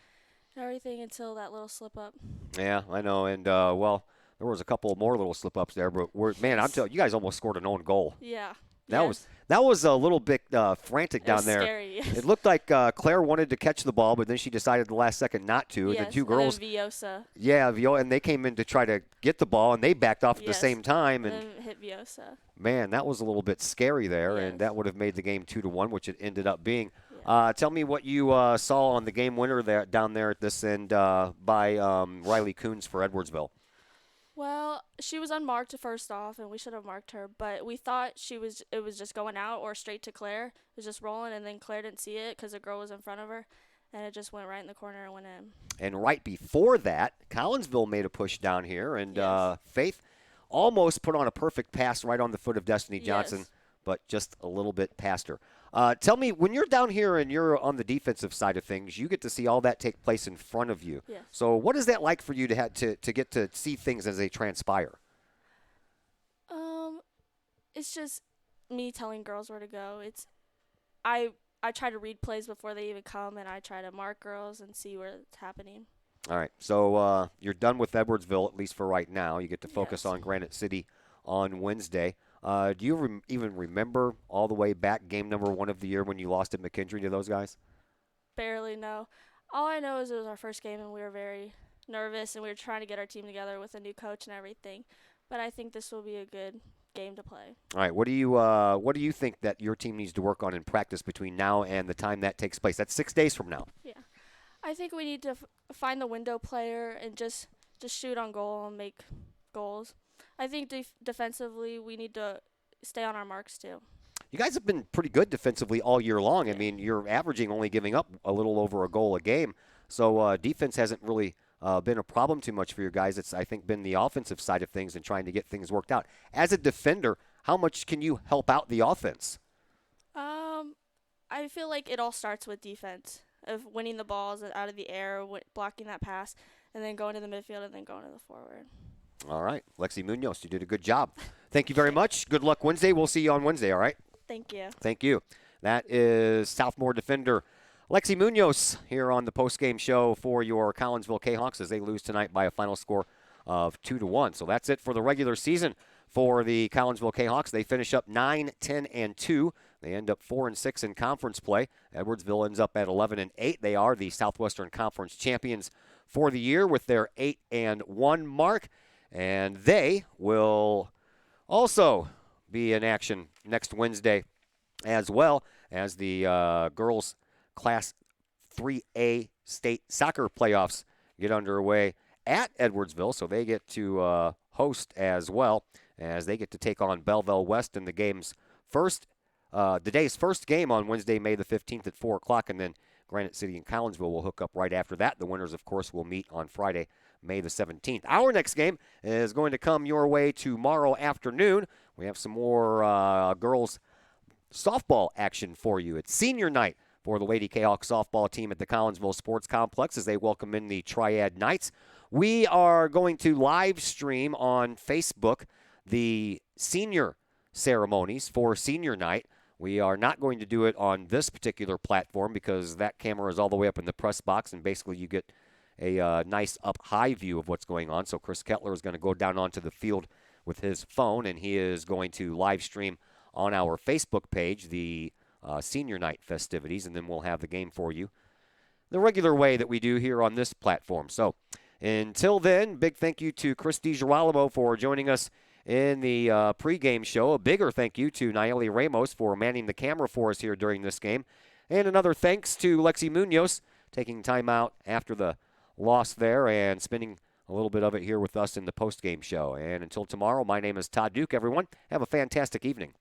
and everything until that little slip-up. Yeah, I know. And, well, there was a couple more little slip-ups there. But, man, I'm telling you, guys almost scored an own goal. Yeah. That was a little bit frantic down there. Scary, yes. It looked like Claire wanted to catch the ball, but then she decided the last second not to. Yes, and the two girls. And then Viosa. Yeah, and they came in to try to get the ball, and they backed off at the same time. And then hit Viosa. Man, that was a little bit scary there, and that would have made the game 2-1, which it ended up being. Yeah. Tell me what you saw on the game winner there down there at this end by Riley Coons for Edwardsville. Well, she was unmarked first off, and we should have marked her. But we thought it was just going out or straight to Claire. It was just rolling, and then Claire didn't see it because the girl was in front of her, and it just went right in the corner and went in. And right before that, Collinsville made a push down here, and Faith almost put on a perfect pass right on the foot of Destiny Johnson, but just a little bit past her. Tell me, when you're down here and you're on the defensive side of things, you get to see all that take place in front of you. Yes. So what is that like for you to get to see things as they transpire? It's just me telling girls where to go. I try to read plays before they even come, and I try to mark girls and see where it's happening. All right, so you're done with Edwardsville, at least for right now. You get to focus on Granite City on Wednesday. Do you even remember all the way back game number 1 of the year when you lost at McKendree to those guys? Barely, no. All I know is it was our first game, and we were very nervous, and we were trying to get our team together with a new coach and everything. But I think this will be a good game to play. All right, what do you think that your team needs to work on in practice between now and the time that takes place? That's 6 days from now. Yeah. I think we need to find the window player and just shoot on goal and make goals. I think defensively we need to stay on our marks too. You guys have been pretty good defensively all year long. I mean, you're averaging only giving up a little over a goal a game. So defense hasn't really been a problem too much for you guys. It's, I think, been the offensive side of things and trying to get things worked out. As a defender, how much can you help out the offense? I feel like it all starts with defense, of winning the balls out of the air, blocking that pass, and then going to the midfield and then going to the forward. All right. Lexi Munoz, you did a good job. Thank you very much. Good luck Wednesday. We'll see you on Wednesday, all right? Thank you. Thank you. That is sophomore defender Lexi Munoz here on the postgame show for your Collinsville Kahawks as they lose tonight by a final score of 2-1. So that's it for the regular season for the Collinsville Kahawks. They finish up 9-10-2. They end up 4-6 in conference play. Edwardsville ends up at 11-8. They are the Southwestern Conference champions for the year with their 8-1 mark. And they will also be in action next Wednesday as well as the girls Class 3A state soccer playoffs get underway at Edwardsville. So they get to host as well as they get to take on Belleville West in the day's first game on Wednesday, May the 15th at 4 o'clock. And then Granite City and Collinsville will hook up right after that. The winners, of course, will meet on Friday, May the 17th. Our next game is going to come your way tomorrow afternoon. We have some more girls softball action for you. It's senior night for the Lady Kahok softball team at the Collinsville Sports Complex as they welcome in the Triad Knights. We are going to live stream on Facebook the senior ceremonies for senior night. We are not going to do it on this particular platform because that camera is all the way up in the press box, and basically you get a nice up-high view of what's going on. So Chris Kettler is going to go down onto the field with his phone, and he is going to live stream on our Facebook page the senior night festivities, and then we'll have the game for you the regular way that we do here on this platform. So until then, big thank you to Chris DiGirolamo for joining us in the pregame show. A bigger thank you to Nayeli Ramos for manning the camera for us here during this game. And another thanks to Lexi Munoz taking time out after the loss there and spending a little bit of it here with us in the postgame show. And until tomorrow, my name is Todd Duke, everyone. Have a fantastic evening.